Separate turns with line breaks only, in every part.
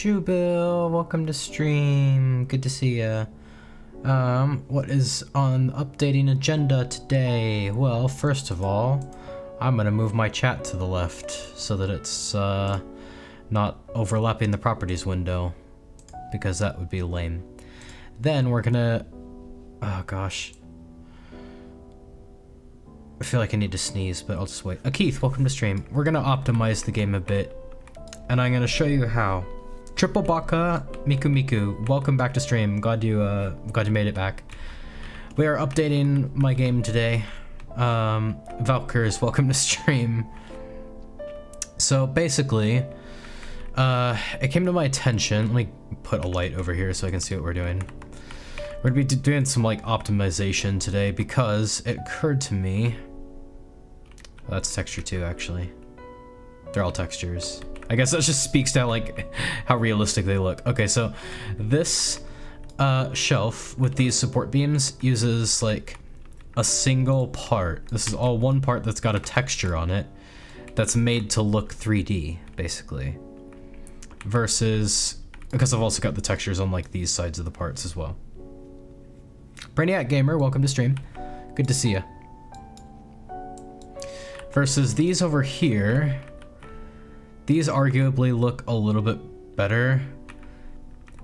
Shubil, welcome to stream. Good to see ya. What is on the updating agenda today? Well, first of all, I'm gonna move my chat to the left so that it's not overlapping the properties window, because that would be lame. Then we're gonna, oh gosh, I feel like I need to sneeze, but I'll just wait. Keith, welcome to stream. We're gonna optimize the game a bit, and I'm gonna show you how. Triple Baka, Miku, welcome back to stream. Glad you made it back. We are updating my game today. Valkyrs, welcome to stream. So basically, it came to my attention. Let me put a light over here so I can see what we're doing. We're gonna be doing some like optimization today because it occurred to me. Oh, that's texture too, actually. They're all textures. I guess that just speaks to like how realistic they look. Okay, so this shelf with these support beams uses like a single part. This is all one part that's got a texture on it that's made to look 3D, basically. Versus, because I've also got the textures on like these sides of the parts as well. Brainiac Gamer, welcome to stream. Good to see ya. Versus these over here. These arguably look a little bit better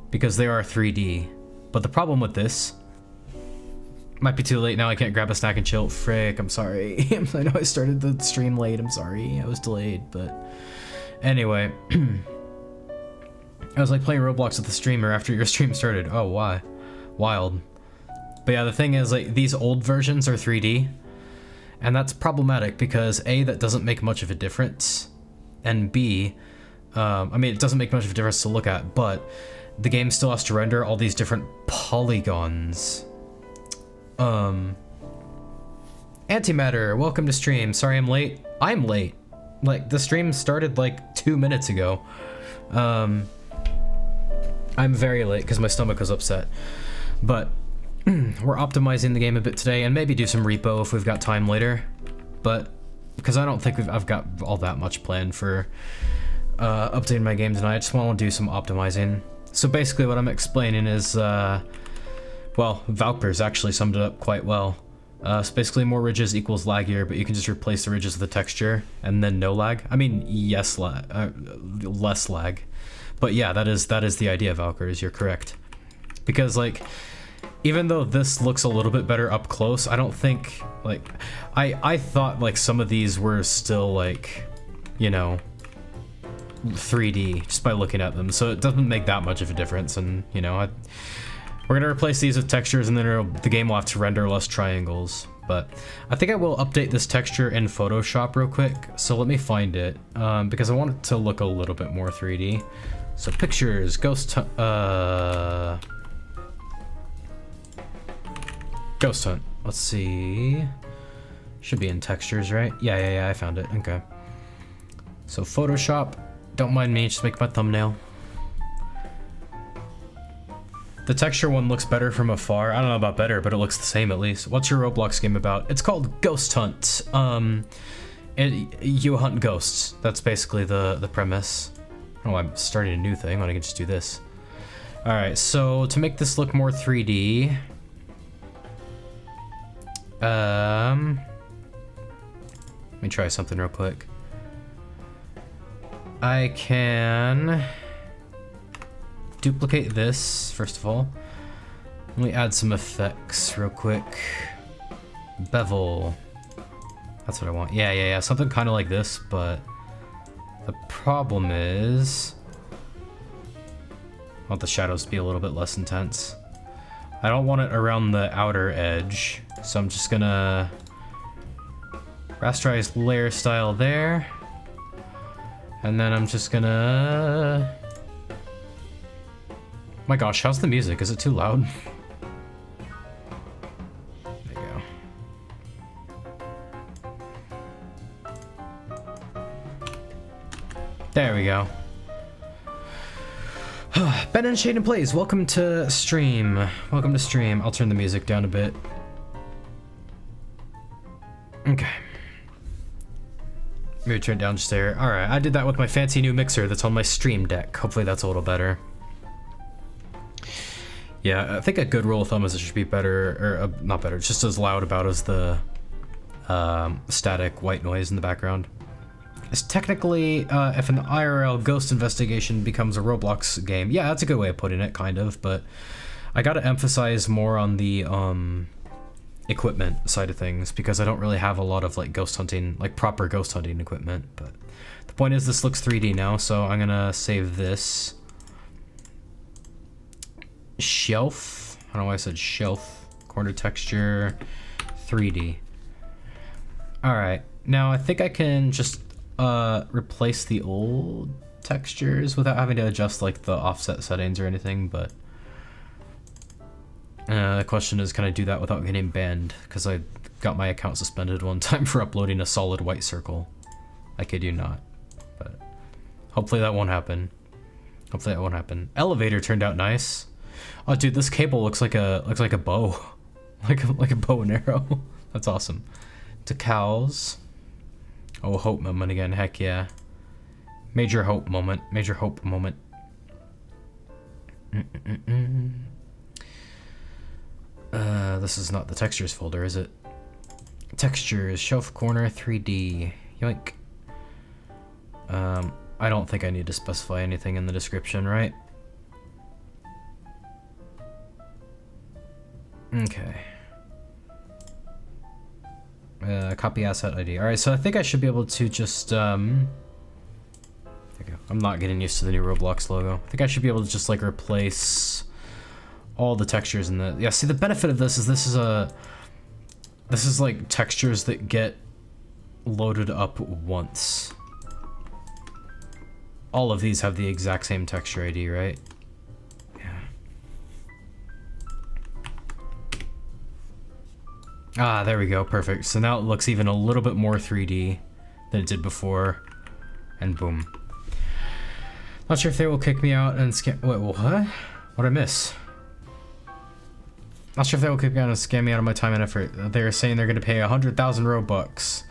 because they are 3D. But the problem with this, might be too late now, I can't grab a snack and chill. Frick, I'm sorry. I know I started the stream late, I'm sorry. I was delayed, but anyway. I was like playing Roblox with the streamer after your stream started. Oh, why? Wild. But yeah, the thing is, like, these old versions are 3D, and that's problematic because A, that doesn't make much of a difference, and B, I mean, it doesn't make much of a difference to look at, but the game still has to render all these different polygons. Antimatter, welcome to stream. Sorry I'm late. I'm late. Like, the stream started like 2 minutes ago. I'm very late because my stomach was upset. But we're optimizing the game a bit today and maybe do some repo if we've got time later. But because I don't think I've got all that much planned for updating my game tonight. I just want to do some optimizing. So basically what I'm explaining is, well, Valkyrs actually summed it up quite well. So basically more ridges equals laggier, but you can just replace the ridges with the texture and then no lag. I mean, yes, less lag. But yeah, that is the idea of Valkyrs, you're correct. Because like, even though this looks a little bit better up close, I don't think, like, I thought like some of these were still like, you know, 3D just by looking at them. So it doesn't make that much of a difference. And you know, we're gonna replace these with textures and then the game will have to render less triangles. But I think I will update this texture in Photoshop real quick. So let me find it, because I want it to look a little bit more 3D. So pictures, Ghost Hunt, let's see. Should be in textures, right? Yeah, I found it, okay. So Photoshop, don't mind me, just make my thumbnail. The texture one looks better from afar. I don't know about better, but it looks the same at least. What's your Roblox game about? It's called Ghost Hunt. You hunt ghosts. That's basically the premise. Oh, I'm starting a new thing when I can just do this. All right, so to make this look more 3D, let me try something real quick. I can duplicate this, first of all. Let me add some effects real quick. Bevel. That's what I want. Yeah. Something kind of like this, but the problem is I want the shadows to be a little bit less intense. I don't want it around the outer edge, so I'm just gonna rasterize layer style there. And then I'm just gonna... My gosh, how's the music? Is it too loud? There you go. There we go. Ben and Shaden Plays, welcome to stream. Welcome to stream. I'll turn the music down a bit. Okay. Maybe turn it down just there. Alright, I did that with my fancy new mixer that's on my stream deck. Hopefully that's a little better. Yeah, I think a good rule of thumb is it should be better, or not better, just as loud about as the static white noise in the background. It's technically, if an IRL ghost investigation becomes a Roblox game, yeah, that's a good way of putting it, kind of, but I gotta emphasize more on the equipment side of things, because I don't really have a lot of like ghost hunting, like proper ghost hunting equipment. But the point is, this looks 3D now, so I'm gonna save this. Shelf, I don't know why I said shelf, corner texture, 3D. Alright, now I think I can just replace the old textures without having to adjust like the offset settings or anything, but the question is, can I do that without getting banned? Because I got my account suspended one time for uploading a solid white circle. I kid you not. But hopefully that won't happen. Hopefully that won't happen. Elevator turned out nice. Oh, dude, this cable looks like a bow, like a bow and arrow. That's awesome. Decals. Oh, hope moment again. Heck yeah. Major hope moment. Major hope moment. This is not the textures folder, is it? Textures, shelf corner, 3D. Yoink. I don't think I need to specify anything in the description, right? Okay. Copy asset ID. Alright, so I think I should be able to just, there we go. I'm not getting used to the new Roblox logo. I think I should be able to just, like, replace all the textures in the... Yeah, see, the benefit of this is like textures that get loaded up once. All of these have the exact same texture ID, right? Yeah. Ah, there we go, perfect. So now it looks even a little bit more 3D than it did before. And boom. Not sure if they will kick me out and scam... Wait, what? What'd I miss? Not sure if they will kick me out and scam me out of my time and effort. They're saying they're gonna pay 100,000 Robux.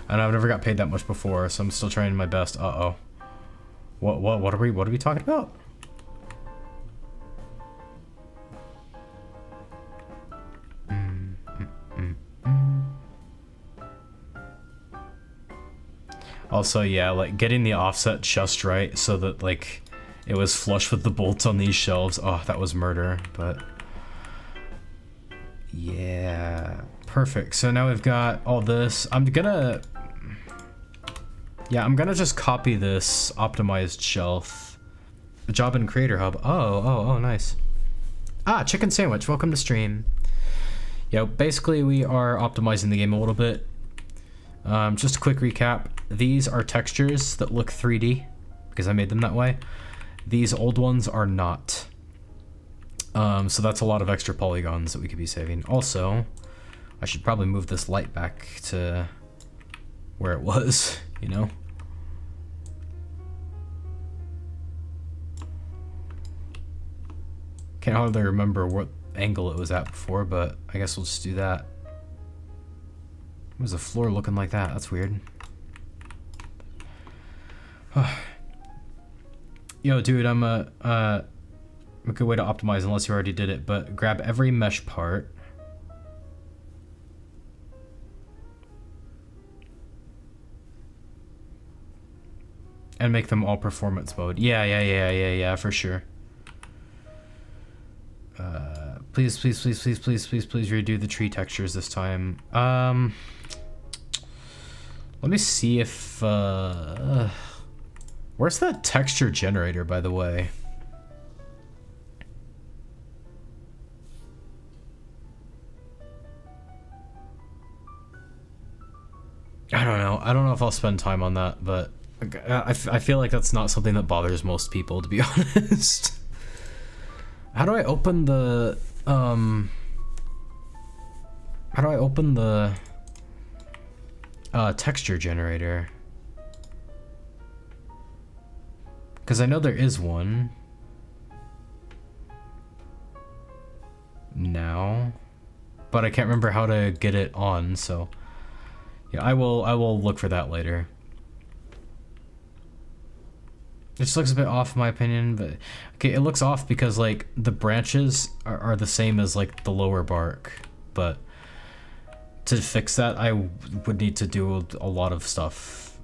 And I've never got paid that much before, so I'm still trying my best. Uh-oh. What are we talking about? Also, yeah, like getting the offset just right so that like it was flush with the bolts on these shelves. Oh, that was murder, but yeah, perfect. So now we've got all this. I'm gonna just copy this optimized shelf. Job in Creator Hub. Oh, nice. Ah, chicken sandwich. Welcome to stream. Yeah, basically we are optimizing the game a little bit. Just a quick recap. These are textures that look 3D because I made them that way. These old ones are not. So that's a lot of extra polygons that we could be saving. Also, I should probably move this light back to where it was, you know? Can't hardly remember what angle it was at before, but I guess we'll just do that. What was the floor looking like that? That's weird. Yo, dude, I'm a good way to optimize, unless you already did it, but grab every mesh part. And make them all performance mode. Yeah, for sure. Please redo the tree textures this time. Let me see if, where's the texture generator, by the way? I don't know. I don't know if I'll spend time on that, but I feel like that's not something that bothers most people, to be honest. How do I open the, texture generator? Because I know there is one now, but I can't remember how to get it on, so yeah, I will look for that later. It just looks a bit off in my opinion, but okay, it looks off because like the branches are the same as like the lower bark, but to fix that I would need to do a lot of stuff.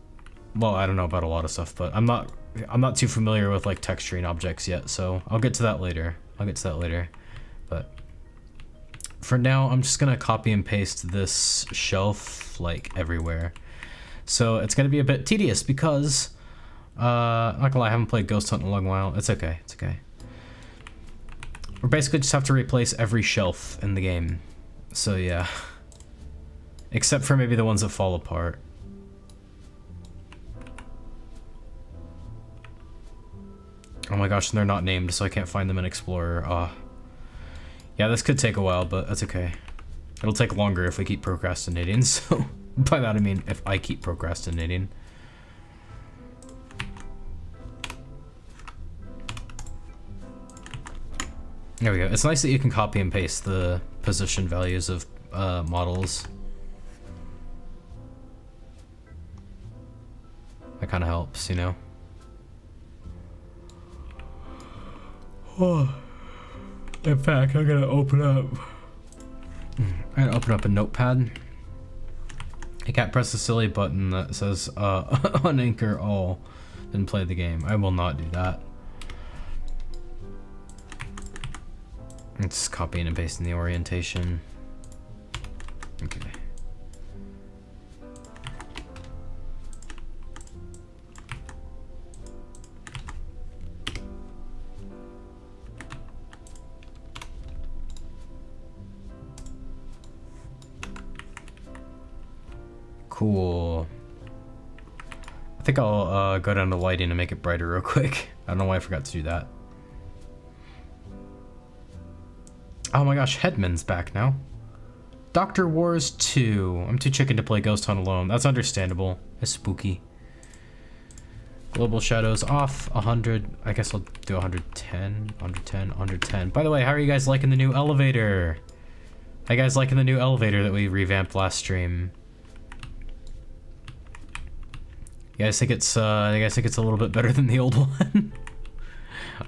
Well, I don't know about a lot of stuff, but I'm not too familiar with like texturing objects yet, so I'll get to that later. But for now, I'm just gonna copy and paste this shelf like everywhere. So it's gonna be a bit tedious because not gonna lie, I haven't played Ghost Hunt in a long while. It's okay, it's okay. We basically just have to replace every shelf in the game. So yeah. Except for maybe the ones that fall apart. Oh my gosh, and they're not named, so I can't find them in Explorer. Yeah, this could take a while, but that's okay. It'll take longer if we keep procrastinating, so by that I mean if I keep procrastinating. There we go. It's nice that you can copy and paste the position values of models. That kind of helps, you know? Oh. In fact, I'm gonna open up a notepad. I can't press the silly button that says unanchor all, then play the game. I will not do that. It's copying and pasting the orientation. Okay. Cool. I think I'll go down to lighting and make it brighter real quick. I don't know why I forgot to do that. Oh my gosh, Headman's back now. Dr. Wars 2. I'm too chicken to play Ghost Hunt alone. That's understandable. It's spooky. Global shadows off 100. I guess I'll do 110, 110, 110. By the way, how are you guys liking the new elevator? How you guys liking the new elevator that we revamped last stream? You guys think it's a little bit better than the old one?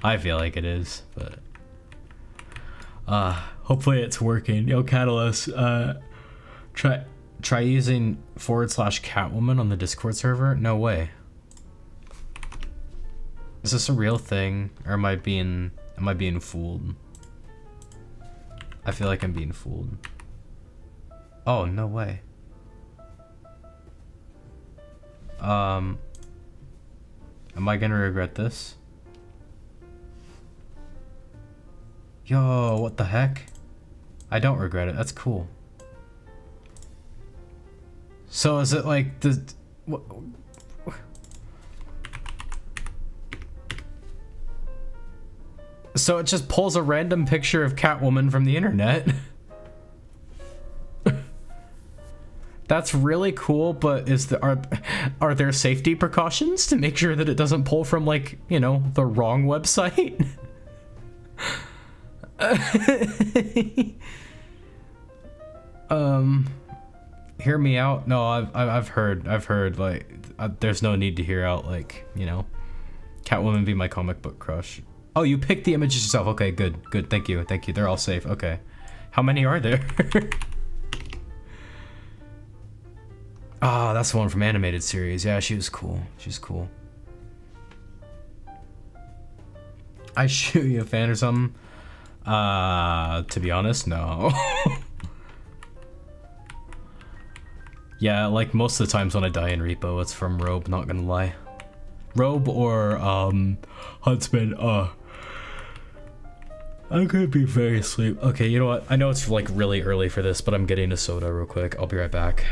I feel like it is, but hopefully it's working. Yo, Catulus, try using /Catwoman on the Discord server? No way. Is this a real thing, or am I being fooled? I feel like I'm being fooled. Oh, no way. Am I gonna regret this? Yo, what the heck? I don't regret it. That's cool. So is it like the... What? So it just pulls a random picture of Catwoman from the internet? That's really cool, but are there safety precautions to make sure that it doesn't pull from, like, you know, the wrong website? Hear me out. No, I've heard like there's no need to hear out, like, you know, Catwoman be my comic book crush. Oh, you picked the images yourself. Okay, good. Thank you. They're all safe. Okay. How many are there? Ah, that's the one from animated series. Yeah, she was cool. She's cool. I shoot you a fan or something? To be honest, no. Yeah, like most of the times when I die in Repo, it's from Robe, not gonna lie. Robe or, Huntsman, I'm gonna be very asleep. Okay, you know what? I know it's like really early for this, but I'm getting a soda real quick. I'll be right back.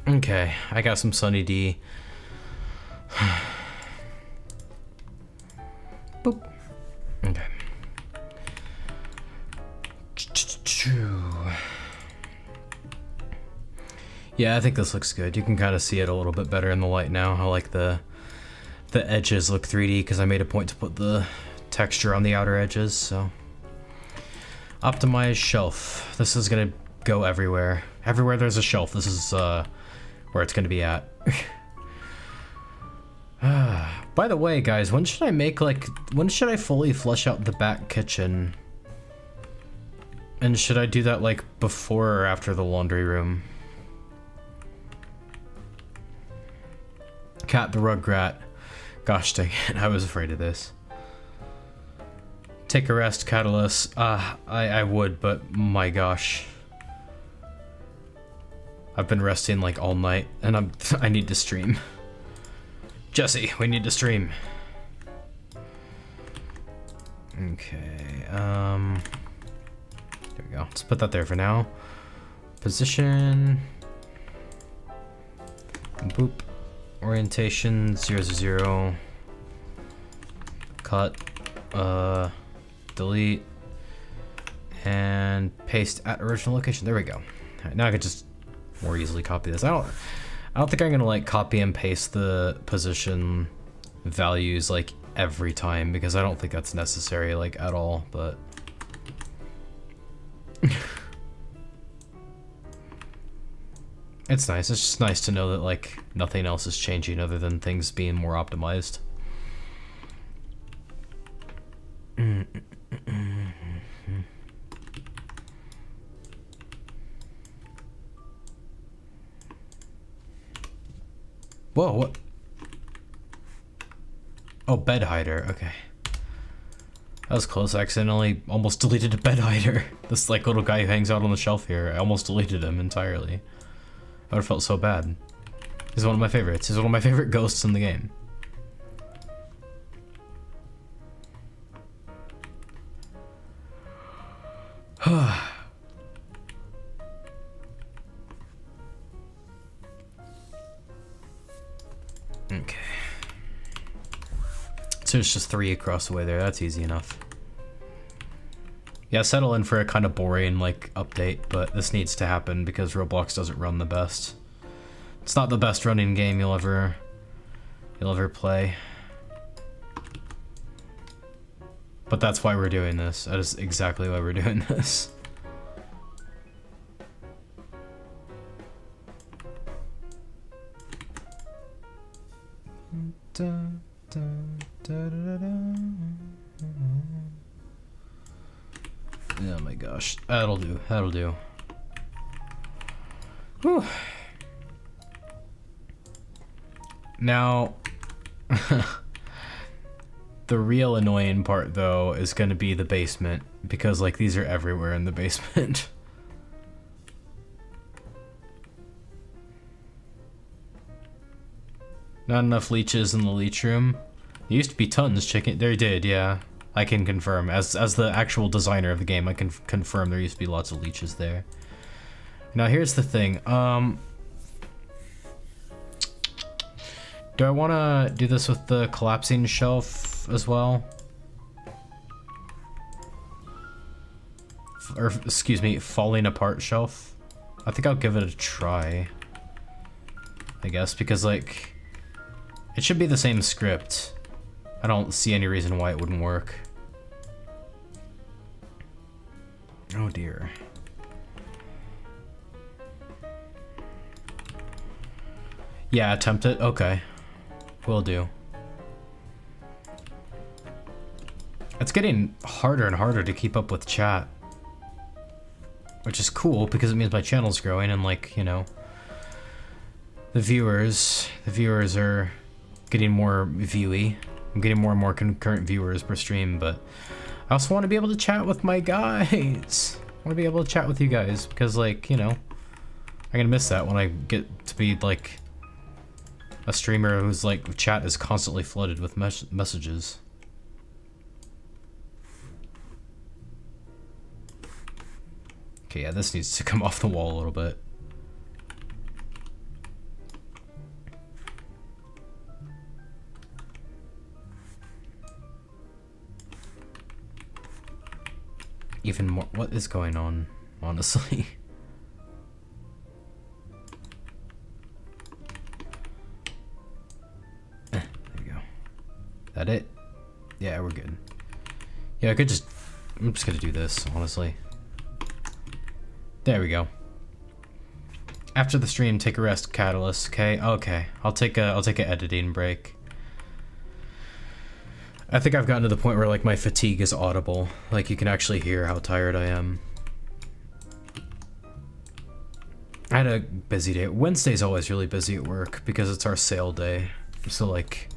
Okay, I got some Sunny D. Boop. Okay. Yeah, I think this looks good. You can kind of see it a little bit better in the light now. I like the edges look 3D because I made a point to put the texture on the outer edges, so. Optimize shelf. This is gonna go everywhere. Everywhere there's a shelf, this is where it's gonna be at. By the way, guys, when should I fully flush out the back kitchen? And should I do that like before or after the laundry room? Cat the Rugrat. Gosh dang it, I was afraid of this. Take a rest, Catulus. I would, but my gosh. I've been resting like all night, and I need to stream. Jesse, we need to stream. Okay, there we go. Let's put that there for now. Position. Boop. Orientation 0, 0. Cut. Delete. And paste at original location. There we go. All right, now I can just more easily copy this. I don't think I'm gonna like copy and paste the position values like every time because I don't think that's necessary like at all, but it's nice. It's just nice to know that like nothing else is changing other than things being more optimized. Whoa, what? Oh, bed hider, okay. That was close. I accidentally almost deleted a bed hider. This like little guy who hangs out on the shelf here. I almost deleted him entirely. I would have felt so bad. He's one of my favorites. He's one of my favorite ghosts in the game. Okay. So it's just 3 across the way there. That's easy enough. Yeah, settle in for a kind of boring like update, but this needs to happen because Roblox doesn't run the best. It's not the best running game you'll ever play. But that's why we're doing this. That is exactly why we're doing this. Oh my gosh, that'll do, that'll do. Whew. Now, the real annoying part though is gonna be the basement, because like these are everywhere in the basement. Not enough leeches in the leech room. There used to be tons chicken. There did, yeah. I can confirm. As the actual designer of the game, I can confirm there used to be lots of leeches there. Now here's the thing. Do I want to do this with the collapsing shelf as well? Or excuse me, falling apart shelf? I think I'll give it a try. I guess because like it should be the same script. I don't see any reason why it wouldn't work. Oh dear. Yeah, attempt it? Okay. Will do. It's getting harder and harder to keep up with chat. Which is cool because it means my channel's growing and like, you know, the viewers are getting more viewy. I'm getting more and more concurrent viewers per stream, but I also want to be able to chat with my guys. I want to be able to chat with you guys because like, you know, I'm gonna miss that when I get to be like a streamer whose like chat is constantly flooded with messages. Okay, yeah, this needs to come off the wall a little bit. even more. What is going on, honestly? There you go. That it? Yeah, we're good. Yeah, I could just. I'm just gonna do this, honestly. There we go. After the stream, take a rest, Catulus. Okay, okay. I'll take an editing break. I think I've gotten to the point where like my fatigue is audible. Like you can actually hear how tired I am. I had a busy day. Wednesday's always really busy at work because it's our sale day. So like,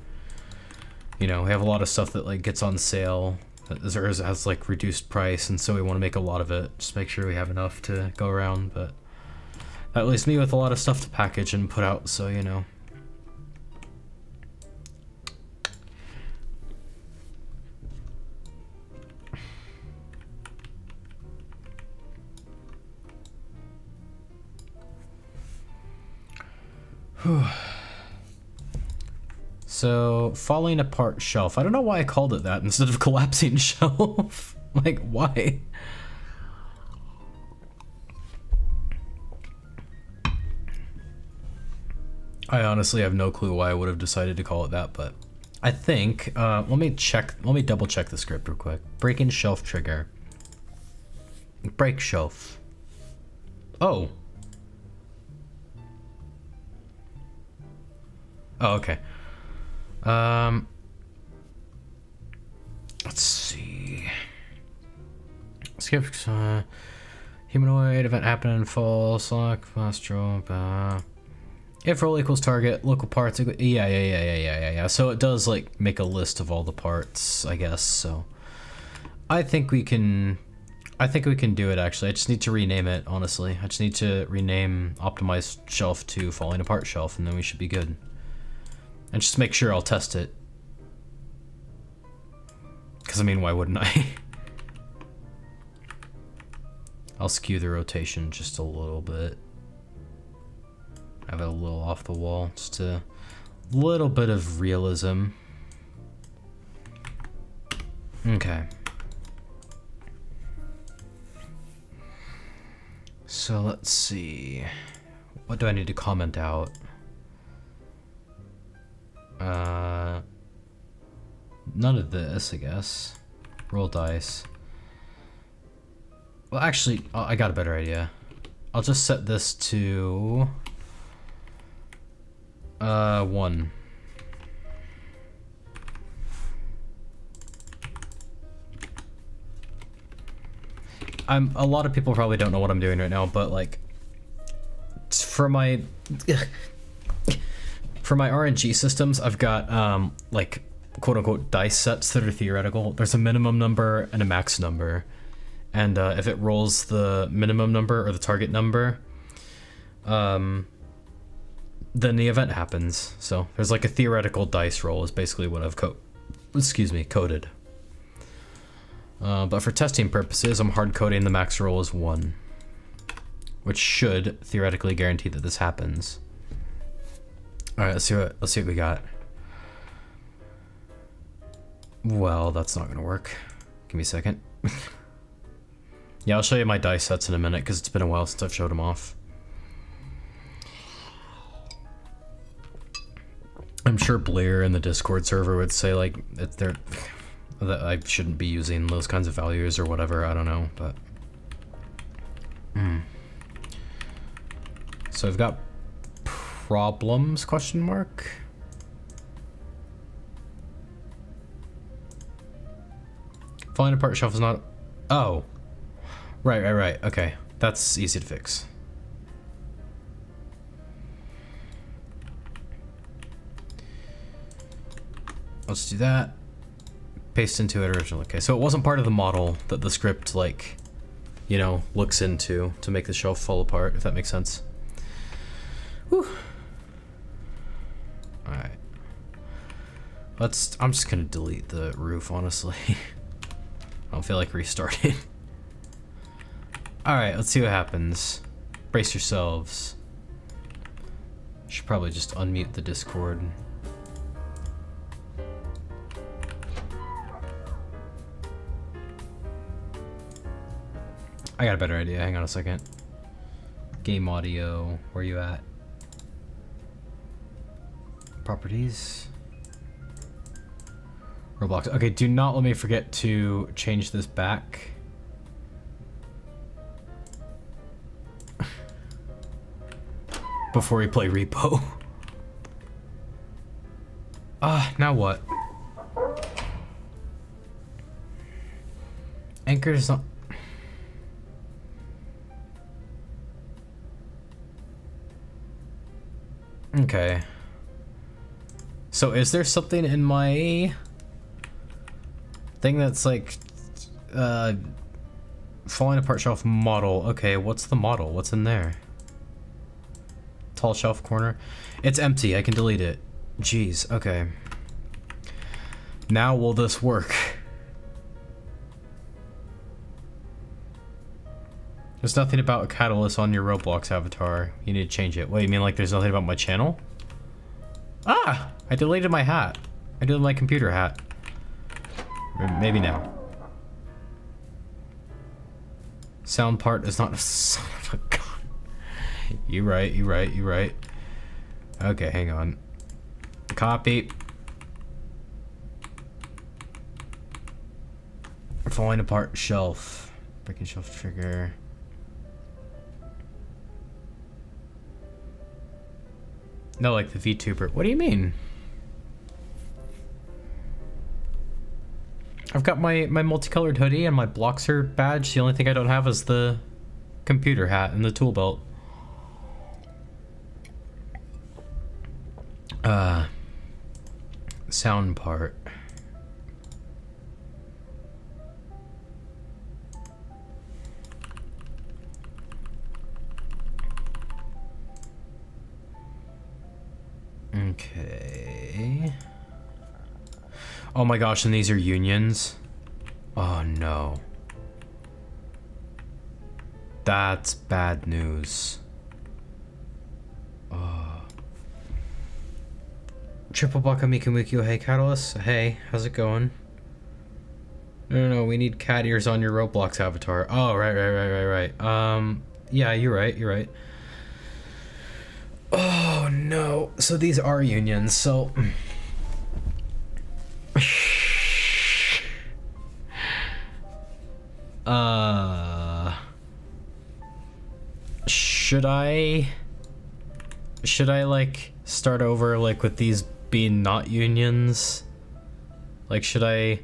you know, we have a lot of stuff that like gets on sale that has like reduced price, and so we want to make a lot of it. Just make sure we have enough to go around, but that leaves me with a lot of stuff to package and put out, so you know. So, falling apart shelf. I don't know why I called it that instead of collapsing shelf. Like, why? I honestly have no clue why I would have decided to call it that, but I think, let me double check the script real quick. Breaking shelf trigger. Break shelf. Oh. Oh, okay. Let's see. Skip, humanoid event happening full, select, fast drop, if roll equals target, local parts, yeah. So it does like make a list of all the parts, I guess, so. I think we can do it actually. I just need to rename it, honestly. I just need to rename optimized shelf to falling apart shelf, and then we should be good. And just make sure I'll test it. Because, I mean, why wouldn't I? I'll skew the rotation just a little bit. Have it a little off the wall. Just a little bit of realism. Okay. So, let's see. What do I need to comment out? None of this, I guess. Roll dice. Well, actually, I got a better idea. I'll just set this to 1. A lot of people probably don't know what I'm doing right now, but like for my RNG systems, I've got like quote unquote dice sets that are theoretical. There's a minimum number and a max number. And if it rolls the minimum number or the target number, then the event happens. So there's like a theoretical dice roll is basically what I've coded. But for testing purposes, I'm hard coding the max roll as 1, which should theoretically guarantee that this happens. All right, let's see what we got. Well, that's not gonna work. Give me a second. Yeah, I'll show you my dice sets in a minute because it's been a while since I've showed them off. I'm sure Blair in the Discord server would say like that I shouldn't be using those kinds of values or whatever. I don't know, but so I've got problems ? Falling apart shelf is not. Oh. Right. Okay. That's easy to fix. Let's do that. Paste into it originally. Okay, so it wasn't part of the model that the script, like, you know, looks into to make the shelf fall apart, if that makes sense. Whew. Alright. I'm just gonna delete the roof, honestly. I don't feel like restarting. Alright, let's see what happens. Brace yourselves. Should probably just unmute the Discord. I got a better idea. Hang on a second. Game audio. Where you at? Properties. Roblox. Okay, do not let me forget to change this back. Before we play repo. Now what? Anchor's not... Okay. So is there something in my thing that's like falling apart shelf model? Okay, what's the model? What's in there? Tall shelf corner. It's empty. I can delete it. Jeez. Okay. Now will this work? There's nothing about Catulus on your Roblox avatar. You need to change it. Wait, you mean like there's nothing about my channel? Ah! I deleted my hat. I deleted my computer hat. Maybe now. Sound part is not a son of a gun. You right. Okay, hang on. Copy. Falling apart shelf. Breaking shelf trigger. No, like the VTuber. What do you mean? I've got my multicolored hoodie and my Bloxer badge. The only thing I don't have is the computer hat and the tool belt. Sound part. Okay. Oh my gosh, and these are unions? Oh no. That's bad news. Oh. Triple Baka Mikumukyo, hey Catulus. Hey, how's it going? No, we need cat ears on your Roblox avatar. Oh, right. Yeah, you're right. Oh no. So these are unions, so... Should I like start over like with these being not unions? Like should I...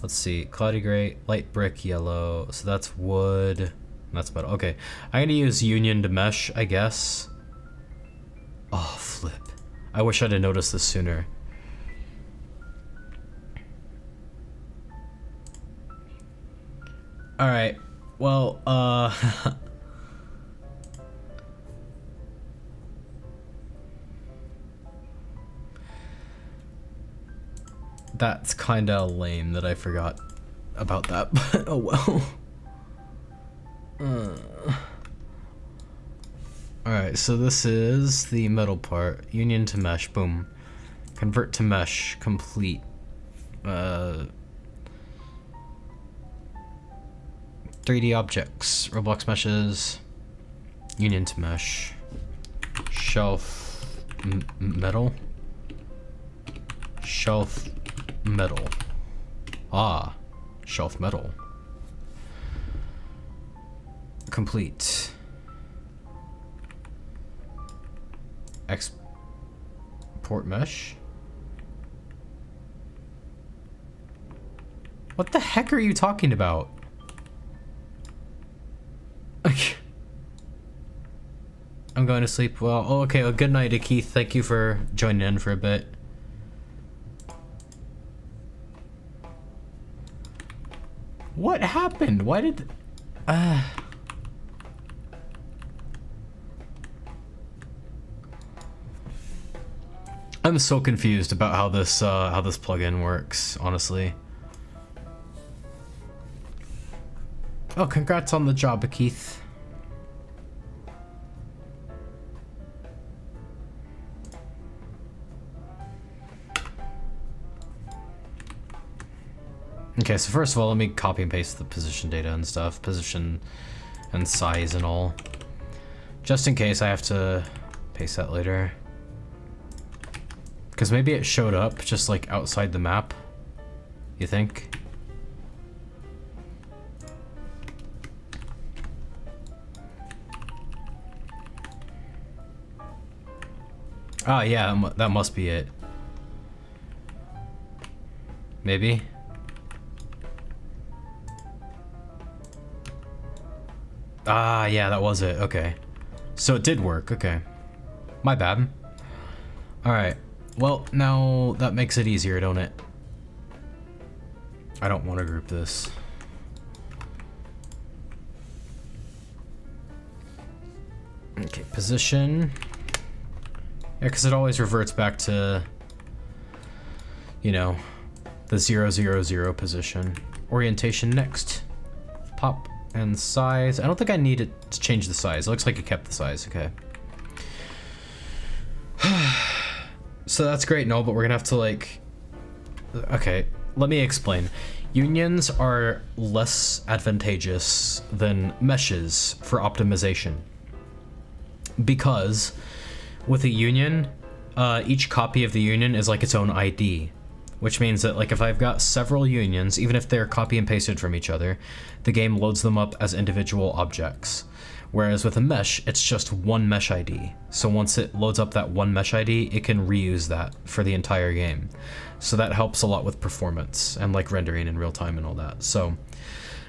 Let's see, cloudy gray, light brick yellow, so that's wood, that's metal. Okay, I'm gonna use union to mesh, I guess. Oh, flip. I wish I'd have noticed this sooner. Alright, well, that's kinda lame that I forgot about that, but oh well. Alright, so this is the metal part. Union to mesh, boom. Convert to mesh, complete. 3D objects, Roblox meshes, union to mesh, shelf, metal, shelf, metal. Ah, shelf metal. Complete. Export mesh. What the heck are you talking about? I'm going to sleep. Well, oh, okay. Well, good night, Keith. Thank you for joining in for a bit. What happened? Why did... I'm so confused about how this plugin works, honestly. Oh, congrats on the job, Keith. Okay, so first of all, let me copy and paste the position data and stuff, position and size and all. Just in case I have to paste that later. Because maybe it showed up just like outside the map, you think? Ah, yeah, that must be it. Maybe? Ah, yeah, that was it. Okay. So it did work. Okay. My bad. Alright. Well, now that makes it easier, don't it? I don't want to group this. Okay, position. Yeah, because it always reverts back to, you know, the 0, 0, 0 position. Orientation next. Pop and size. I don't think I need it to change the size. It looks like it kept the size. Okay. So that's great and all, but we're gonna have to like... Okay, let me explain. Unions are less advantageous than meshes for optimization. Because with a union, each copy of the union is like its own ID. Which means that like if I've got several unions, even if they're copy and pasted from each other, the game loads them up as individual objects. Whereas with a mesh, it's just one mesh ID. So once it loads up that one mesh ID, it can reuse that for the entire game. So that helps a lot with performance and like rendering in real time and all that. So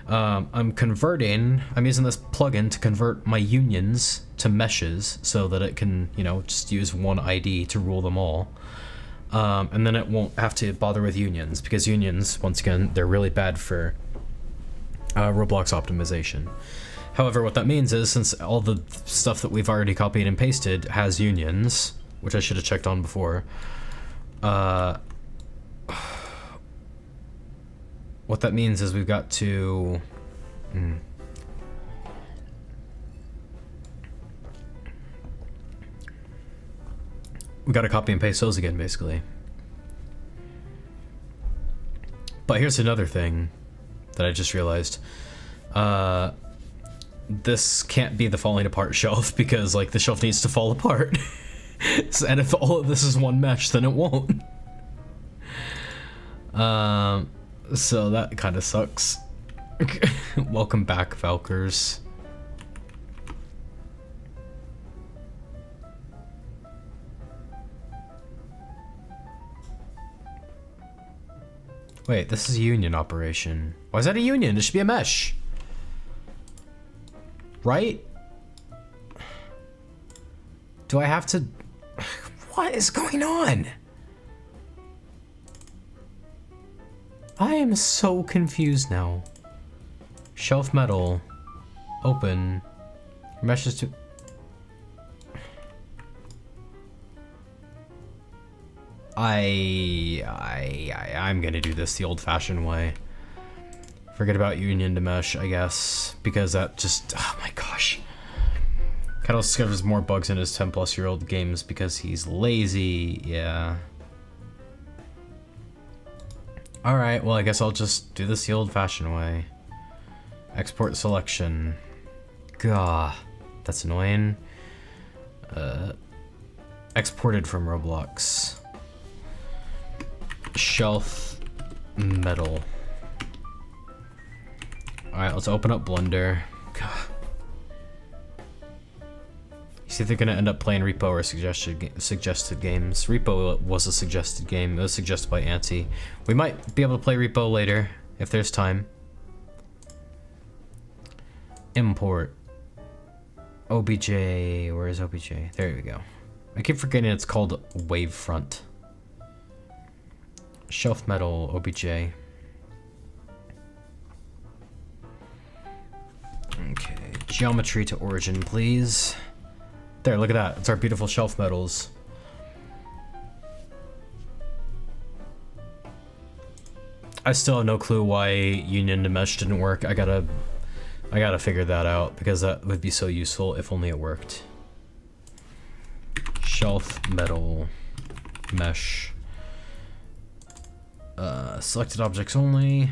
I'm using this plugin to convert my unions to meshes so that it can, you know, just use one ID to rule them all. And then it won't have to bother with unions, because unions, once again, they're really bad for Roblox optimization. However, what that means is, since all the stuff that we've already copied and pasted has unions, which I should have checked on before, what that means is we've got to... We gotta copy and paste those again, basically. But here's another thing that I just realized. This can't be the falling apart shelf, because like the shelf needs to fall apart. And if all of this is one mesh, then it won't. So that kind of sucks. Welcome back, Valkers. Wait, this is a union operation. Why is that a union? It should be a mesh. Right? Do I have to... What is going on? I am so confused now. Shelf metal. Open. Meshes to... I'm gonna do this the old-fashioned way. Forget about union to mesh, I guess, because that just, oh my gosh. Catulus discovers more bugs in his 10-plus-year-old games because he's lazy, yeah. Alright, well I guess I'll just do this the old-fashioned way. Export selection. Gah, that's annoying. Exported from Roblox. Shelf metal. Alright, let's open up Blender. God. You see, they're gonna end up playing Repo or suggested games. Repo was a suggested game. It was suggested by Auntie. We might be able to play Repo later, if there's time. Import. OBJ, where is OBJ? There we go. I keep forgetting it's called Wavefront. Shelf metal, OBJ. Okay, geometry to origin, please. There, look at that. It's our beautiful shelf metals. I still have no clue why union to mesh didn't work. I gotta figure that out, because that would be so useful if only it worked. Shelf metal mesh. Selected objects only.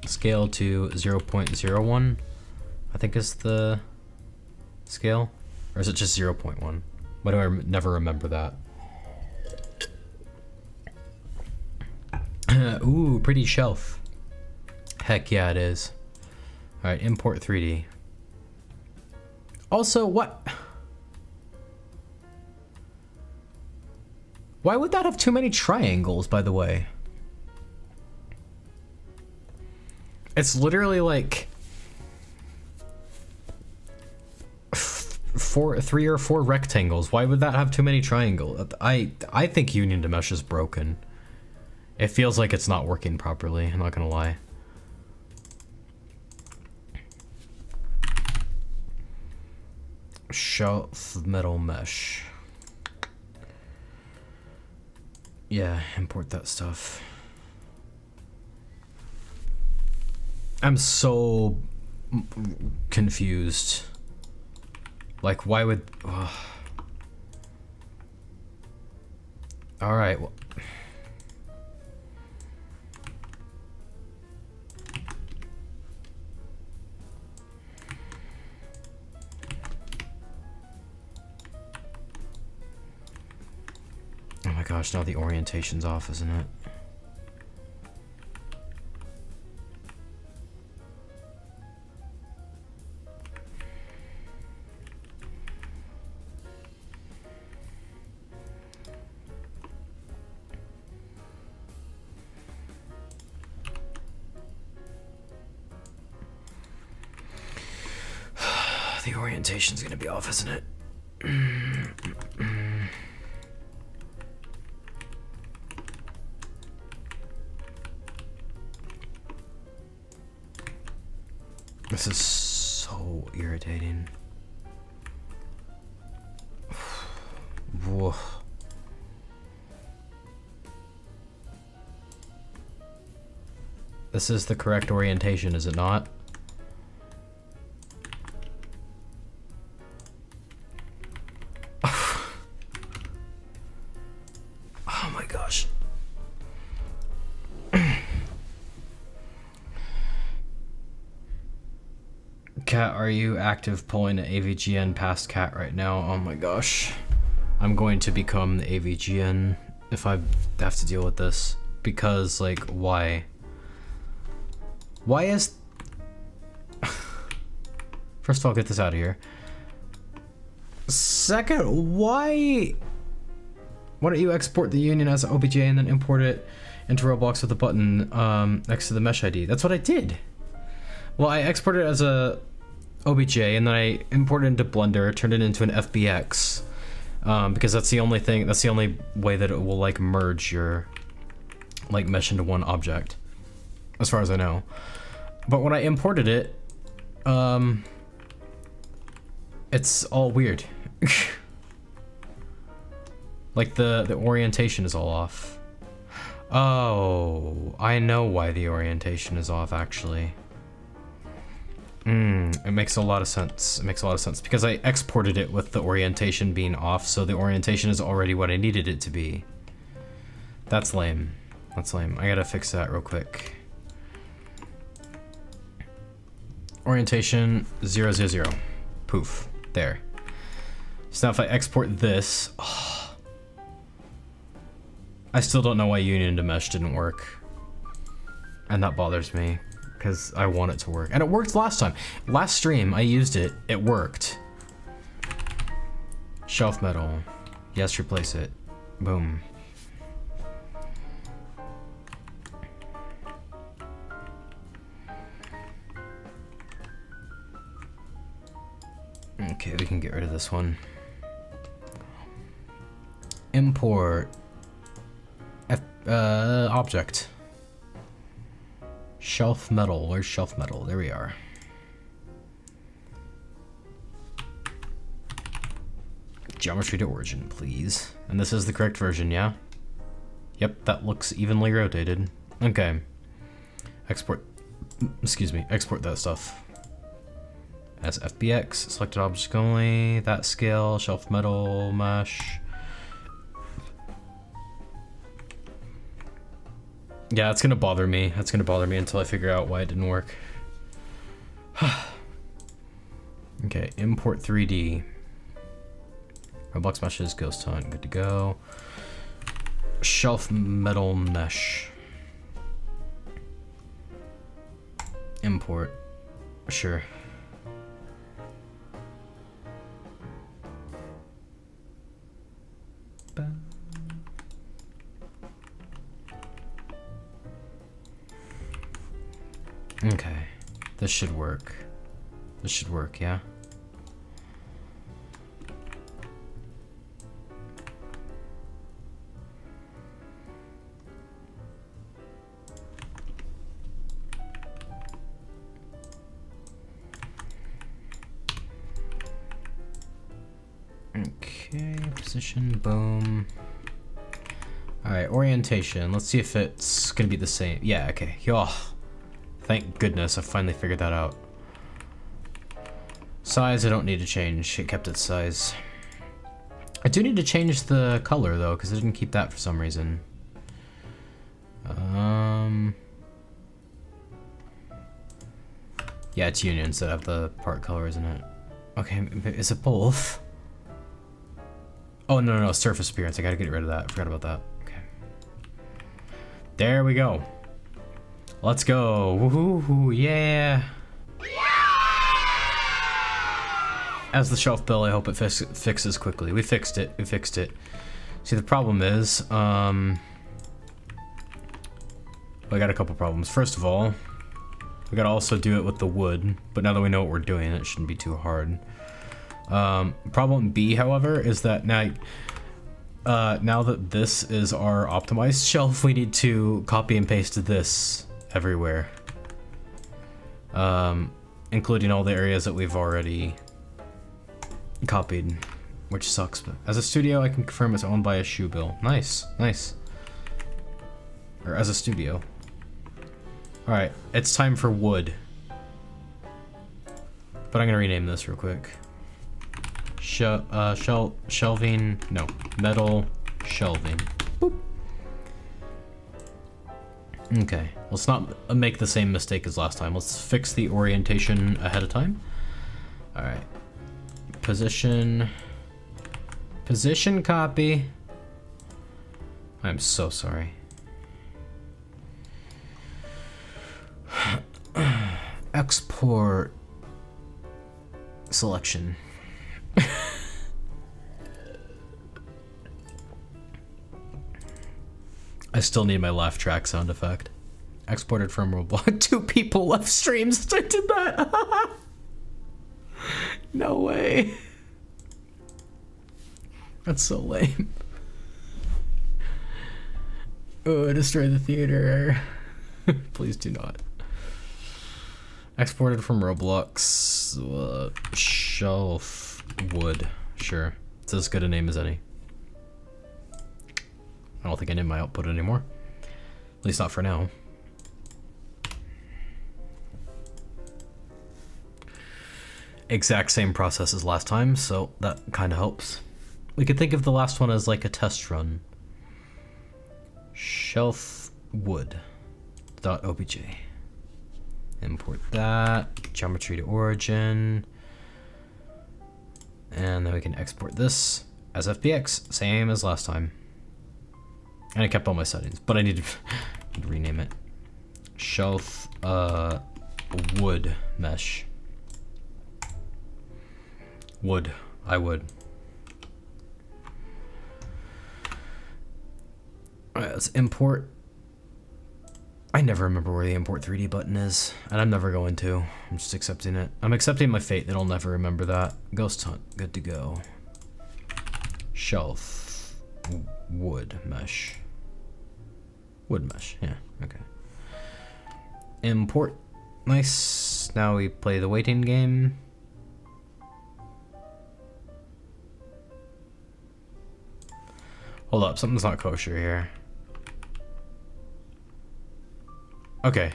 Scale to 0.01, I think is the scale. Or is it just 0.1? Why do I never remember that? Ooh, pretty shelf. Heck yeah, it is. All right, import 3D. Also, what? Why would that have too many triangles, by the way? It's literally like 3 or 4 rectangles. Why would that have too many triangles? I think union to mesh is broken. It feels like it's not working properly, I'm not gonna lie. Shelf metal mesh. Yeah, import that stuff. I'm so confused. Like, why would... Alright, well... Oh my gosh, now the orientation's off, isn't it? The orientation's gonna be off, isn't it? This is so irritating. Whoa. This is the correct orientation, is it not? Oh my gosh. Cat, are you active pulling an AVGN past Cat right now? Oh my gosh. I'm going to become the AVGN if I have to deal with this. Because, like, why? Why is... First of all, get this out of here. Second, why don't you export the union as an OBJ and then import it into Roblox with a button next to the mesh ID? That's what I did. Well, I exported it as a OBJ and then I imported it into Blender, turned it into an FBX, because that's the only thing, that's the only way that it will like merge your like mesh into one object, as far as I know. But when I imported it, it's all weird. Like the orientation is all off. Oh, I know why the orientation is off actually. It makes a lot of sense. It makes a lot of sense because I exported it with the orientation being off, so the orientation is already what I needed it to be. That's lame. That's lame. I gotta fix that real quick. Orientation 0, 0, 0. Poof. There. So now if I export this, I still don't know why union to mesh didn't work. And that bothers me. Because I want it to work. And it worked last time. Last stream, I used it. It worked. Shelf metal. Yes, replace it. Boom. Okay, we can get rid of this one. Import. Object. Shelf metal, where's shelf metal? There we are. Geometry to origin, please. And this is the correct version, yeah? Yep, that looks evenly rotated. Okay. Export, excuse me, export that stuff. As FBX, selected object only, that scale, shelf metal, mesh. Yeah, it's gonna bother me. That's gonna bother me until I figure out why it didn't work. Okay, import 3D. Roblox meshes, ghost hunt, good to go. Shelf metal mesh. Import. Sure. Okay, this should work. This should work, yeah? Okay, position, boom. Alright, orientation. Let's see if it's gonna be the same. Yeah, okay. Oh, thank goodness I finally figured that out. Size, I don't need to change. It kept its size. I do need to change the color though, because I didn't keep that for some reason. Yeah, it's unions that have the part color, isn't it? Okay, is it both? Oh, no, surface appearance. I gotta get rid of that. I forgot about that. Okay. There we go. Let's go. Woohoo, yeah. As the shelf bill, I hope it fixes quickly. We fixed it. See, the problem is, I got a couple problems. First of all, we gotta also do it with the wood, but now that we know what we're doing, it shouldn't be too hard. Problem B, however, is that now that this is our optimized shelf, we need to copy and paste this everywhere. Including all the areas that we've already copied, which sucks. But as a studio, I can confirm it's owned by a shoe bill. Nice. Or as a studio. Alright, it's time for wood. But I'm gonna rename this real quick. Shelving, no, metal shelving. Boop. Okay, let's not make the same mistake as last time. Let's fix the orientation ahead of time. Alright. Position copy. I'm so sorry. Export selection. I still need my laugh track sound effect. Exported from Roblox. 2 people left streams since I did that. No way. That's so lame. Oh, destroy the theater. Please do not. Exported from Roblox. Shelf wood. Sure. It's as good a name as any. I don't think I need my output anymore. At least not for now. Exact same process as last time, so that kind of helps. We could think of the last one as like a test run. Shelf wood.obj. Import that. Geometry to origin. And then we can export this as FBX, same as last time. And I kept all my settings, but I need to rename it. Shelf wood mesh. Wood. I would. Alright, let's import. I never remember where the import 3D button is, and I'm never going to. I'm just accepting it. I'm accepting my fate that I'll never remember that. Ghost hunt, good to go. Shelf wood mesh. Wood mesh, yeah, okay. Import. Nice. Now we play the waiting game. Hold up, something's not kosher here. Okay.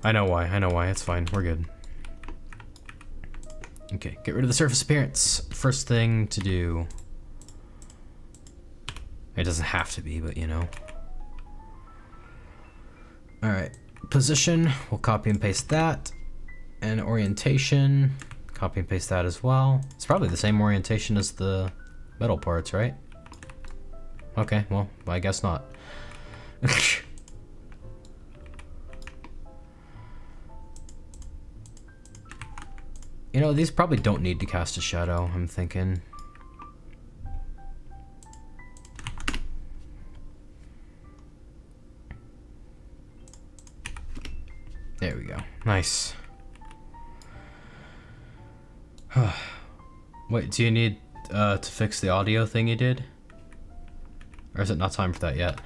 I know why, it's fine, we're good. Okay, get rid of the surface appearance. First thing to do. It doesn't have to be, but you know. All right, position, we'll copy and paste that. And orientation, copy and paste that as well. It's probably the same orientation as the metal parts, right? Okay, well, I guess not. You know, these probably don't need to cast a shadow, I'm thinking. There we go. Nice. Wait, do you need to fix the audio thing you did? Or is it not time for that yet?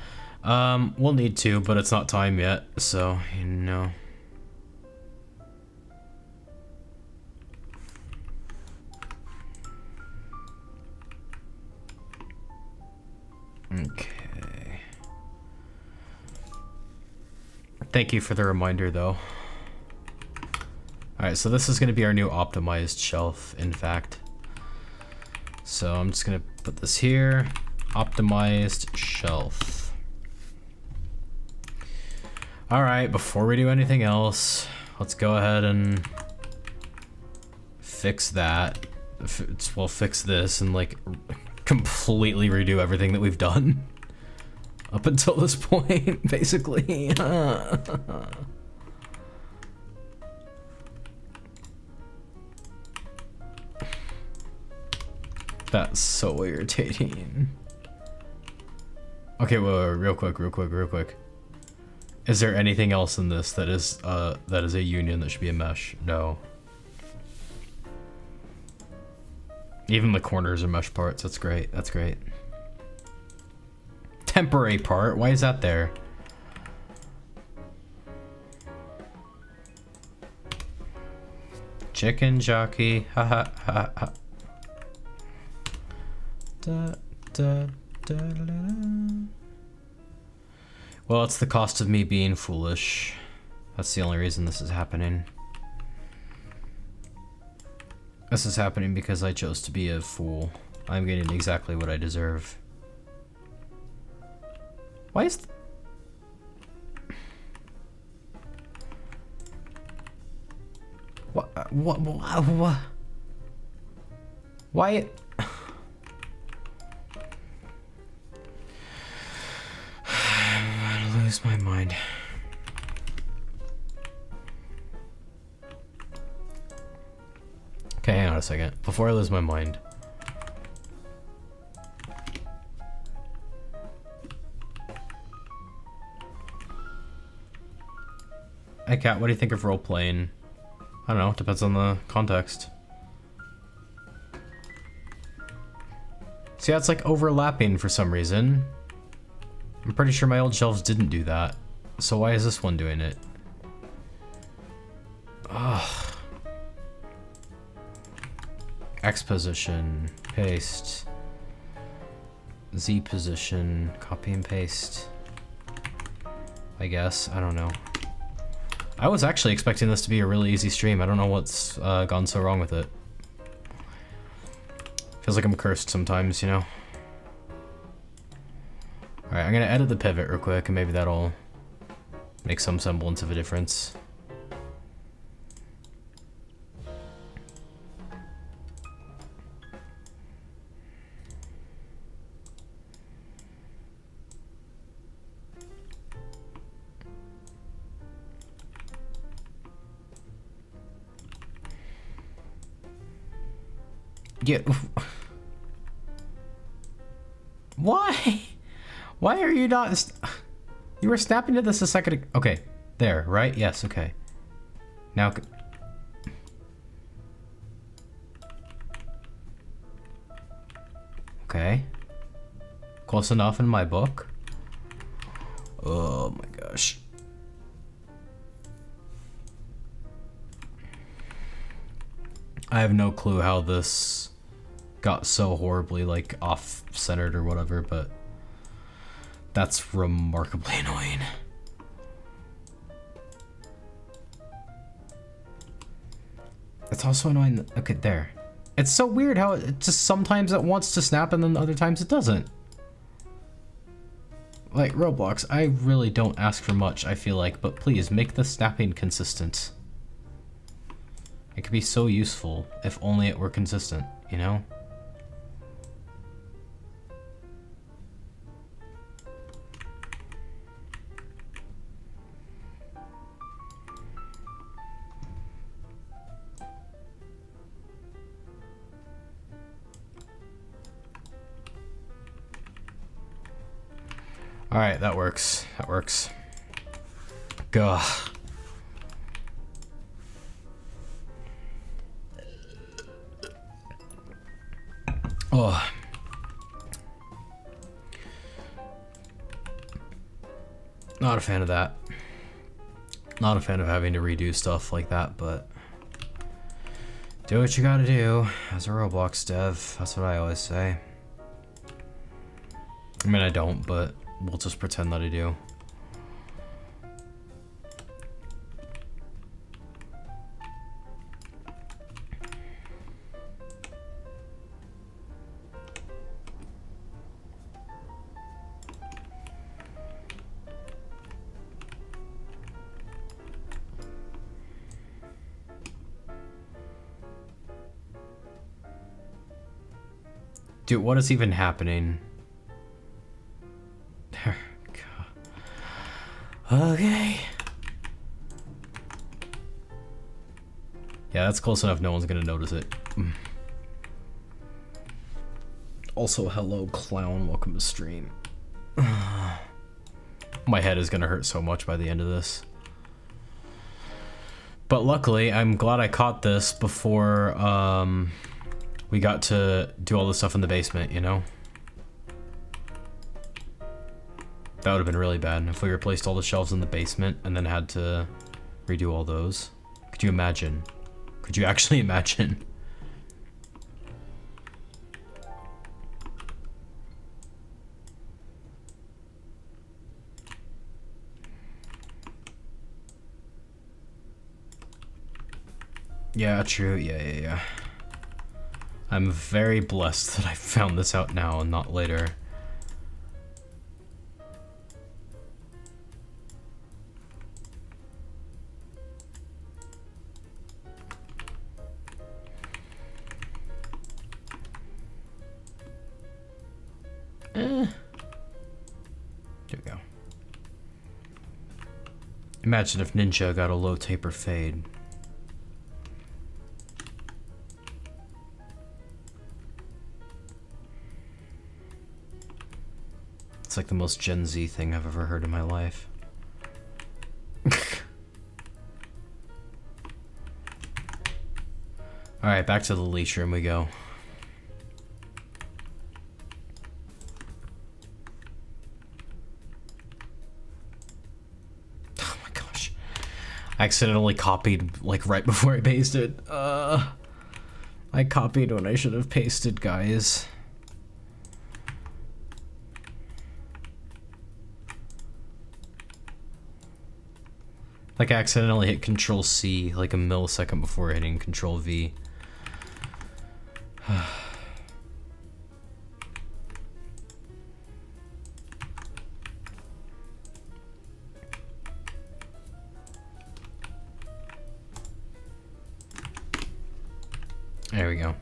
We'll need to, but it's not time yet, so, you know. Okay. Thank you for the reminder, though. Alright, so this is going to be our new optimized shelf, in fact. So I'm just going to put this here. Optimized shelf. Alright, before we do anything else, let's go ahead and fix that. Well, fix this and like completely redo everything that we've done up until this point, basically. That's so irritating. Okay, well, real quick. Is there anything else in this that is a union that should be a mesh? No. Even the corners are mesh parts. That's great. That's great. Temporary part. Why is that there? Chicken jockey. Ha ha ha ha. Da, da, da, da, da. Well, it's the cost of me being foolish. That's the only reason this is happening. This is happening because I chose to be a fool. I'm getting exactly what I deserve. Why is... What? Why... I'm gonna lose my mind. Okay, hang on a second. Before I lose my mind. Hey Kat, what do you think of role-playing? I don't know, depends on the context. See, that's like overlapping for some reason. I'm pretty sure my old shelves didn't do that. So why is this one doing it? Ugh. X position, paste. Z position, copy and paste. I guess, I don't know. I was actually expecting this to be a really easy stream. I don't know what's gone so wrong with it. Feels like I'm cursed sometimes, you know? Alright, I'm gonna edit the pivot real quick and maybe that'll make some semblance of a difference. Yeah. Why? Why are you not... You were snapping to this a second ago. Okay, there, right? Yes, okay. Now... Okay. Close enough in my book. Oh my gosh. I have no clue how this got so horribly, like, off-centered or whatever, but that's remarkably annoying. It's also annoying. Okay, there. It's so weird how it just sometimes it wants to snap and then other times it doesn't. Like, Roblox, I really don't ask for much, I feel like, but please, make the snapping consistent. It could be so useful if only it were consistent, you know? Alright, that works. That works. Gah. Oh. Not a fan of that. Not a fan of having to redo stuff like that, but do what you gotta do as a Roblox dev. That's what I always say. I mean, I don't, but we'll just pretend that I do. Dude, what is even happening? There. Okay. Yeah, that's close enough. No one's gonna notice it. Also, hello, clown. Welcome to stream. My head is gonna hurt so much by the end of this. But luckily, I'm glad I caught this before we got to do all the stuff in the basement, you know? That would have been really bad if we replaced all the shelves in the basement and then had to redo all those. Could you imagine? Could you actually imagine? Yeah, true. Yeah. I'm very blessed that I found this out now and not later. There we go. Imagine if Ninja got a low taper fade. It's like the most Gen Z thing I've ever heard in my life. Alright, back to the leash room we go. Oh my gosh. I accidentally copied, like, right before I pasted. I copied when I should have pasted, guys. Like, I accidentally hit Control C like a millisecond before hitting Control V. There we go.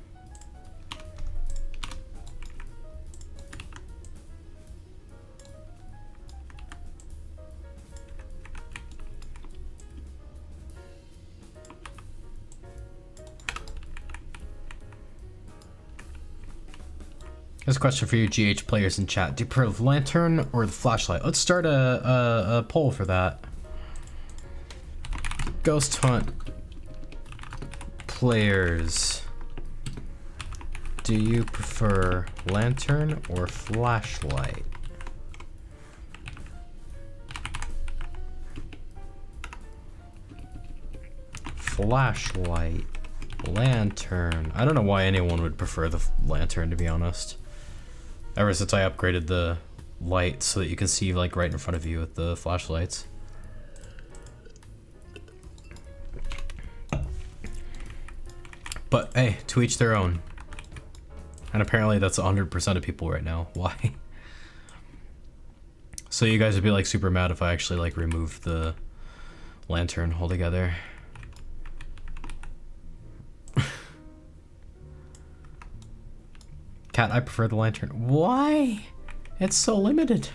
Here's a question for you GH players in chat. Do you prefer the lantern or the flashlight? Let's start a poll for that. Ghost Hunt players. Do you prefer lantern or flashlight? Flashlight. Lantern. I don't know why anyone would prefer the lantern, to be honest. Ever since I upgraded the light so that you can see like right in front of you with the flashlights. But hey, to each their own. And apparently that's 100% of people right now. Why? So you guys would be like super mad if I actually like removed the lantern altogether. Cat, I prefer the lantern. Why? It's so limited.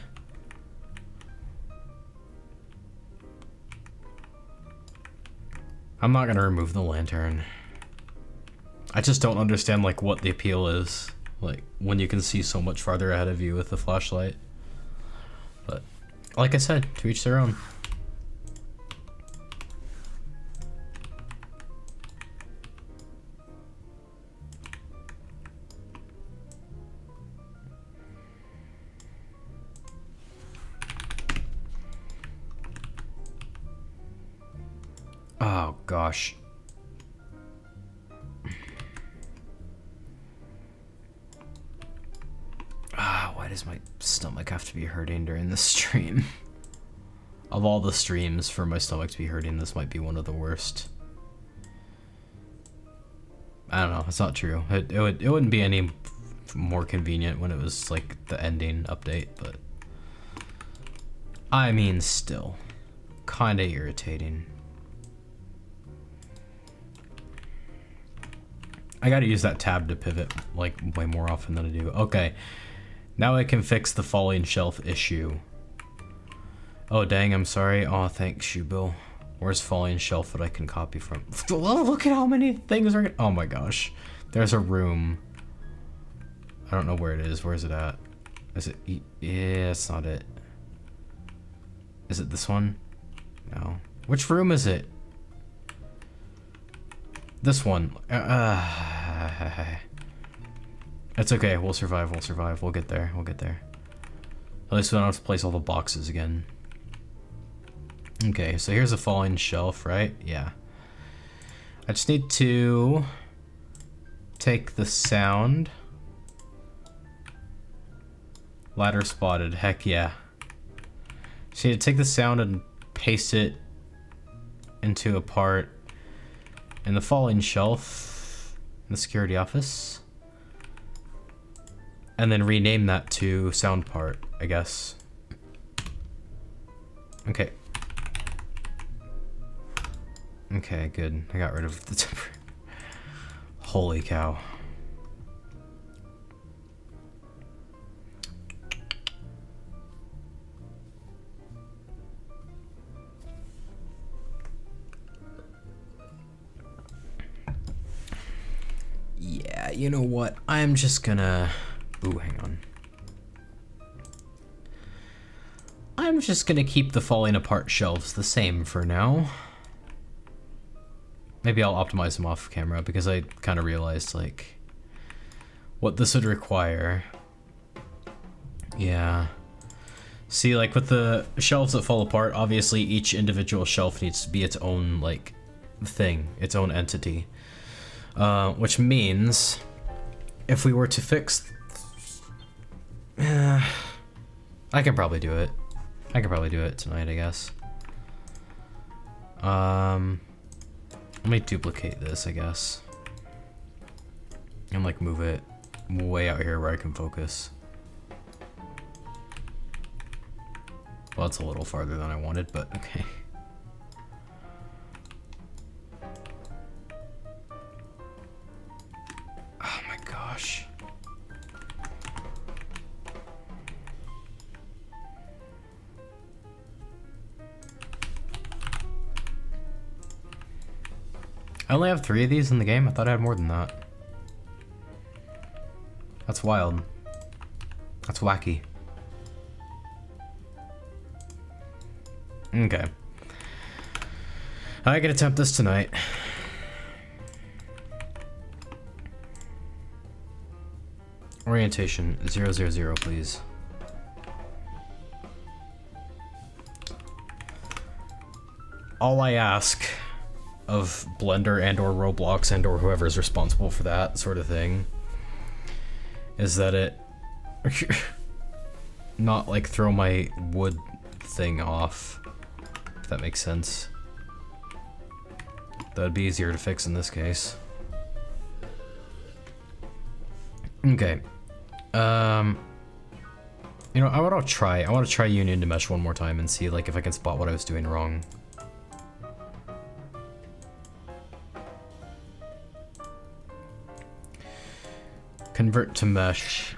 I'm not gonna remove the lantern. I just don't understand like what the appeal is. Like when you can see so much farther ahead of you with the flashlight. But like I said, to each their own. Oh gosh. Why does my stomach have to be hurting during this stream? Of all the streams for my stomach to be hurting, this might be one of the worst. I don't know, it's not true. It wouldn't be any more convenient when it was like the ending update, but I mean still kinda irritating. I gotta use that tab to pivot like way more often than I do. Okay, now I can fix the falling shelf issue. Oh dang, I'm sorry. Oh, thanks, Shubil. Where's falling shelf that I can copy from? Look at how many things are. Oh my gosh, there's a room. I don't know where it is. Where's it at? Is it? Yeah, it's not it. Is it this one? No. Which room is it? This one. It's okay. We'll survive. We'll survive. We'll get there. We'll get there. At least we don't have to place all the boxes again. Okay, so here's a falling shelf, right? Yeah. I just need to take the sound. Ladder spotted. Heck yeah. So you need to take the sound and paste it into a part in the falling shelf in the security office. And then rename that to sound part, I guess. Okay. Okay, good. I got rid of the temper. Holy cow. Yeah, you know what? I'm just gonna... Ooh, hang on. I'm just gonna keep the falling apart shelves the same for now. Maybe I'll optimize them off camera because I kind of realized like what this would require. Yeah. See, like with the shelves that fall apart, obviously each individual shelf needs to be its own like thing, its own entity. Which means if we were to fix... I can probably do it. I can probably do it tonight, I guess. Let me duplicate this, I guess. And like move it way out here where I can focus. Well, that's a little farther than I wanted, but okay. Oh my gosh. I only have 3 of these in the game. I thought I had more than that. That's wild. That's wacky. Okay. I can attempt this tonight. Orientation 000, please. All I ask of Blender and or Roblox and or whoever is responsible for that sort of thing is that it not like throw my wood thing off, if that makes sense. That'd be easier to fix in this case. Okay. You know, I want to try union to mesh one more time and see like if I can spot what I was doing wrong. Convert to mesh.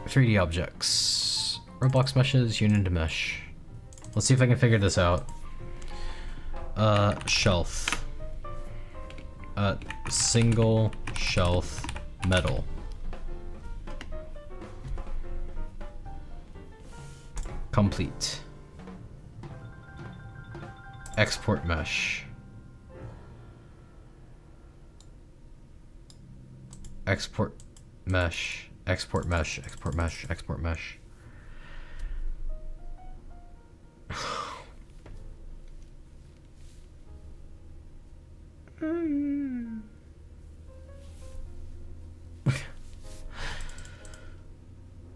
3D objects. Roblox meshes, union to mesh. Let's see if I can figure this out. Shelf. Single shelf metal. Complete. Export mesh. Export mesh. Export mesh. Export mesh. Export mesh.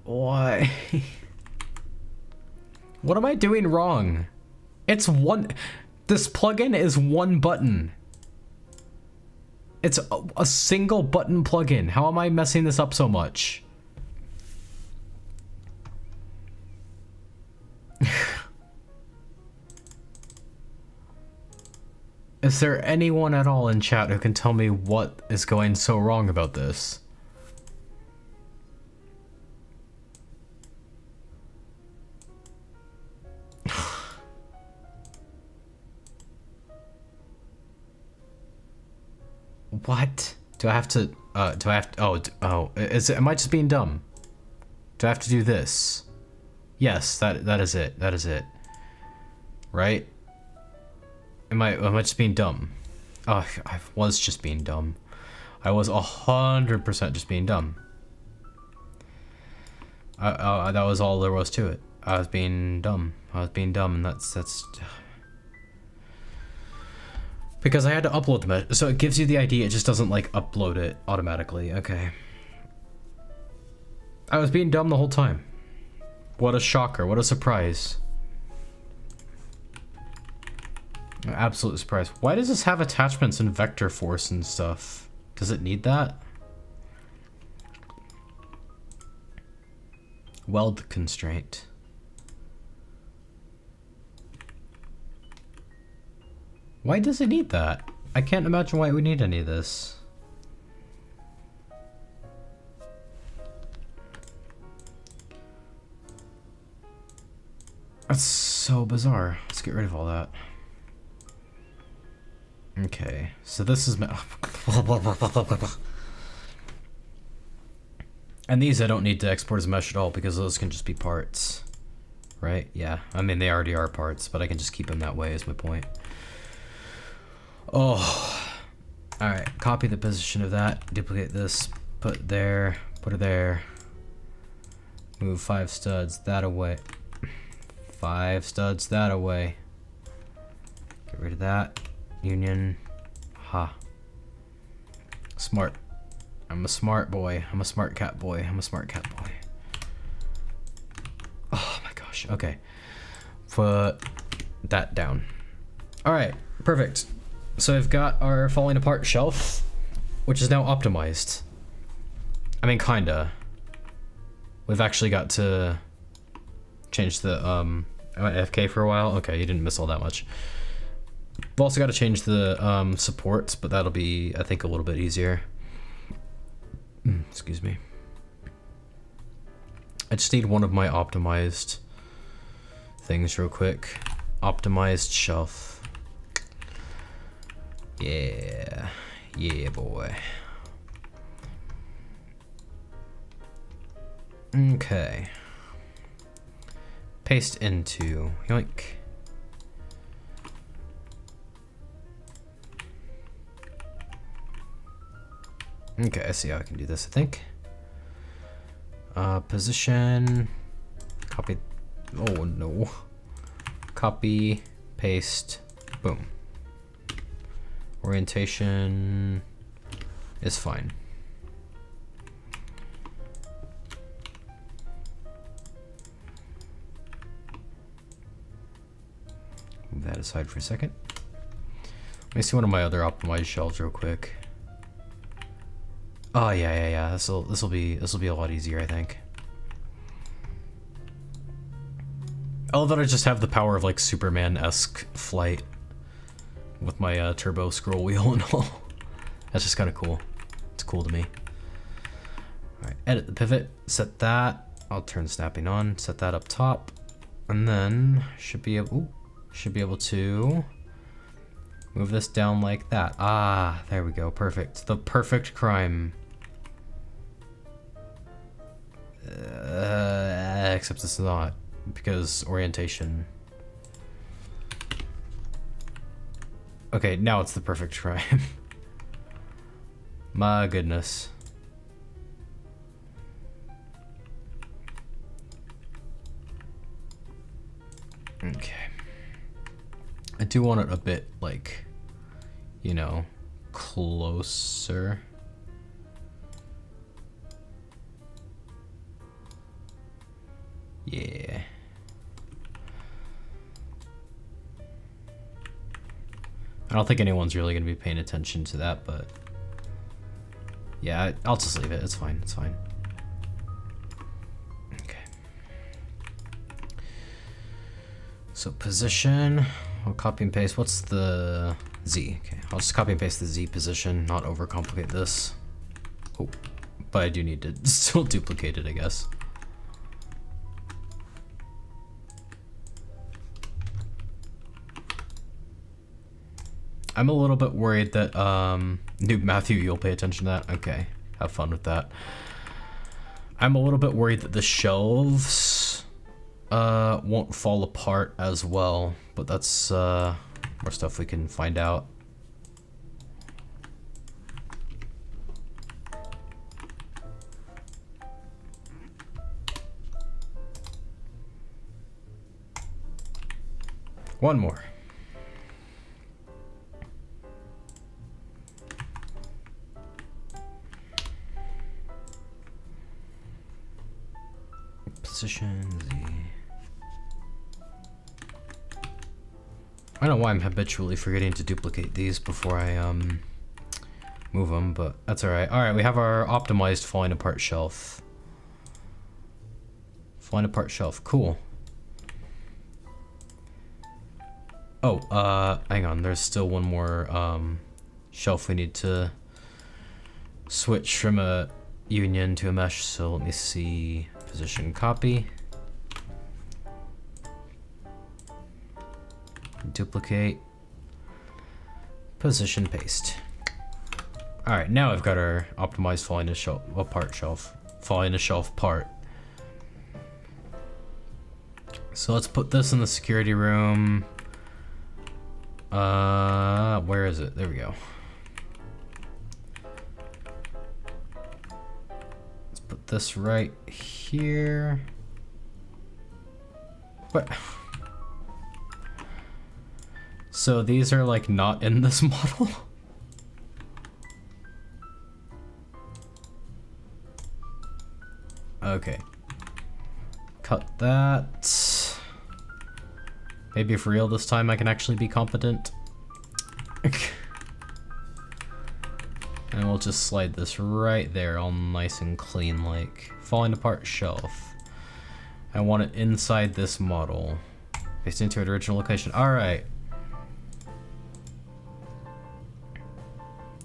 Why? What am I doing wrong? It's one... This plugin is one button. It's a single button plugin. How am I messing this up so much? Is there anyone at all in chat who can tell me what is going so wrong about this? What? Do I have to, am I just being dumb? Do I have to do this? Yes, that is it. That is it. Right? Am I just being dumb? Oh, I was just being dumb. I was 100% just being dumb. That was all there was to it. I was being dumb. I was being dumb, and that's... Because I had to upload the mesh, so it gives you the ID, it just doesn't like upload it automatically. Okay. I was being dumb the whole time. What a shocker, what a surprise. An absolute surprise. Why does this have attachments and vector force and stuff? Does it need that? Weld constraint. Why does it need that? I can't imagine why it would need any of this. That's so bizarre. Let's get rid of all that. Okay, so this is... And these I don't need to export as mesh at all because those can just be parts. Right? Yeah, I mean they already are parts, but I can just keep them that way is my point. Oh, all right, copy the position of that, duplicate this, put it there, put it there, move 5 studs that away, 5 studs that away, get rid of that, union, ha, smart, I'm a smart boy, I'm a smart cat boy, I'm a smart cat boy. Oh my gosh, okay, put that down. All right, perfect. So I've got our falling apart shelf, which is now optimized. I mean, kinda. We've actually got to change the, I went AFK for a while. Okay, you didn't miss all that much. We've also got to change the supports, but that'll be, I think, a little bit easier. Excuse me. I just need one of my optimized things real quick. Optimized shelf. Yeah, yeah, boy. Okay. Paste into, yoink. Okay, I see how I can do this, I think. Position, copy, oh no. Copy, paste, boom. Orientation is fine. Move that aside for a second. Let me see one of my other optimized shelves real quick. Oh yeah. This'll be a lot easier, I think. I love that I just have the power of like Superman-esque flight with my turbo scroll wheel and all. That's just kind of cool. It's cool to me. All right, edit the pivot, set that. I'll turn snapping on, set that up top, and then should be able to move this down like that. Ah, there we go. Perfect. The perfect crime. Except it's not, because orientation. Okay, now it's the perfect crime. My goodness. Okay. I do want it a bit, like, you know, closer. Yeah. I don't think anyone's really going to be paying attention to that, but yeah, I'll just leave it. It's fine. It's fine. Okay. So position, I'll copy and paste. What's the Z? Okay, I'll just copy and paste the Z position, not overcomplicate this. Oh, but I do need to still duplicate it, I guess. I'm a little bit worried that, Noob Matthew, you'll pay attention to that? Okay, have fun with that. I'm a little bit worried that the shelves, won't fall apart as well, but that's, more stuff we can find out. One more. Position Z. I don't know why I'm habitually forgetting to duplicate these before I move them, but that's alright. Alright, we have our optimized falling apart shelf. Falling apart shelf, cool. Oh, hang on, there's still one more shelf we need to switch from a union to a mesh, so let me see. Position copy. Duplicate. Position paste. Alright, now I've got our optimized falling apart shelf. Falling a shelf part. So let's put this in the security room. Where is it? There we go. Let's put this right here. What? So these are like not in this model? Okay. Cut that. Maybe for real this time I can actually be competent. And we'll just slide this right there, all nice and clean, like falling apart shelf. I want it inside this model. Paste into its original location. Alright.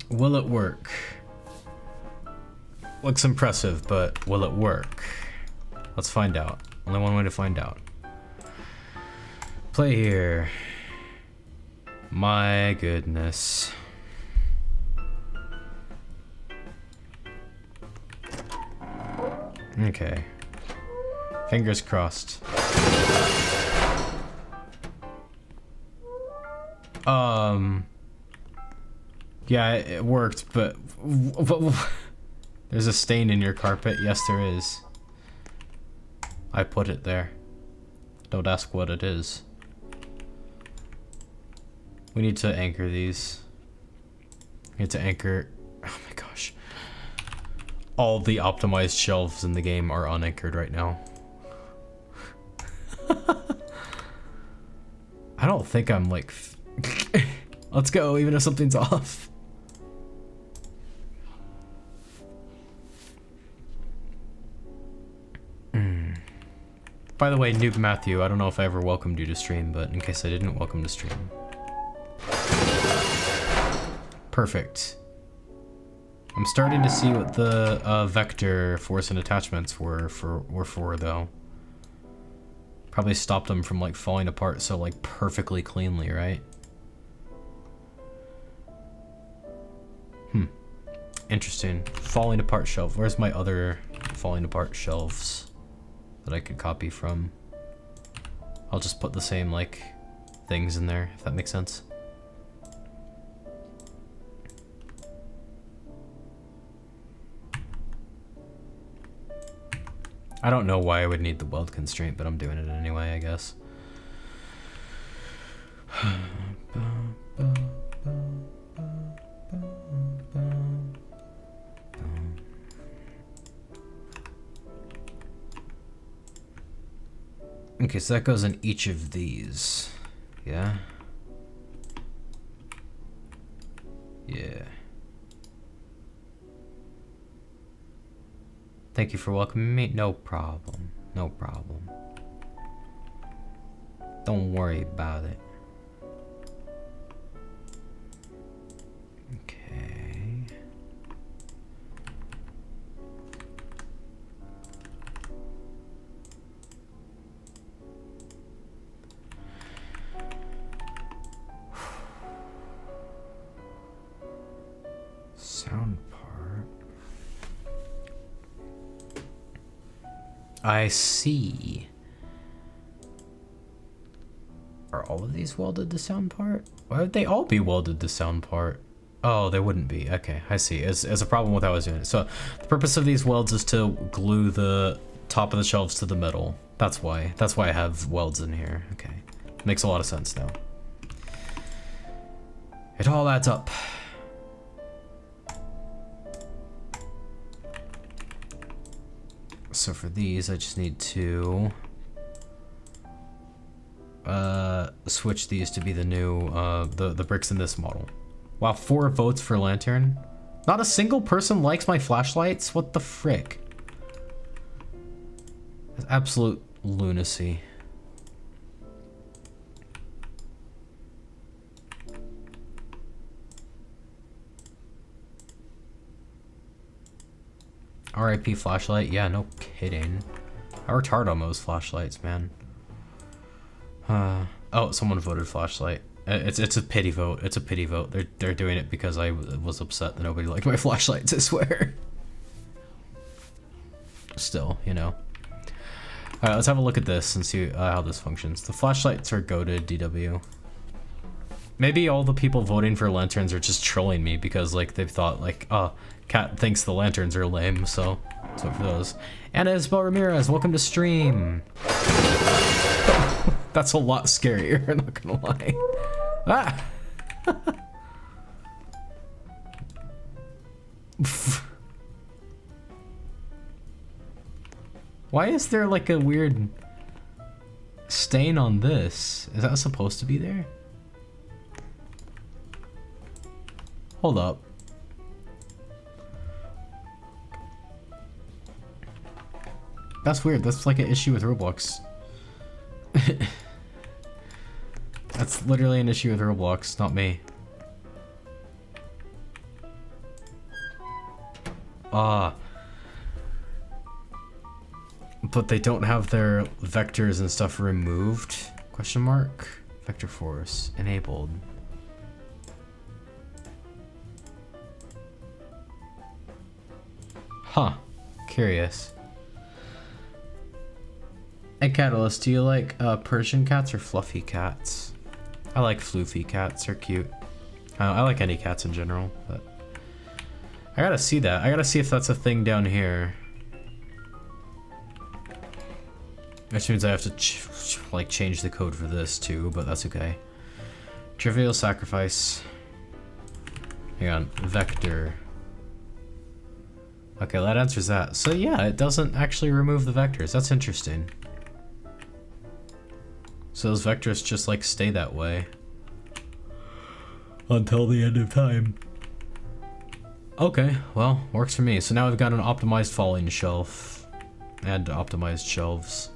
Will it work? Looks impressive, but will it work? Let's find out. Only one way to find out. Play here. My goodness. Okay. Fingers crossed. Yeah, it worked, but there's a stain in your carpet. Yes, there is. I put it there. Don't ask what it is. We need to anchor these. We need to anchor. Oh my gosh. All the optimized shelves in the game are unanchored right now. I don't think I'm like. Let's go, even if something's off. By the way, Noob Matthew, I don't know if I ever welcomed you to stream, but in case I didn't, welcome to stream. Perfect. I'm starting to see what the vector force and attachments were for though. Probably stopped them from like falling apart so like perfectly cleanly, right? Interesting. Falling apart shelf. Where's my other falling apart shelves that I could copy from? I'll just put the same like things in there, if that makes sense. I don't know why I would need the weld constraint, but I'm doing it anyway, I guess. Okay, so that goes in each of these. Yeah? Yeah. Thank you for welcoming me. No problem. No problem. Don't worry about it. Okay. Sound part. I see. Are all of these welded to sound part? Why would they all be welded to sound part? Oh, they wouldn't be. Okay, I see. As a problem with how I was doing it. So the purpose of these welds is to glue the top of the shelves to the middle. That's why. That's why I have welds in here. Okay. Makes a lot of sense now. It all adds up. So for these, I just need to switch these to be the new the bricks in this model. Wow, 4 votes for lantern. Not a single person likes my flashlights. What the frick? That's absolute lunacy. RIP flashlight? Yeah, no kidding. I worked hard on those flashlights, man. Oh, someone voted flashlight. It's a pity vote. It's a pity vote. They're doing it because I was upset that nobody liked my flashlights, I swear. Still, you know. Alright, let's have a look at this and see how this functions. The flashlights are goated, DW. Maybe all the people voting for lanterns are just trolling me because like they've thought like, oh, Cat thinks the lanterns are lame, so let's vote for those. Anna Isabel Ramirez, welcome to stream. That's a lot scarier, I'm not gonna lie. Ah! Why is there like a weird stain on this? Is that supposed to be there? Hold up. That's weird. That's like an issue with Roblox. That's literally an issue with Roblox, not me. Ah. But they don't have their vectors and stuff removed? Question mark? Vector force enabled. Huh. Curious. Hey Catulus, do you like Persian cats or fluffy cats? I like floofy cats, they're cute. I like any cats in general, but I gotta see that. I gotta see if that's a thing down here. Which means I have to like change the code for this too, but that's okay. Trivial sacrifice. Hang on, vector. Okay, that answers that. So yeah, it doesn't actually remove the vectors. That's interesting. So those vectors just like stay that way until the end of time. Okay, well, works for me. So now we've got an optimized falling shelf and optimized shelves.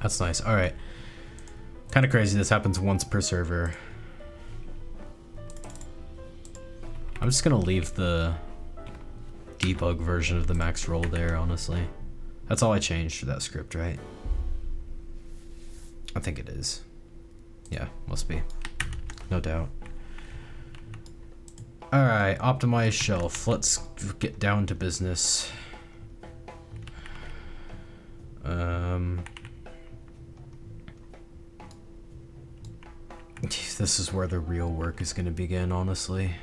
That's nice. All right. Kind of crazy this happens once per server. I'm just gonna leave the debug version of the max roll there, honestly. That's all I changed for that script, right? I think it is. Yeah, must be. No doubt. Alright, optimize shelf. Let's get down to business. This is where the real work is gonna begin, honestly.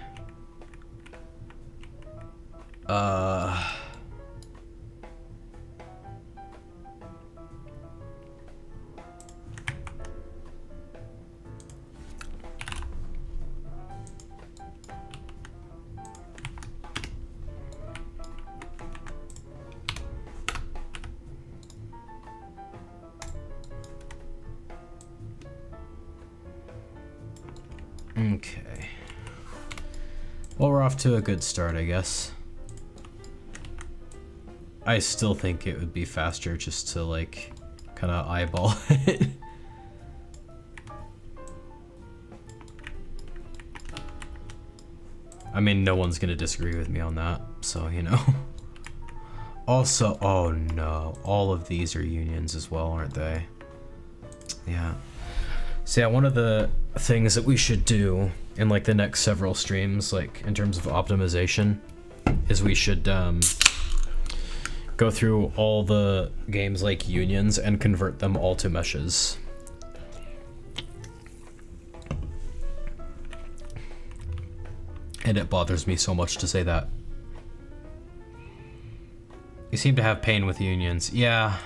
Okay. Well, we're off to a good start, I guess. I still think it would be faster just to, like, kind of eyeball it. I mean, no one's gonna disagree with me on that, so, you know. Also, oh no, all of these are unions as well, aren't they? Yeah. So yeah, one of the things that we should do in like the next several streams, like in terms of optimization, is we should go through all the games like unions and convert them all to meshes. And it bothers me so much to say that. You seem to have pain with unions. Yeah.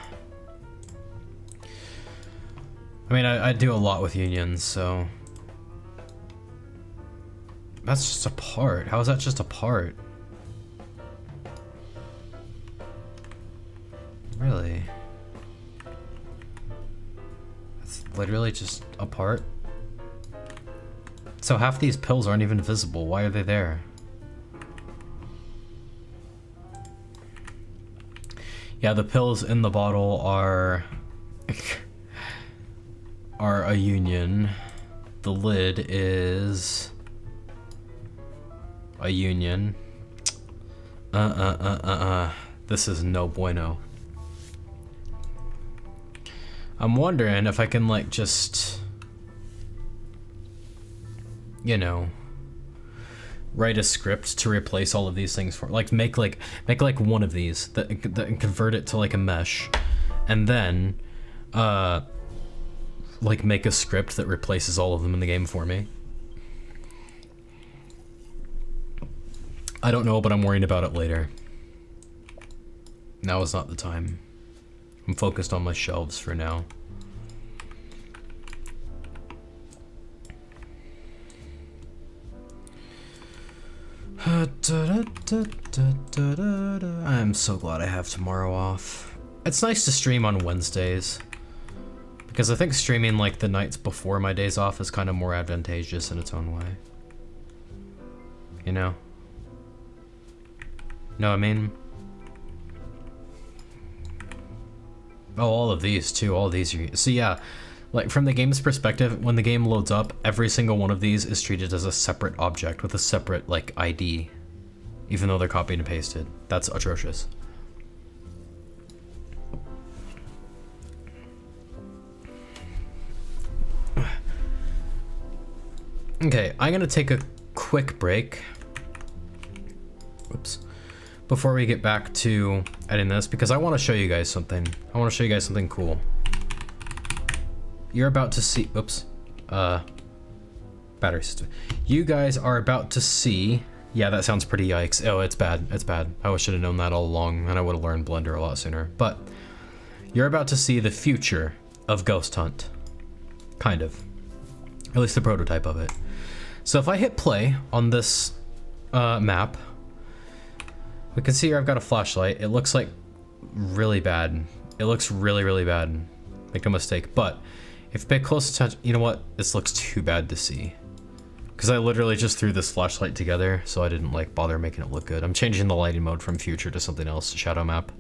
I mean, I do a lot with unions, so... That's just a part. How is that just a part? Really? That's literally just a part? So half these pills aren't even visible. Why are they there? Yeah, the pills in the bottle are... are a union. The lid is... a union. This is no bueno. I'm wondering if I can, like, just... you know... write a script to replace all of these things for, like, make one of these that convert it to like a mesh, and then like make a script that replaces all of them in the game for me. I don't know, but I'm worrying about it later. Now is not the time. I'm focused on my shelves for now. I'm so glad I have tomorrow off. It's nice to stream on Wednesdays, because I think streaming like the nights before my days off is kind of more advantageous in its own way. You know? Know what I mean? Oh, all of these too. All these are... So yeah, like from the game's perspective, when the game loads up, every single one of these is treated as a separate object with a separate like ID, even though they're copied and pasted. That's atrocious. Okay, I'm gonna take a quick break. Oops. Before we get back to editing this, because I want to show you guys something. I want to show you guys something cool. You're about to see, oops, battery system. You guys are about to see, yeah, that sounds pretty yikes. Oh, it's bad, it's bad. I should have known that all along, and I would have learned Blender a lot sooner. But you're about to see the future of Ghost Hunt. Kind of. At least the prototype of it. So if I hit play on this map, we can see here I've got a flashlight. It looks like really bad. It looks really, really bad. Make no mistake. But if you pay close attention, you know what? This looks too bad to see. Because I literally just threw this flashlight together, so I didn't like bother making it look good. I'm changing the lighting mode from future to something else, shadow map.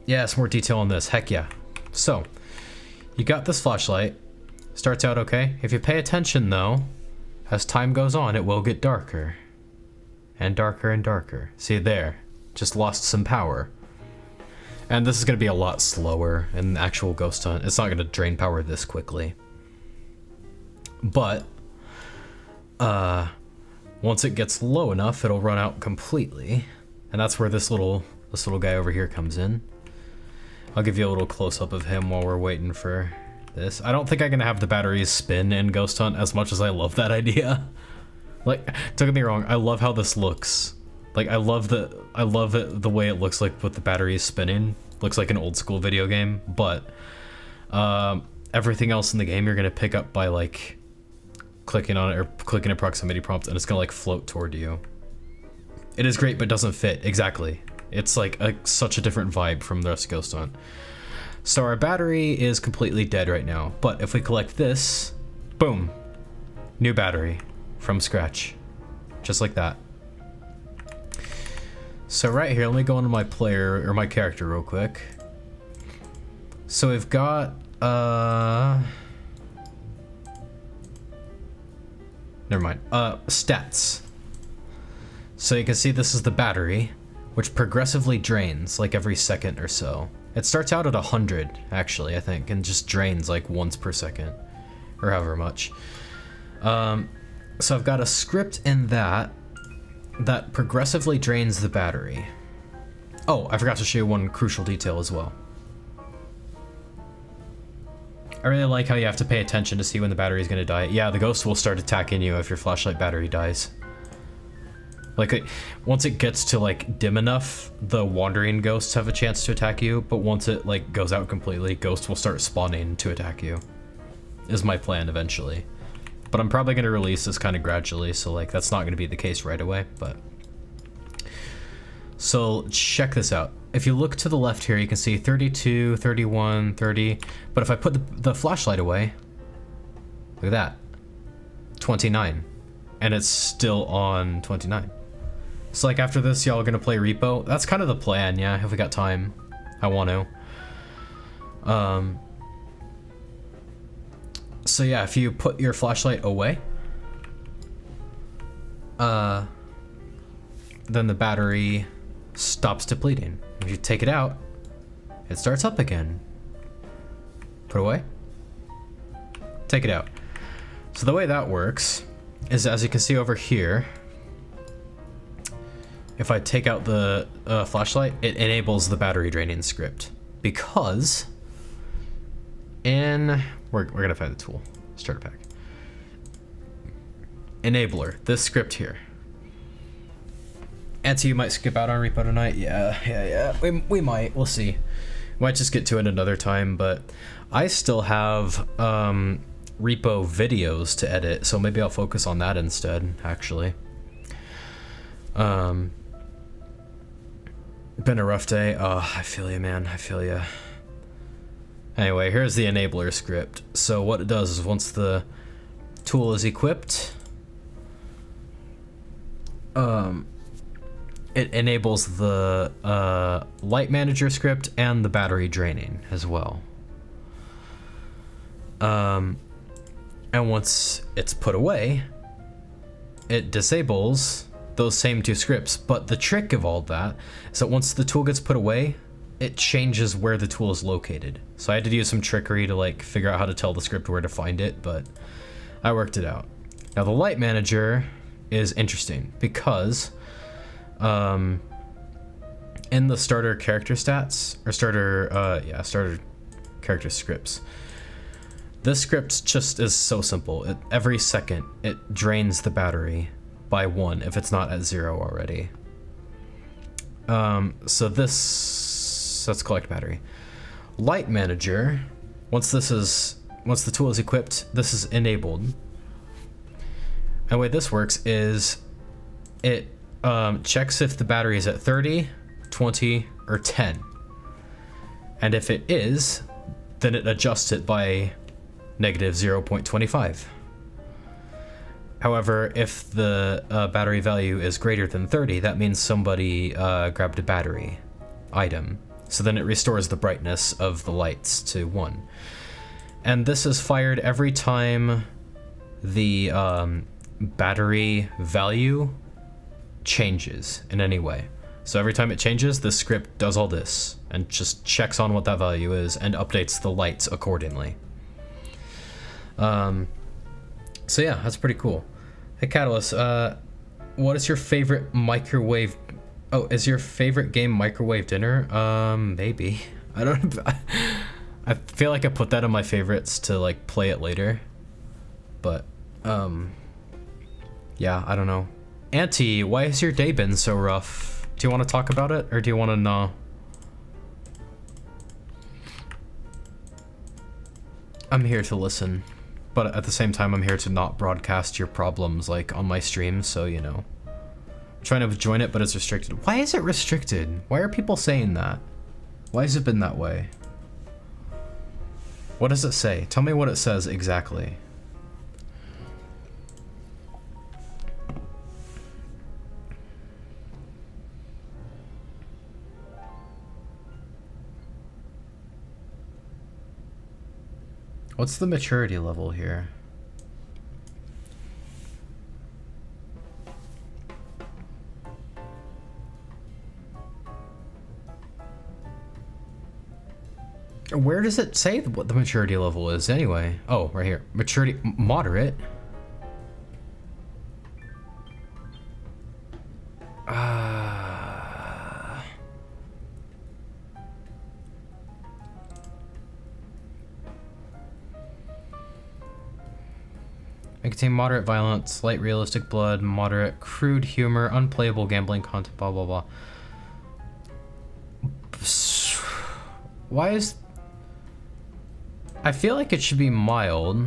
Yes, more detail on this. Heck yeah. So, you got this flashlight. Starts out okay. If you pay attention though, as time goes on, it will get darker. And darker and darker. See there, just lost some power. And this is gonna be a lot slower in the actual ghost hunt. It's not gonna drain power this quickly. But, once it gets low enough, it'll run out completely. And that's where this little guy over here comes in. I'll give you a little close-up of him while we're waiting for this. I don't think I'm gonna have the batteries spin in Ghost Hunt as much as I love that idea. Like, don't get me wrong, I love how this looks. Like, I love it the way it looks like with the batteries spinning. Looks like an old school video game, but everything else in the game you're gonna pick up by like clicking on it or clicking a proximity prompt, and it's gonna like float toward you. It is great, but doesn't fit. Exactly. It's like such a different vibe from the rest of Ghost Hunt. So our battery is completely dead right now, but if we collect this, boom, new battery from scratch, just like that. So right here, let me go into my player or my character real quick. So we've got never mind. Stats. So you can see this is the battery, which progressively drains like every second or so. It starts out at 100, actually, I think, and just drains like once per second, or however much. So I've got a script in that progressively drains the battery. Oh, I forgot to show you one crucial detail as well. I really like how you have to pay attention to see when the battery is going to die. Yeah, the ghost will start attacking you if your flashlight battery dies. Like, once it gets to like dim enough, the wandering ghosts have a chance to attack you, but once it like goes out completely, ghosts will start spawning to attack you. Is my plan eventually. But I'm probably going to release this kind of gradually, so like that's not going to be the case right away, but... So check this out. If you look to the left here, you can see 32, 31, 30, but if I put the flashlight away, look at that, 29, and it's still on 29. So like after this, y'all are gonna play Repo. That's kind of the plan, yeah, if we got time. I want to. So yeah, if you put your flashlight away, then the battery stops depleting. If you take it out, it starts up again. Put away, take it out. So the way that works is, as you can see over here, if I take out the flashlight, it enables the battery draining script, because we're gonna find the tool, starter pack. Enabler, this script here. Auntie, you might skip out on Repo tonight. Yeah. We might, we'll see. Might just get to it another time, but I still have Repo videos to edit, so maybe I'll focus on that instead, actually. Been a rough day. Oh, I feel you, man. I feel you. Anyway, here's the enabler script. So what it does is once the tool is equipped, it enables the light manager script and the battery draining as well. And once it's put away, it disables those same two scripts. But the trick of all that is that once the tool gets put away, it changes where the tool is located. So I had to use some trickery to like figure out how to tell the script where to find it, but I worked it out. Now the light manager is interesting because in the starter character stats, or starter character scripts, this script just is so simple. Every second it drains the battery by 1 if it's not at 0 already. So let's collect battery. Light manager, once the tool is equipped, this is enabled. And the way this works is it checks if the battery is at 30, 20, or 10. And if it is, then it adjusts it by negative 0.25. However, if the battery value is greater than 30, that means somebody grabbed a battery item. So then it restores the brightness of the lights to 1. And this is fired every time the battery value changes in any way. So every time it changes, the script does all this and just checks on what that value is and updates the lights accordingly. So yeah, that's pretty cool. Hey Catulus, what is your favorite microwave? Oh, is your favorite game Microwave Dinner? Maybe. I don't. I feel like I put that on my favorites to like play it later, but yeah, I don't know. Auntie, why has your day been so rough? Do you want to talk about it, or do you want to know? I'm here to listen, but at the same time, I'm here to not broadcast your problems like on my stream, so you know. I'm trying to join it, but it's restricted. Why is it restricted? Why are people saying that? Why has it been that way? What does it say? Tell me what it says exactly. What's the maturity level here? Where does it say what the maturity level is anyway? Oh, right here. Maturity moderate. May contain moderate violence, light realistic blood, moderate crude humor, unplayable gambling content, blah blah blah. Why is... I feel like it should be mild.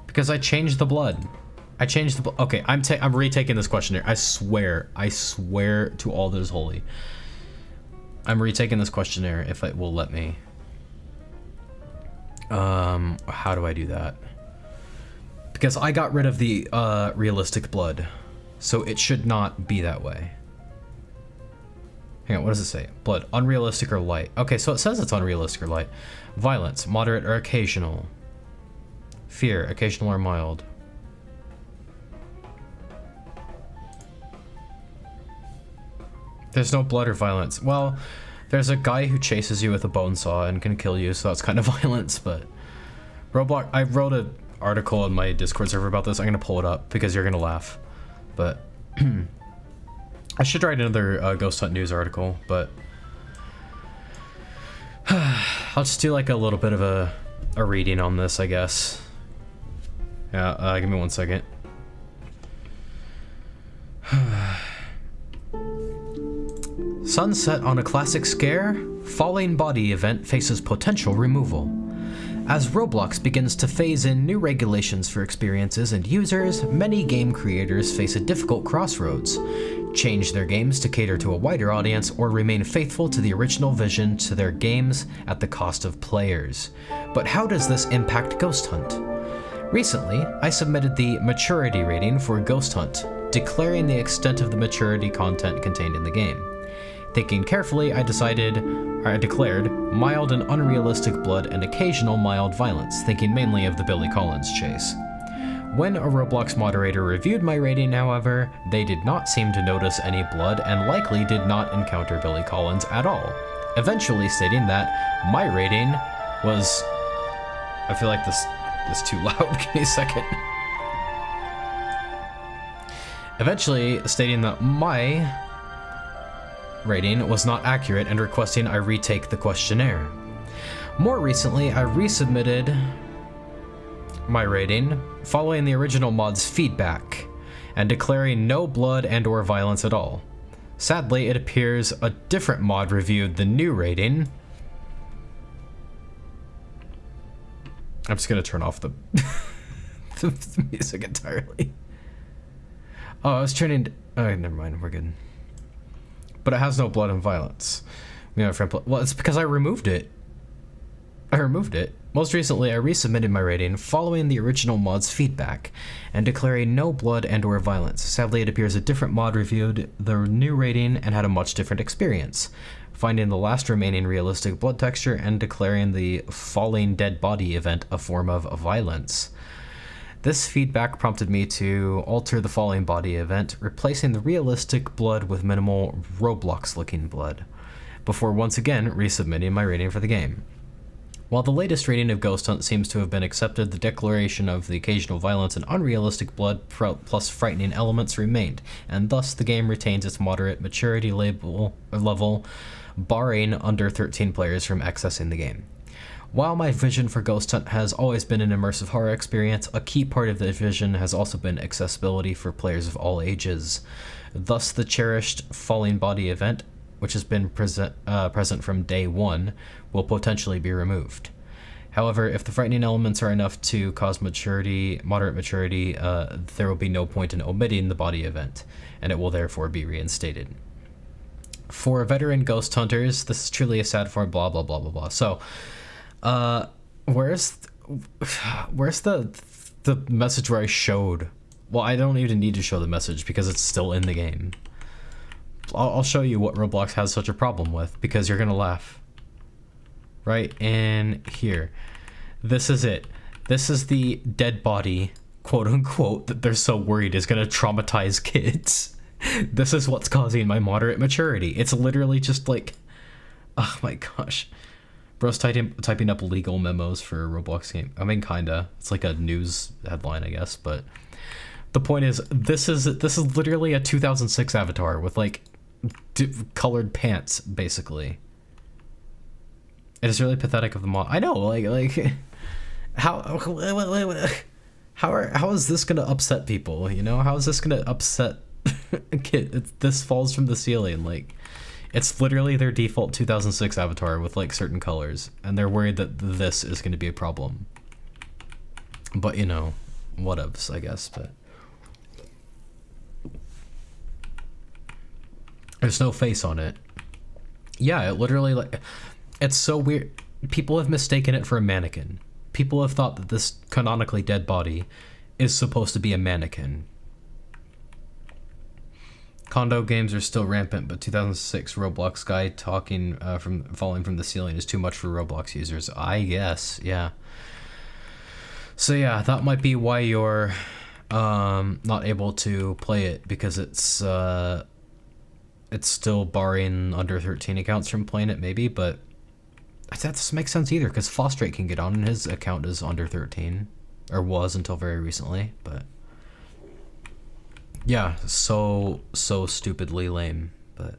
Because I changed the blood. I changed the blood. Okay, I'm retaking this questionnaire. I swear to all that is holy. I'm retaking this questionnaire if it will let me. How do I do that? Because I got rid of the realistic blood, so it should not be that way. Hang on, what does it say? Blood, unrealistic or light? Okay, so it says it's unrealistic or light. Violence, moderate or occasional. Fear, occasional or mild. There's no blood or violence. Well, there's a guy who chases you with a bone saw and can kill you, so that's kind of violence, but... Roblox, I wrote an article on my Discord server about this. I'm gonna pull it up because you're gonna laugh. But... I should write another Ghost Hunt News article, but... I'll just do like a little bit of a reading on this, I guess. Yeah, give me 1 second. Sunset on a classic scare, falling body event faces potential removal. As Roblox begins to phase in new regulations for experiences and users, many game creators face a difficult crossroads. Change their games to cater to a wider audience or remain faithful to the original vision to their games at the cost of players. But how does this impact Ghost Hunt? Recently, I submitted the maturity rating for Ghost Hunt, declaring the extent of the maturity content contained in the game. Thinking carefully, I declared mild and unrealistic blood and occasional mild violence, thinking mainly of the Billy Collins chase. When a Roblox moderator reviewed my rating, however, they did not seem to notice any blood and likely did not encounter Billy Collins at all, eventually stating that my rating was... I feel like this is too loud, give me a second. Eventually stating that my rating was not accurate and requesting I retake the questionnaire. More recently, I resubmitted my rating following the original mod's feedback and declaring no blood and or violence at all. Sadly, it appears a different mod reviewed the new rating. I'm just gonna turn off the, the music entirely. Oh, I was turning... Oh, never mind, we're good. But it has no blood and violence. Well, it's because I removed it. I removed it. Most recently, I resubmitted my rating following the original mod's feedback and declaring no blood and or violence. Sadly, it appears a different mod reviewed the new rating and had a much different experience, finding the last remaining realistic blood texture and declaring the falling dead body event a form of violence. This feedback prompted me to alter the falling body event, replacing the realistic blood with minimal Roblox-looking blood, before once again resubmitting my rating for the game. While the latest rating of Ghost Hunt seems to have been accepted, the declaration of the occasional violence and unrealistic blood plus frightening elements remained, and thus the game retains its moderate maturity level, barring under 13 players from accessing the game. While my vision for Ghost Hunt has always been an immersive horror experience, a key part of the vision has also been accessibility for players of all ages. Thus, the cherished falling body event, which has been present from day one, will potentially be removed. However, if the frightening elements are enough to cause moderate maturity, there will be no point in omitting the body event, and it will therefore be reinstated. For veteran ghost hunters, this is truly a sad form, blah, blah, blah, blah, blah. So, where's the message where I showed? Well, I don't even need to show the message because it's still in the game. I'll show you what Roblox has such a problem with, because you're gonna laugh. Right in here. This is it. This is the dead body, quote unquote, that they're so worried is gonna traumatize kids. This is what's causing my moderate maturity. It's literally just like, oh my gosh. Bro's typing up legal memos for a Roblox game. I mean, kinda. It's like a news headline, I guess, but the point is, this is literally a 2006 avatar with like colored pants, basically. It is really pathetic of the mod. I know, like how is this gonna upset people? You know, how is this gonna upset a kid? This falls from the ceiling. Like, it's literally their default 2006 avatar with like certain colors, and they're worried that this is going to be a problem. But you know, whatevs, I guess. But there's no face on it. Yeah, it literally, like, it's so weird. People have mistaken it for a mannequin. People have thought that this canonically dead body is supposed to be a mannequin. Condo games are still rampant, but 2006 Roblox guy talking from falling from the ceiling is too much for Roblox users, I guess. Yeah. So yeah, that might be why you're not able to play it, because it's still barring under 13 accounts from playing it, maybe. But that doesn't make sense either, because Fostrate can get on, and his account is under 13, or was until very recently. But yeah, so stupidly lame, but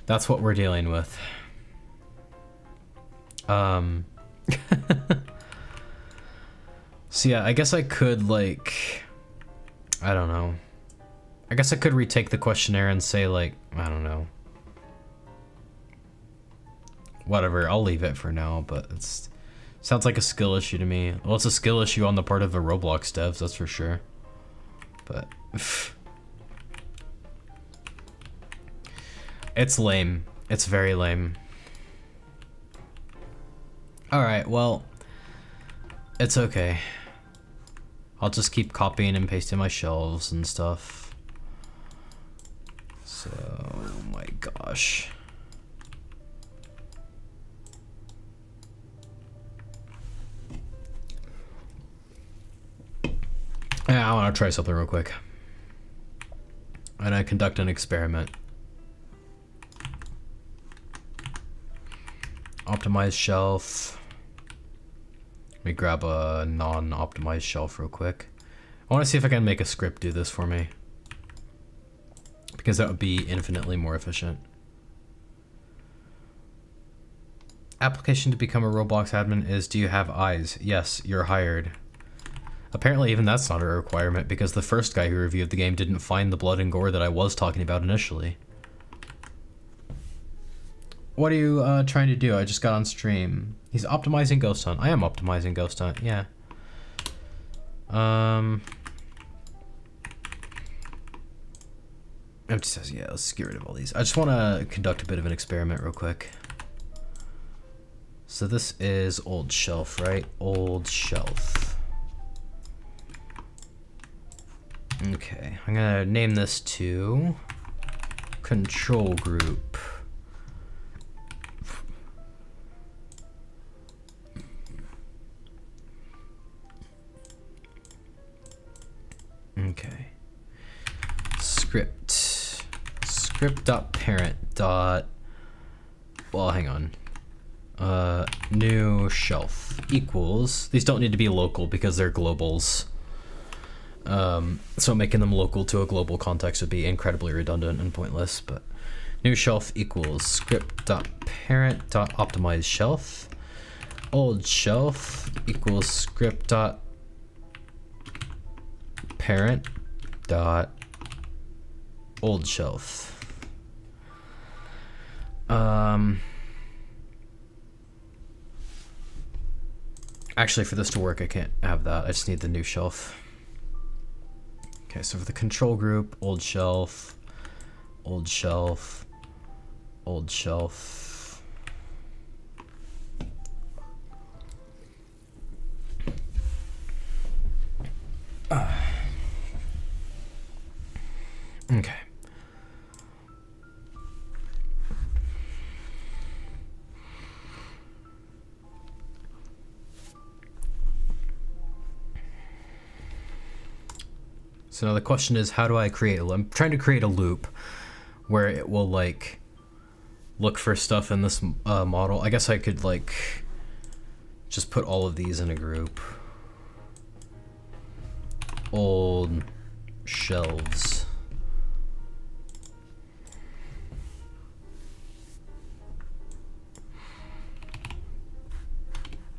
that's what we're dealing with. So yeah, I guess I could, like, I don't know. I guess I could retake the questionnaire and say, like, I don't know. Whatever, I'll leave it for now, but it's sounds like a skill issue to me. Well, it's a skill issue on the part of the Roblox devs, that's for sure. But it's lame. It's very lame. Alright, well, it's okay. I'll just keep copying and pasting my shelves and stuff. So, oh my gosh. Yeah, I want to try something real quick. And I conduct an experiment. Optimize shelf. Let me grab a non-optimized shelf real quick. I want to see if I can make a script do this for me, because that would be infinitely more efficient. Application to become a Roblox admin is, do you have eyes? Yes, you're hired. Apparently even that's not a requirement, because the first guy who reviewed the game didn't find the blood and gore that I was talking about initially. What are you trying to do? I just got on stream. He's optimizing Ghost Hunt. I am optimizing Ghost Hunt, yeah. Empty says, yeah, let's get rid of all these. I just want to conduct a bit of an experiment real quick. So this is old shelf, right? Old shelf. Okay, I'm gonna name this to control group. Okay. Script.parent dot, well, hang on. New shelf equals, these don't need to be local because they're globals. So making them local to a global context would be incredibly redundant and pointless, but new shelf equals script.parent.optimize shelf. Old shelf equals script.parent.old shelf. Actually, for this to work, I can't have that. I just need the new shelf. Okay, so for the control group, old shelf, old shelf, old shelf. Okay. So now the question is, how do I create a loop? I'm trying to create a loop where it will like look for stuff in this model. I guess I could like just put all of these in a group. Old shelves.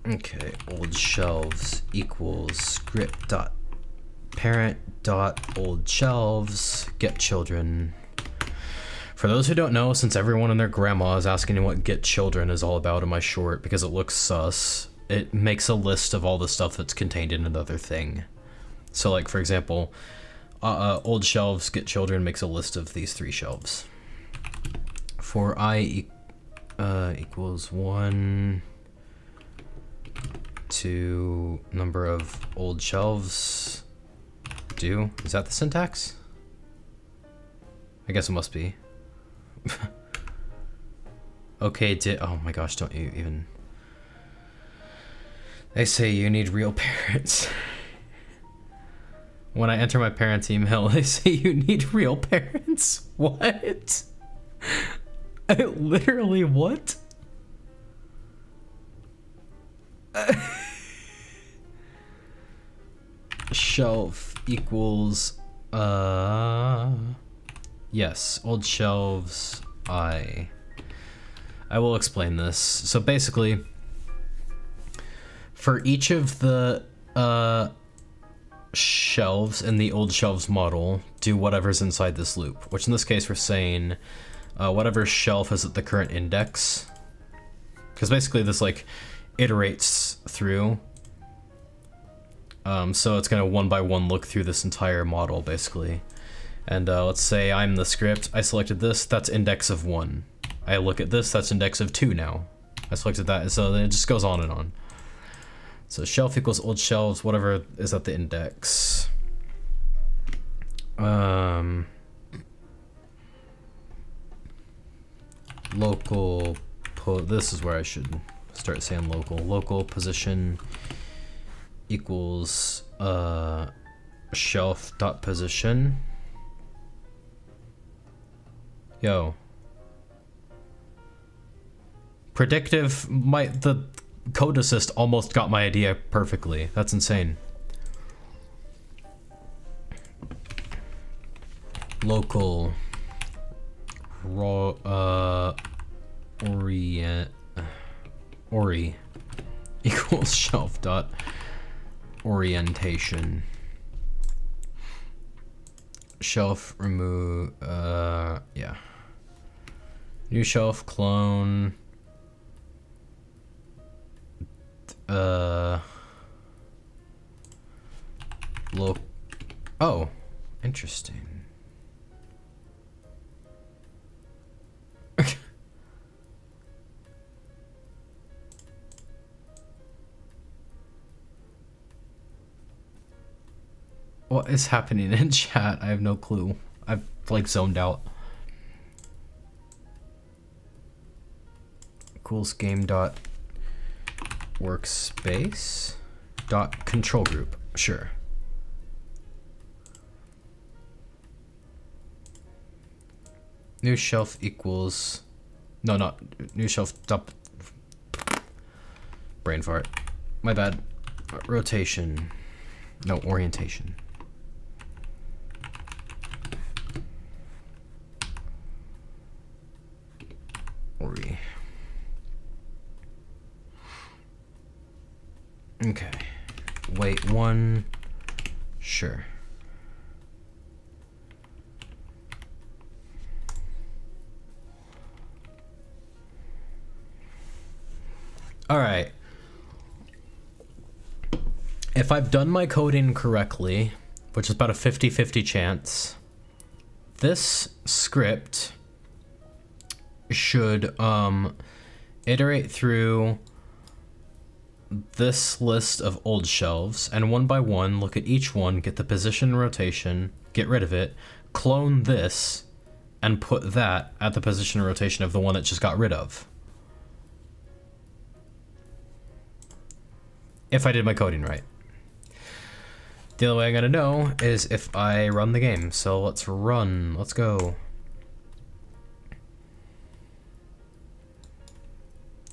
Okay, old shelves equals script.parent.old shelves get children. For those who don't know, since everyone and their grandma is asking what get children is all about in my short because it looks sus, it makes a list of all the stuff that's contained in another thing. So like, for example, old shelves get children makes a list of these 3 shelves. For I equals 1 to number of old shelves do. Is that the syntax? I guess it must be. Okay, oh my gosh, don't you even. They say you need real parents. When I enter my parents' email, they say you need real parents. What? Literally what? Shelf equals yes, old shelves I will explain this. So basically, for each of the shelves in the old shelves model, do whatever's inside this loop, which in this case we're saying whatever shelf is at the current index, because basically this like iterates through. So it's gonna one by one look through this entire model basically. And let's say I'm the script, I selected this, that's index of 1. I look at this, that's index of 2 now. I selected that, so then it just goes on and on. So shelf equals old shelves, whatever is at the index. Local, this is where I should start saying local. Local position equals shelf dot position. Yo. Predictive, the code assist almost got my idea perfectly. That's insane. Local ori equals shelf dot orientation. Shelf remove, yeah. New shelf clone. Look. Oh, interesting. What is happening in chat? I have no clue. I've like zoned out. Equals game dot workspace dot control group. Sure. New shelf equals no, not new shelf dot brain fart. My bad. Rotation. No, orientation. Ori. Okay. Wait, one. Sure. All right. If I've done my coding correctly, which is about a 50-50 chance, this script should iterate through this list of old shelves and one by one look at each one, get the position and rotation, get rid of it, clone this, and put that at the position and rotation of the one that just got rid of. If I did my coding right. The only way I'm gonna know is if I run the game. So let's run. Let's go.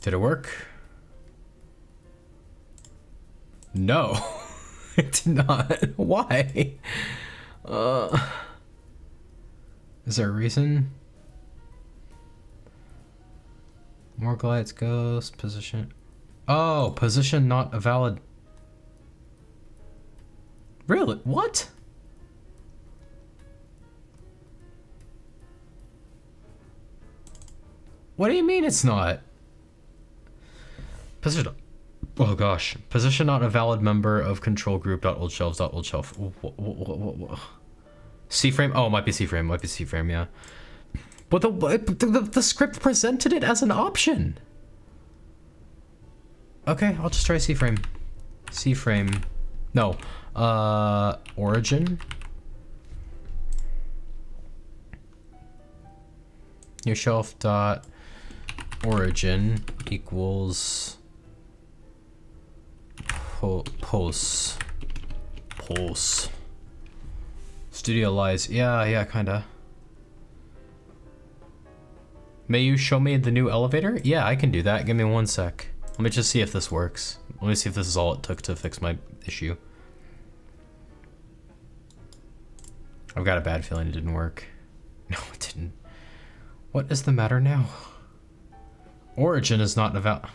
Did it work? No. It did not. Why? Is there a reason? More glides, ghost, position. Oh, position not a valid. Really? What? What do you mean it's not? Position. Oh gosh. Position not a valid member of control group. Old shelves. Old shelf. C frame. Oh, it might be C frame. Might be C frame. Yeah. But the script presented it as an option. Okay, I'll just try C frame. C frame. No. Origin. New shelf dot origin equals pulse. Studio lies. Yeah, kinda. May you show me the new elevator? Yeah, I can do that. Give me 1 sec. Let me just see if this works. Let me see if this is all it took to fix my issue. I've got a bad feeling it didn't work. No, it didn't. What is the matter now? Origin is not about.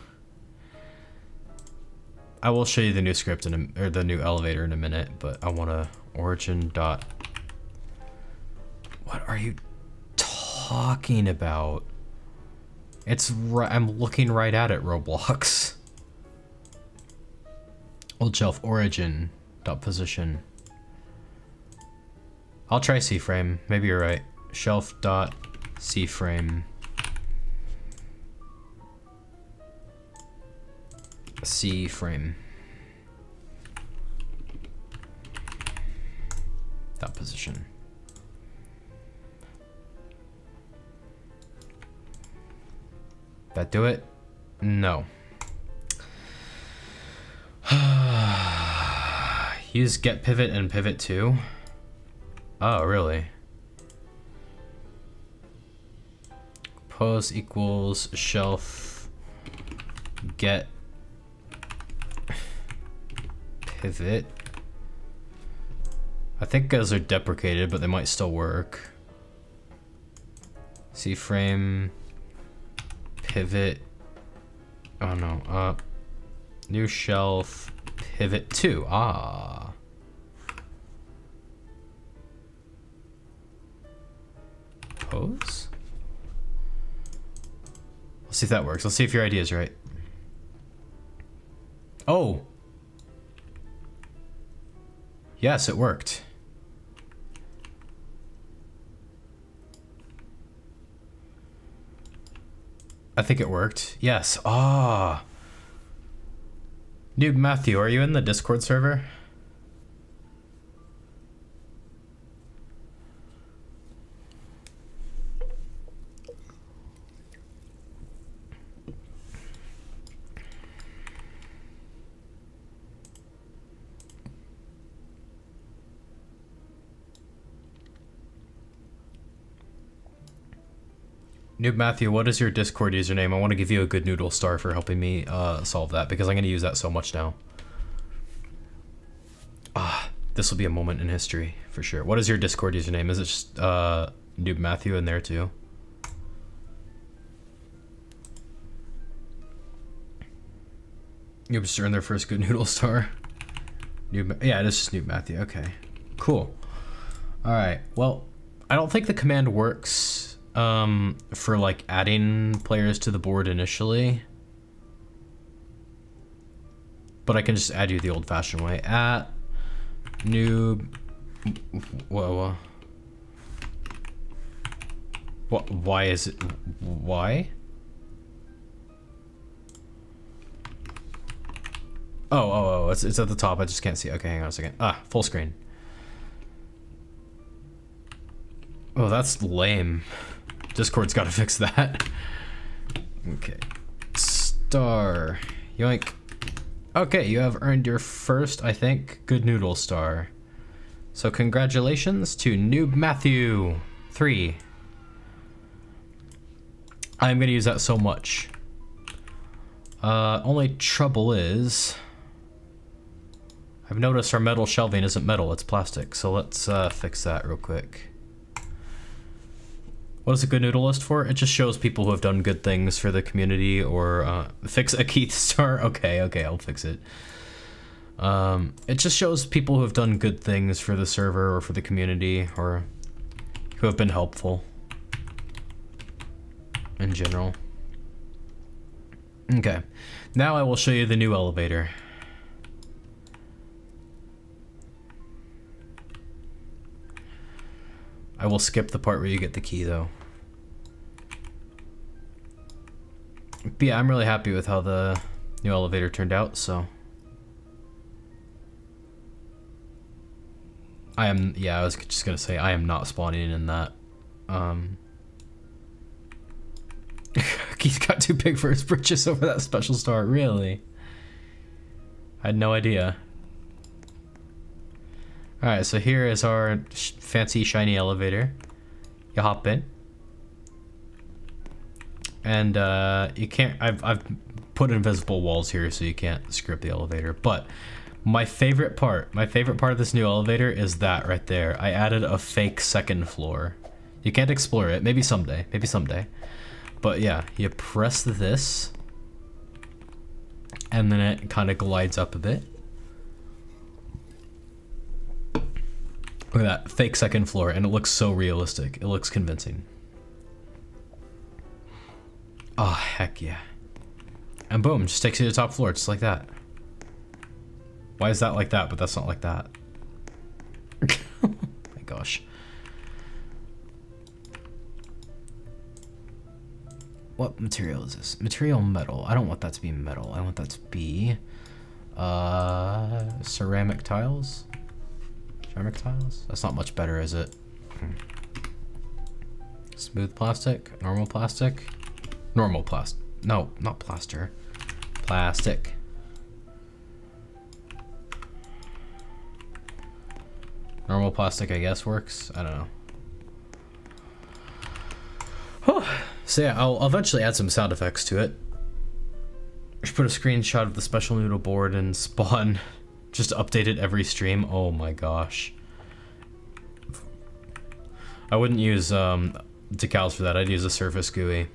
I will show you the new script or the new elevator in a minute, but I want to origin dot. What are you talking about? It's right. I'm looking right at it, Roblox. Old shelf origin dot position. I'll try C frame. Maybe you're right. Shelf dot C frame. C frame. That position. That do it? No. Use get pivot and pivot too. Oh, really? Pose equals shelf get pivot. I think those are deprecated, but they might still work. C frame pivot. Oh no. New shelf pivot 2. Ah. Pose? Let's see if that works. Let's see if your idea is right. Oh. Yes, it worked. I think it worked. Yes. Ah. Noob Matthew, are you in the Discord server? Noob Matthew, what is your Discord username? I want to give you a good noodle star for helping me solve that because I'm going to use that so much now. This will be a moment in history for sure. What is your Discord username? Is it just Noob Matthew in there too? You just earned their first good noodle star. Yeah, it is just Noob Matthew. Okay, cool. All right. Well, I don't think the command works for like adding players to the board initially, but I can just add you the old-fashioned way. At noob. Whoa. What? Why is it? Why? Oh, it's at the top. I just can't see. Okay, hang on a second. Full screen. Oh, that's lame. Discord's got to fix that. Okay. Star. Yoink. Okay, you have earned your first, I think, good noodle star. So congratulations to Noob Matthew 3. I'm going to use that so much. Only trouble is, I've noticed our metal shelving isn't metal, it's plastic. So let's fix that real quick. What is a good noodle list for? It just shows people who have done good things for the community, or fix a Keith star. Okay, I'll fix it. It just shows people who have done good things for the server or for the community, or who have been helpful in general. Okay, now I will show you the new elevator. I will skip the part where you get the key though. But yeah, I'm really happy with how the new elevator turned out, so. I was just gonna say, I am not spawning in that. He's got too big for his britches over that special star, really? I had no idea. Alright, so here is our fancy shiny elevator. You hop in. And you can't, I've put invisible walls here so you can't screw up the elevator, but my favorite part of this new elevator is that right there. I added a fake second floor. You can't explore it, maybe someday. But yeah, you press this and then it kind of glides up a bit. Look at that, fake second floor, and it looks so realistic. It looks convincing. Oh, heck yeah. And boom, just takes you to the top floor, just like that. Why is that like that, but that's not like that? Oh my gosh. What material is this? Material metal. I don't want that to be metal. I want that to be ceramic tiles. Ceramic tiles? That's not much better, is it? Smooth plastic? Normal plastic? Normal plastic. No, not plaster. Plastic. Normal plastic, I guess, works. I don't know. So yeah, I'll eventually add some sound effects to it. Just put a screenshot of the special noodle board and spawn. Just update it every stream. Oh my gosh. I wouldn't use decals for that. I'd use a surface GUI.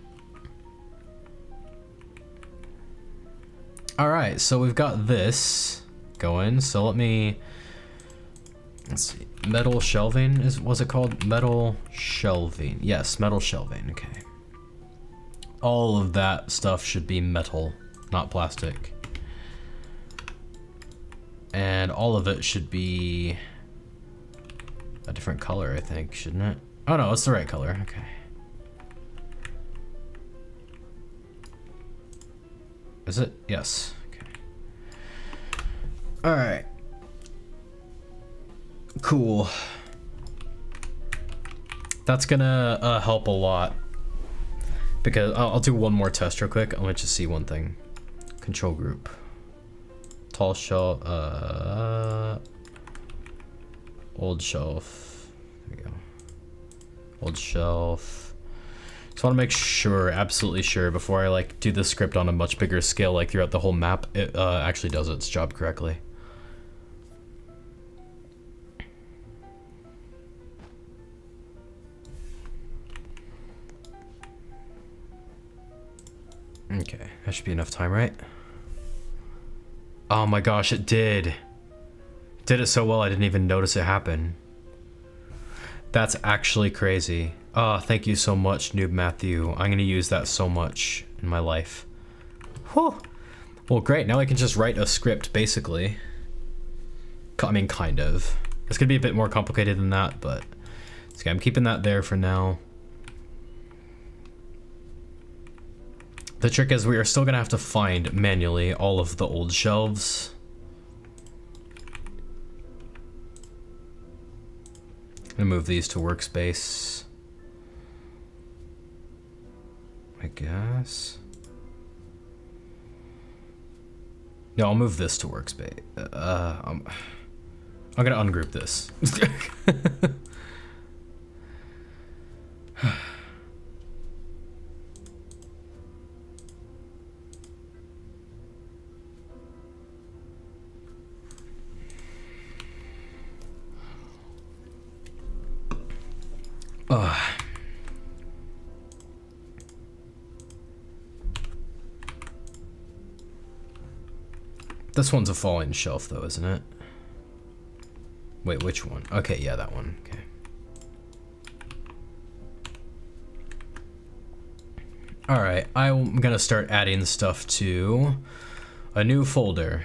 Alright, so we've got this going. So let's see. Metal shelving was it called? Metal shelving. Yes, metal shelving. Okay. All of that stuff should be metal, not plastic. And all of it should be a different color, I think, shouldn't it? Oh no, it's the right color. Okay. Is it? Yes. Okay. All right. Cool. That's gonna help a lot, because I'll do one more test real quick. I want to just see one thing. Control group. Tall shelf. Old shelf. There we go. Old shelf. Just want to make sure, absolutely sure, before I like do the script on a much bigger scale, like throughout the whole map, it actually does its job correctly. Okay, that should be enough time, right? Oh my gosh, it did. Did it so well I didn't even notice it happen. That's actually crazy. Oh, thank you so much, Noob Matthew. I'm gonna use that so much in my life. Whew. Well, great. Now I can just write a script, basically. I mean, kind of. It's gonna be a bit more complicated than that, but okay, I'm keeping that there for now. The trick is we are still gonna have to find manually all of the old shelves. I'm gonna move these to workspace, I guess. No, I'll move this to workspace. I'm gonna ungroup this. This one's a falling shelf though, isn't it? Wait, which one? Okay, yeah, that one. Okay. All right, I'm gonna start adding stuff to a new folder.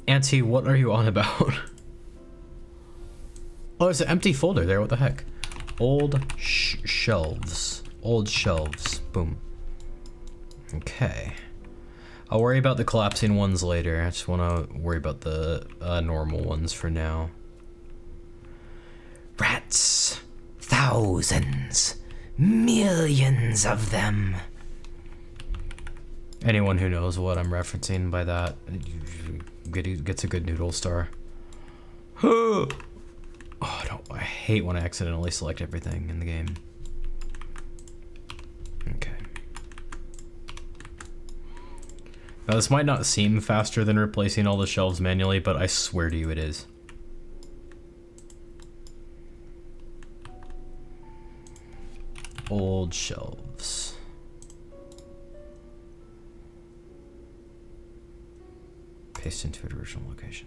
Auntie, what are you on about? Oh, there's an empty folder there. What the heck? Old shelves. Old shelves. Boom. Okay. I'll worry about the collapsing ones later. I just want to worry about the normal ones for now. Rats. Thousands. Millions of them. Anyone who knows what I'm referencing by that gets a good noodle star. Oh, I hate when I accidentally select everything in the game. Okay. Now this might not seem faster than replacing all the shelves manually, but I swear to you it is. Old shelves. Paste into its original location.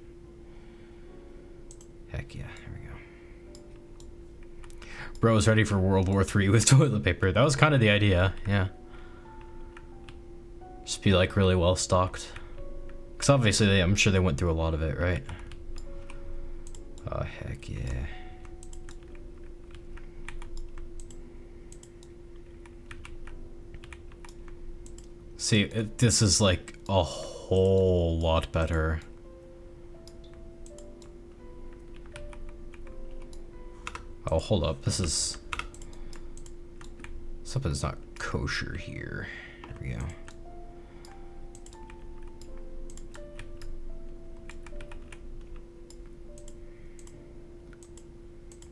Heck yeah, there we go. Bro is ready for World War III with toilet paper. That was kind of the idea, yeah. Just be like really well stocked. Because obviously I'm sure they went through a lot of it, right? Oh, heck yeah. See, this is like a whole lot better. Oh, hold up. This is... something's not kosher here. There we go.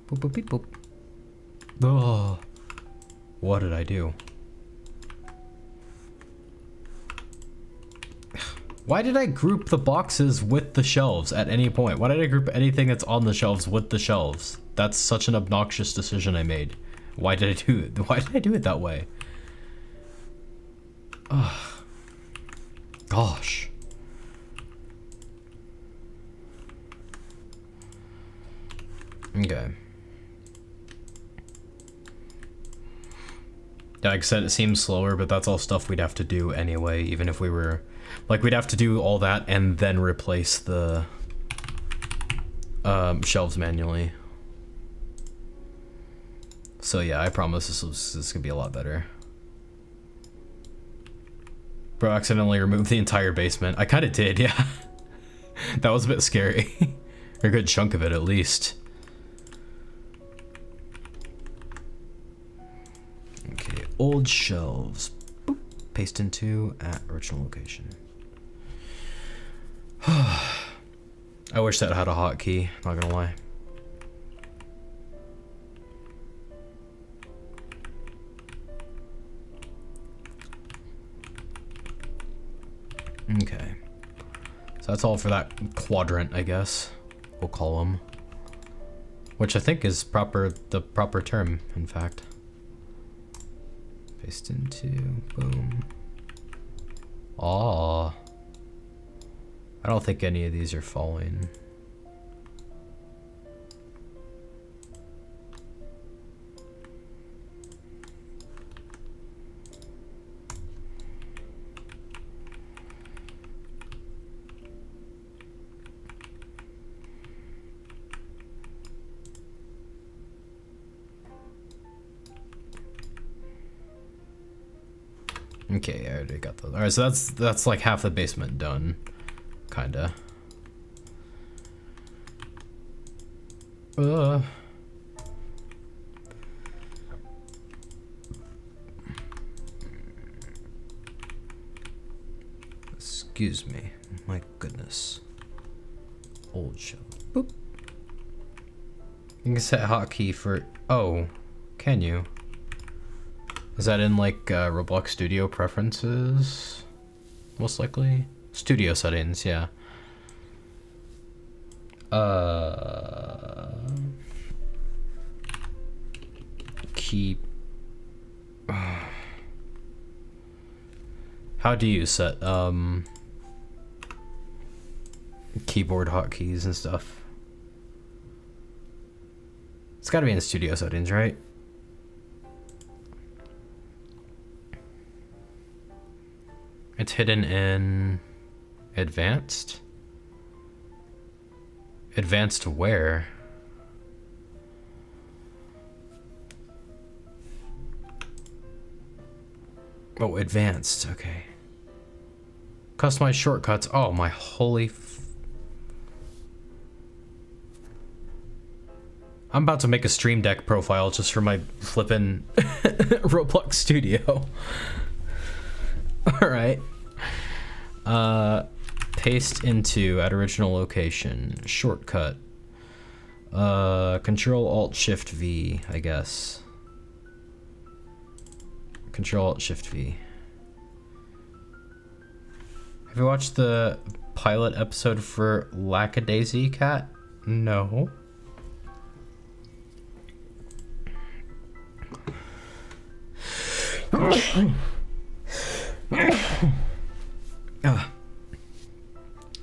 Boop, boop, beep, boop. Oh, what did I do? Why did I group the boxes with the shelves at any point? Why did I group anything that's on the shelves with the shelves? That's such an obnoxious decision I made. Why did I do it? Why did I do it that way? Ugh. Gosh. Okay. Yeah, like I said, it seems slower, but that's all stuff we'd have to do anyway, even if we were... like, we'd have to do all that and then replace the shelves manually. So yeah, I promise this is gonna be a lot better. Bro accidentally removed the entire basement. I kind of did, yeah. That was a bit scary. Or a good chunk of it, at least. Okay, old shelves. Boop. Paste into at original location. I I wish that had a hotkey, not gonna lie. Okay. So that's all for that quadrant, I guess. We'll call them. Which I think is the proper term, in fact. Paste into, boom. Aw. I don't think any of these are falling. Okay, I already got those. Alright, so that's like half the basement done. Kinda. Excuse me. My goodness. Old show. Boop. You can set hotkey for... Oh. Can you? Is that in like Roblox Studio preferences? Most likely. Studio settings, yeah. Keep. How do you set keyboard hotkeys and stuff? It's gotta be in studio settings, right? It's hidden in advanced? Advanced where? Oh, advanced, okay. Customize shortcuts. Oh, my holy I'm about to make a Stream Deck profile just for my flippin' Roblox Studio. Alright. Paste into at original location. Shortcut. Control Alt Shift V, I guess. Control Alt Shift V. Have you watched the pilot episode for Lackadaisy Cat? No.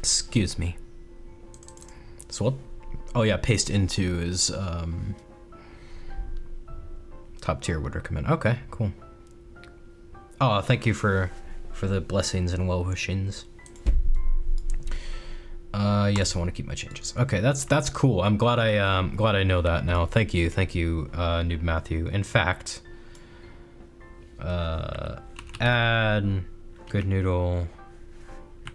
Excuse me. So what? Oh yeah, paste into is top tier would recommend. Okay, cool. Oh, thank you for the blessings and well wishings. Yes, I want to keep my changes. Okay, that's cool. I'm glad I know that now. Thank you, Noob Matthew. In fact, add good noodle.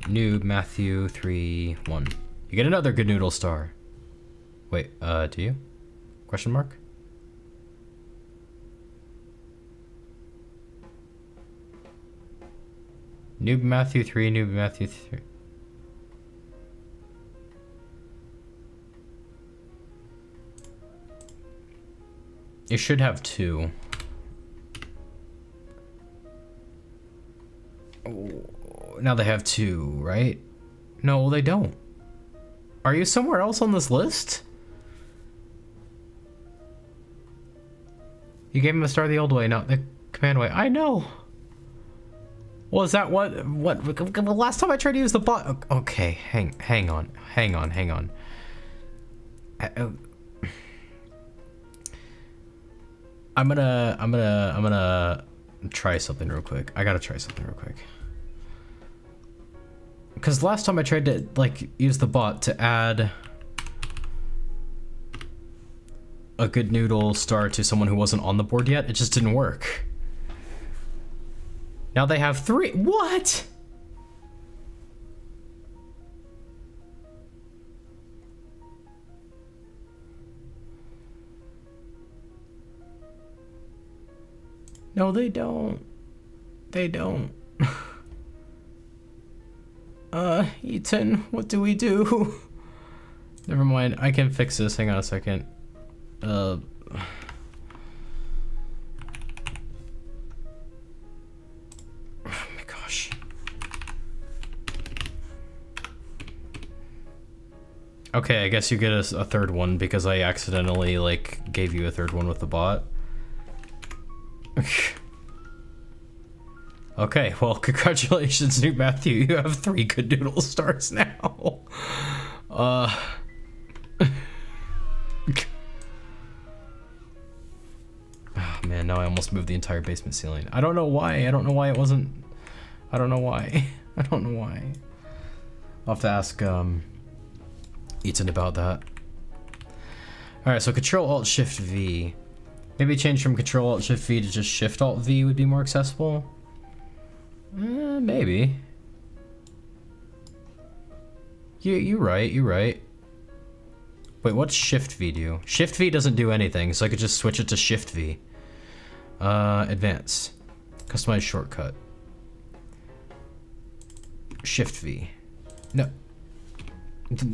Noob Matthew 3-1. You get another good noodle star. Wait, do you? Question mark? Noob Matthew 3, Noob Matthew 3. You should have 2. Oh, now they have 2, right? No, they don't. Are you somewhere else on this list? You gave him a star the old way, not the command way. I know. Was that what last time I tried to use the bot? Okay, hang on. I'm gonna try something real quick. I gotta try something real quick. Because last time I tried to like use the bot to add a good noodle star to someone who wasn't on the board yet, it just didn't work. Now they have 3. What? No, they don't. They don't. Ethan, what do we do? Never mind. I can fix this. Hang on a second. Oh my gosh. Okay, I guess you get a third one because I accidentally like gave you a third one with the bot. Okay, well, congratulations, New Matthew. You have 3 good doodle stars now. Oh man, now I almost moved the entire basement ceiling. I don't know why. I don't know why it wasn't. I don't know why. I don't know why. I'll have to ask Eaton about that. Alright, so Control-Alt-Shift-V. Maybe change from Control-Alt-Shift-V to just Shift-Alt-V would be more accessible? Maybe. You're right, you're right. Wait, what's Shift-V do? Shift-V doesn't do anything, so I could just switch it to Shift-V. Advance. Customize shortcut. Shift-V. No.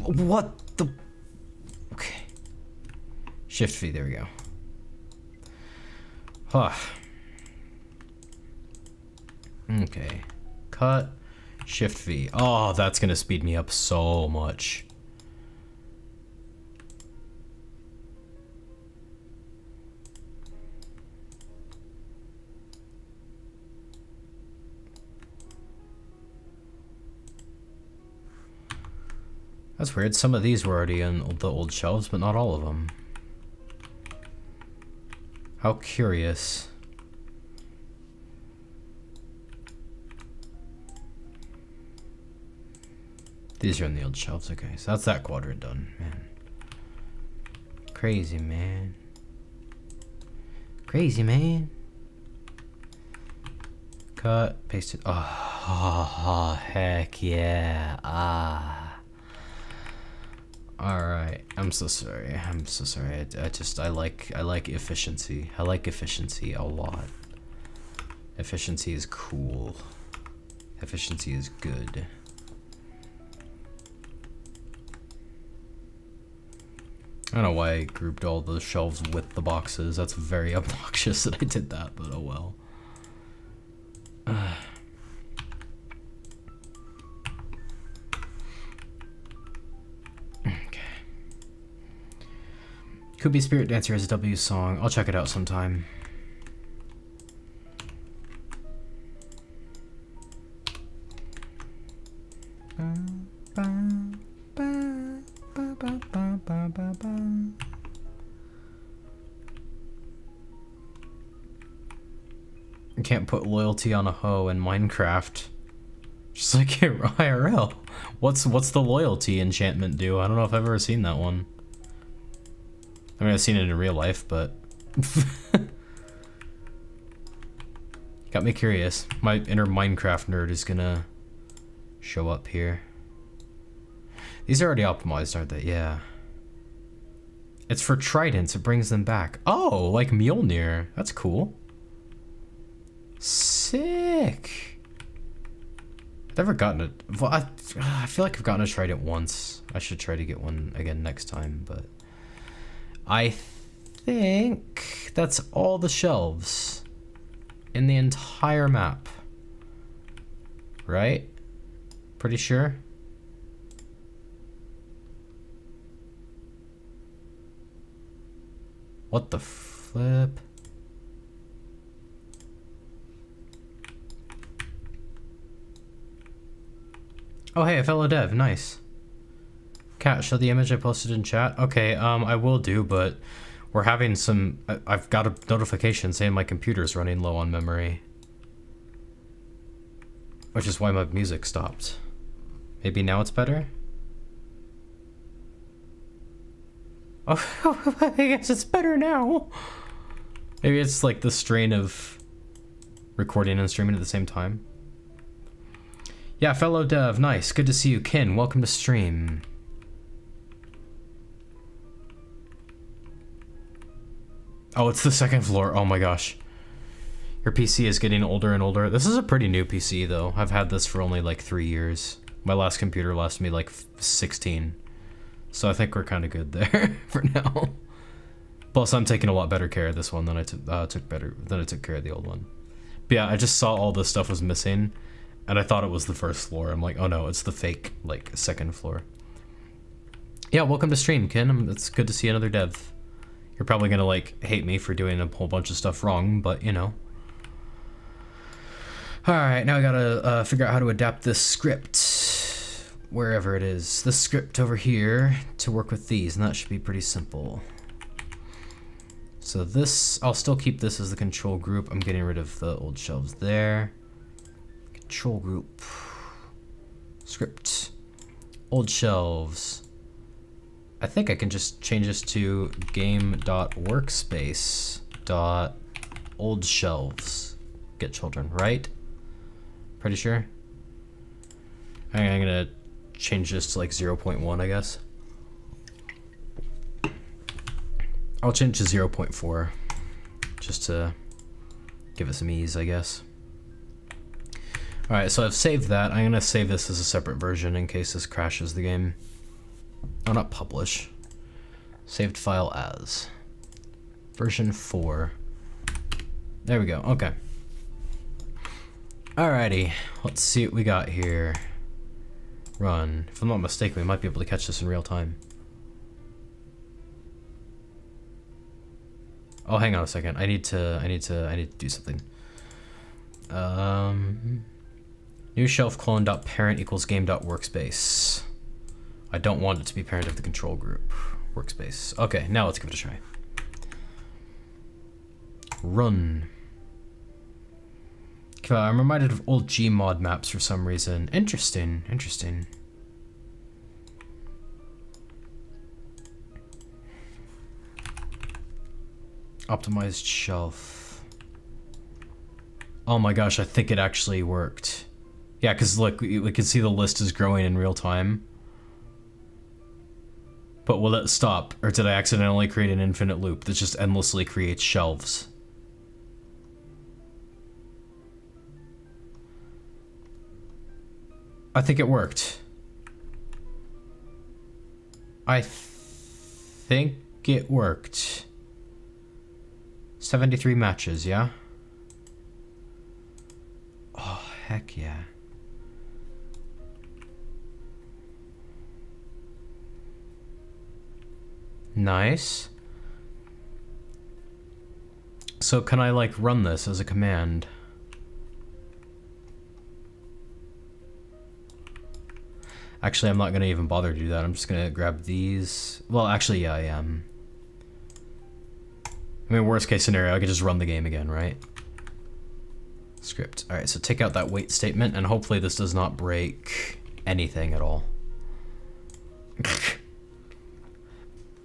What the? Okay. Shift-V, there we go. Huh. Okay. Cut. Shift-V. Oh, that's gonna speed me up so much. That's weird. Some of these were already on the old shelves, but not all of them. How curious. These are on the old shelves. Okay, so that's that quadrant done, man. Crazy, man. Crazy, man. Cut, paste it. Oh, heck yeah. Alright, I'm so sorry. I'm so sorry. I like efficiency. I like efficiency a lot. Efficiency is cool. Efficiency is good. I don't know why I grouped all the shelves with the boxes. That's very obnoxious that I did that, but oh well. Could be Spirit Dancer as a W song. I'll check it out sometime. You can't put loyalty on a hoe in Minecraft. Just like IRL. What's the loyalty enchantment do? I don't know if I've ever seen that one. I mean, I've seen it in real life, but got me curious. My inner Minecraft nerd is gonna show up here. These are already optimized, aren't they? Yeah. It's for tridents. It brings them back. Oh, like Mjolnir. That's cool. Sick. I've never gotten it. Well, I feel like I've gotten a trident once. I should try to get one again next time, but I think that's all the shelves in the entire map. Right? Pretty sure. What the flip? Oh hey, a fellow dev, nice. Cat, show the image I posted in chat. Okay, I will do, but we're having some. I've got a notification saying my computer's running low on memory, which is why my music stopped. Maybe now it's better. Oh, I guess it's better now. Maybe it's like the strain of recording and streaming at the same time. Yeah, fellow dev, nice. Good to see you, Kin. Welcome to stream. Oh, it's the second floor. Oh my gosh. Your PC is getting older and older. This is a pretty new PC though. I've had this for only like 3 years. My last computer lasted me like 16. So I think we're kind of good there for now. Plus, I'm taking a lot better care of this one than I took care of the old one. But yeah, I just saw all this stuff was missing, and I thought it was the first floor. I'm like, oh no, it's the fake, like, second floor. Yeah, welcome to stream, Ken. It's good to see another dev. You're probably gonna, like, hate me for doing a whole bunch of stuff wrong, but, you know. Alright, now I gotta figure out how to adapt this script, wherever it is. This script over here to work with these, and that should be pretty simple. So this, I'll still keep this as the control group. I'm getting rid of the old shelves there. Control group. Script. Old shelves. I think I can just change this to game.workspace.old shelves. Get children, right? Pretty sure. I'm gonna change this to like 0.1, I guess. I'll change to 0.4 just to give it some ease, I guess. Alright, so I've saved that. I'm gonna save this as a separate version in case this crashes the game. Oh, not publish. Saved file as. Version 4. There we go, okay. Alrighty, let's see what we got here. Run. If I'm not mistaken, we might be able to catch this in real time. Oh, hang on a second. I need to do something. New shelf clone.parent equals game.workspace. I don't want it to be parent of the control group. Workspace. Okay, now let's give it a try. Run. Okay, I'm reminded of old Gmod maps for some reason. Interesting, interesting. Optimized shelf. Oh my gosh, I think it actually worked. Yeah, because look, we can see the list is growing in real time. But will it stop? Or did I accidentally create an infinite loop that just endlessly creates shelves? I think it worked. I think it worked. 73 matches, yeah? Oh, heck yeah. Nice. So can I like run this as a command? Actually, I'm not gonna even bother to do that. I'm just gonna grab these. Well, actually, yeah, I am. I mean, worst case scenario, I could just run the game again, right? Script. All right, so take out that wait statement, and hopefully this does not break anything at all.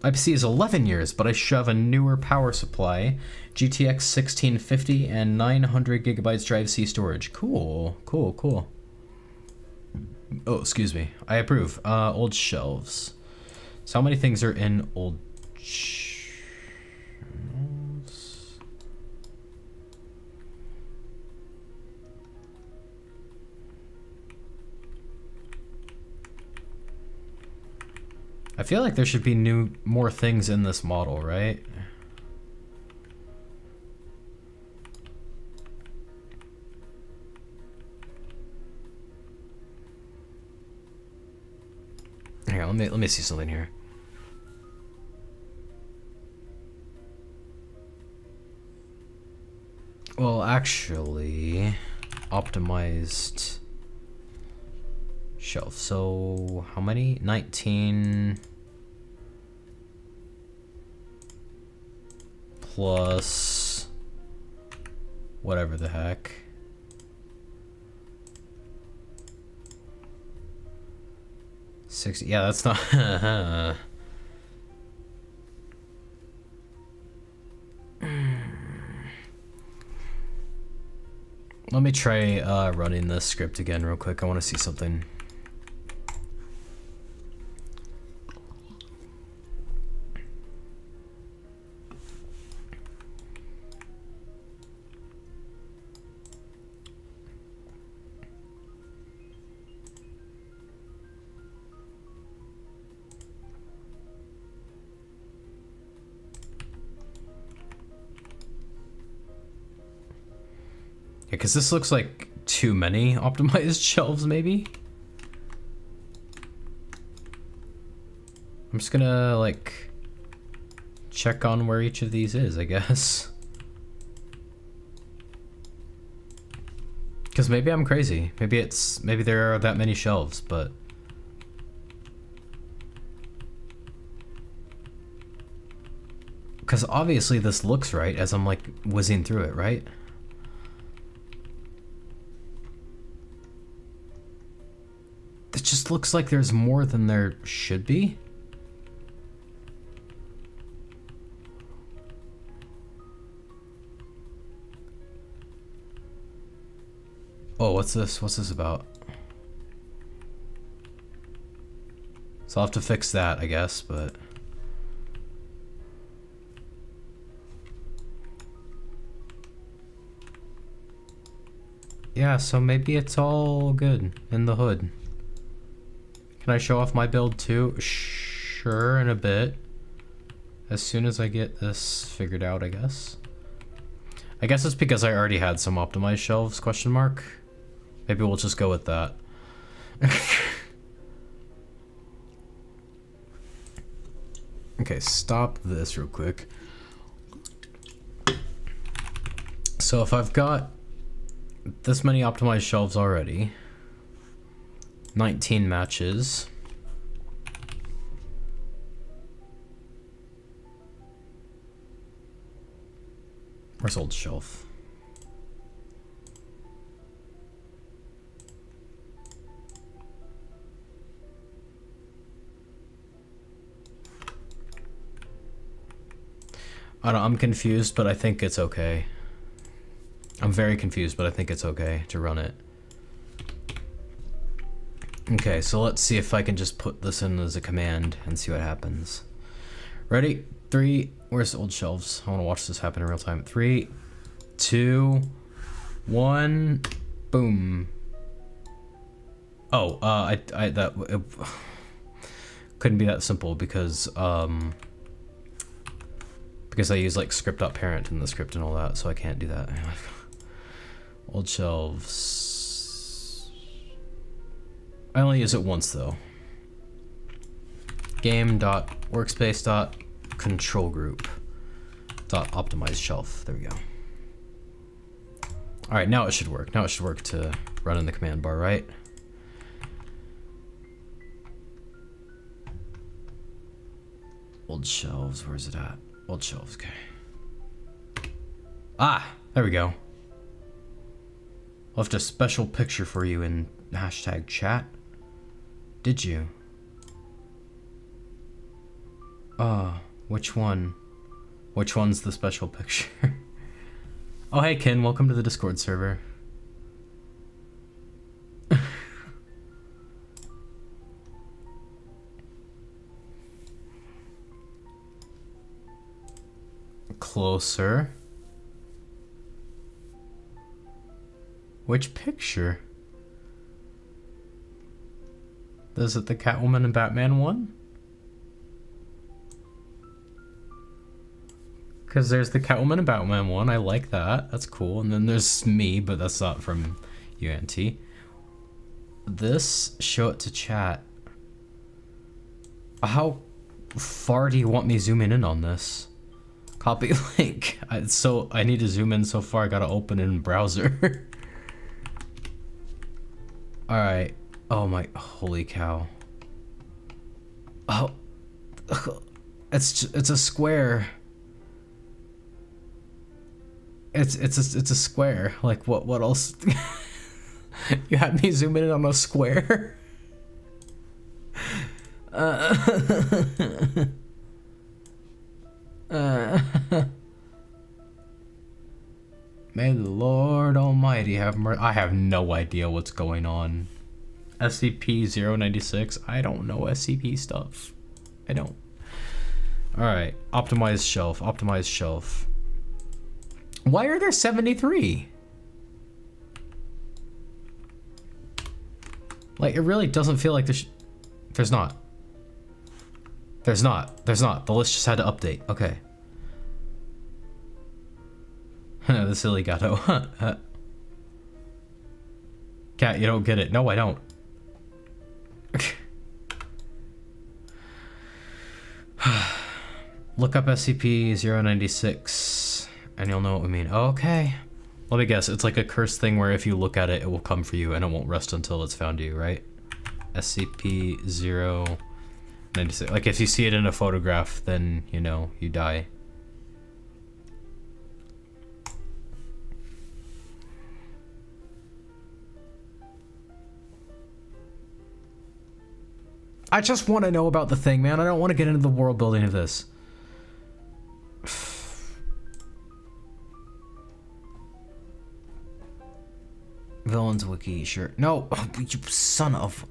My PC is 11 years, but I shove a newer power supply, GTX 1650 and 900 gigabytes drive C storage. Cool, cool, cool. Oh, excuse me. I approve. Old shelves. So how many things are in old shelves? I feel like there should be more things in this model, right? Here, let me see something here. Well, actually, optimized shelf. So how many? 19 plus whatever the heck. Yeah, that's not. Let me try running this script again real quick. I want to see something. Yeah, because this looks like too many optimized shelves, maybe? I'm just gonna, like, check on where each of these is, I guess. Because maybe I'm crazy. Maybe there are that many shelves, but... Because obviously this looks right as I'm, like, whizzing through it, right? It just looks like there's more than there should be. Oh, what's this? What's this about? So I'll have to fix that, I guess, but... Yeah, so maybe it's all good in the hood. Can I show off my build too? Sure, in a bit. As soon as I get this figured out, I guess. I guess it's because I already had some optimized shelves, question mark. Maybe we'll just go with that. Okay, stop this real quick. So if I've got this many optimized shelves already, 19 matches. Where's old shelf? I don't know, I'm confused, but I think it's okay. I'm very confused, but I think it's okay to run it. Okay, so let's see if I can just put this in as a command and see what happens. Ready? 3, where's the old shelves? I want to watch this happen in real time. 3, 2, 1, boom. Oh, it couldn't be that simple because I use like script.parent in the script and all that, so I can't do that. Old shelves. I only use it once though. Game.workspace.control group .optimize shelf. There we go. All right, now it should work. Now it should work to run in the command bar, right? Old shelves, where's it at? Old shelves, okay. Ah, there we go. Left a special picture for you in hashtag chat. Did you? Which one? Which one's the special picture? Oh, hey Ken, welcome to the Discord server. Closer. Which picture? Is it the Catwoman and Batman one? Because there's the Catwoman and Batman one. I like that. That's cool. And then there's me, but that's not from UNT. This, show it to chat. How far do you want me zooming in on this? Copy link. So I need to zoom in so far. I gotta open it in browser. All right. Oh my, holy cow. Oh, it's a square. It's a square. Like what else? You had me zoom in on a square. May the Lord Almighty have mercy. I have no idea what's going on. SCP-096. I don't know SCP stuff. I don't. Alright. Optimized shelf. Optimized shelf. Why are there 73? Like, it really doesn't feel like there's not. There's not. There's not. The list just had to update. Okay. The silly gato. Cat, you don't get it. No, I don't. Look up SCP-096 and you'll know what we mean. Okay. Let me guess, it's like a cursed thing where if you look at it, it will come for you and it won't rest until it's found you, right? SCP-096. Like if you see it in a photograph, then, you know, you die. I just want to know about the thing, man. I don't want to get into the world building of this. Villains wiki, sure. No, oh, you son of...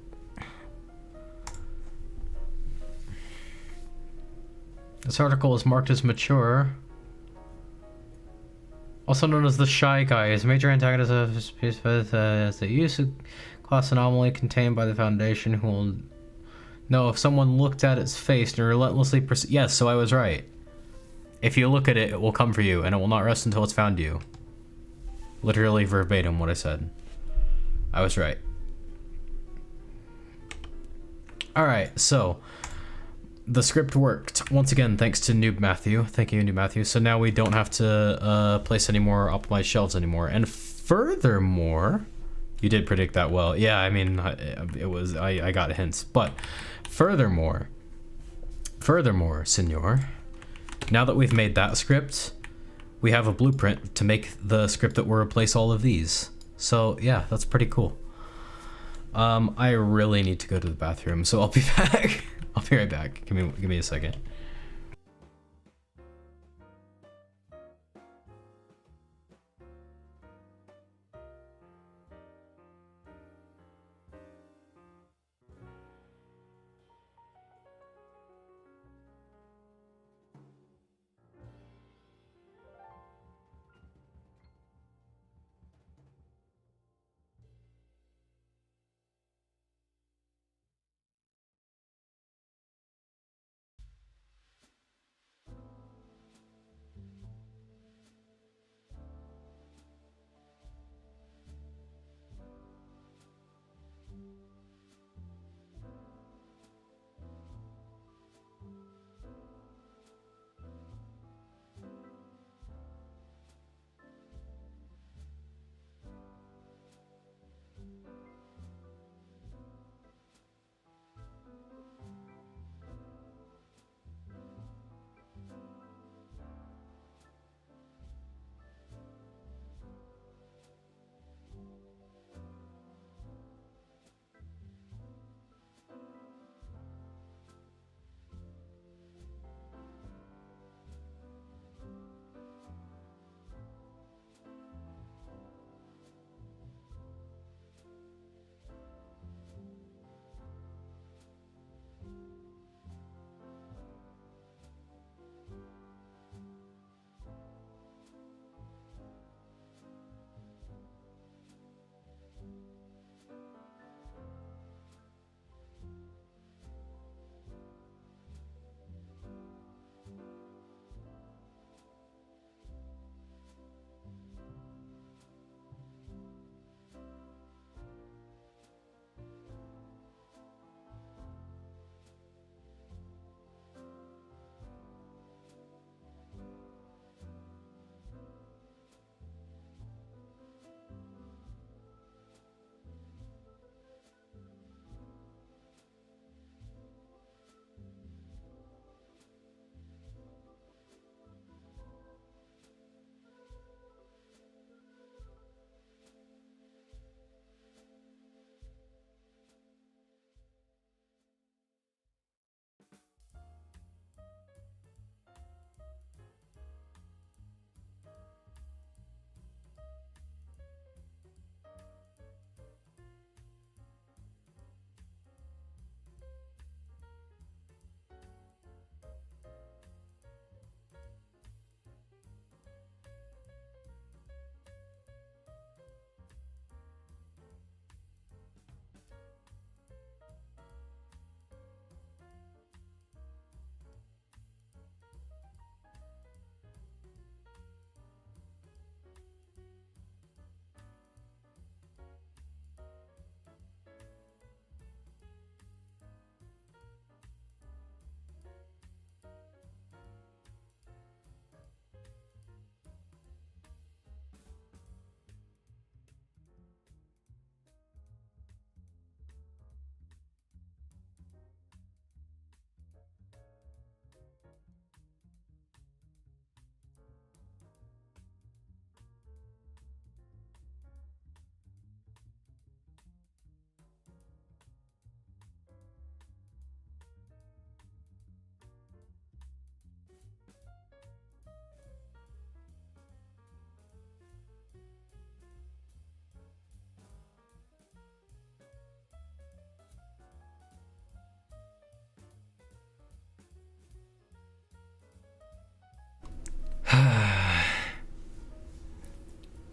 This article is marked as mature. Also known as the Shy Guy, is major antagonist of his piece with the use of class anomaly contained by the Foundation who will know if someone looked at its face and relentlessly yes, so I was right. If you look at it, it will come for you and it will not rest until it's found you. Literally verbatim what I said. I was right. Alright, so the script worked. Once again, thanks to Noob Matthew. Thank you, Noob Matthew. So now we don't have to place any more optimized shelves anymore. And furthermore, you did predict that well. Yeah, I mean, I got hints. But furthermore, senor, now that we've made that script, we have a blueprint to make the script that will replace all of these. So yeah, that's pretty cool. I really need to go to the bathroom, so I'll be back. I'll be right back. Give me a second.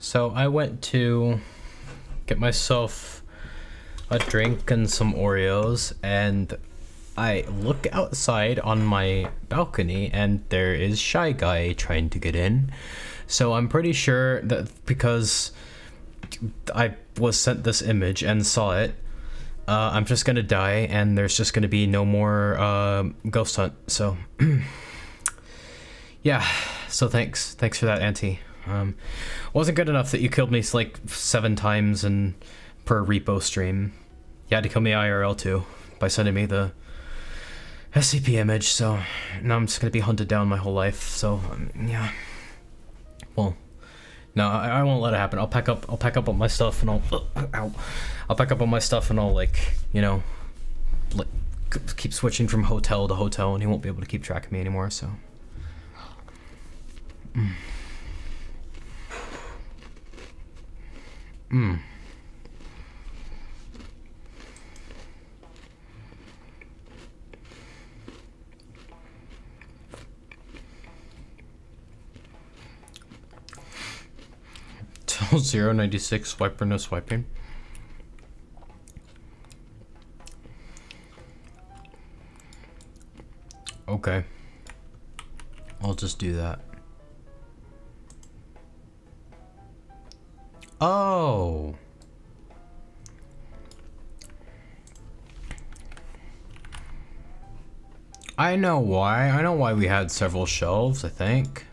So I went to get myself a drink and some Oreos, and I look outside on my balcony and there is Shy Guy trying to get in. So I'm pretty sure that because I was sent this image and saw it, I'm just gonna die and there's just gonna be no more ghost hunt. So yeah, so thanks for that, Auntie. Wasn't good enough that you killed me like 7 times and per repo stream. You had to kill me IRL too by sending me the SCP image, so now I'm just gonna be hunted down my whole life. So yeah, well, no, I won't let it happen. I'll pack up all my stuff and I'll pack up all my stuff and I'll, like, you know, like keep switching from hotel to hotel, and he won't be able to keep track of me anymore. So. 096 swiper, no swiping. Okay, I'll just do that. Oh, I know why. I know why we had several shelves, I think.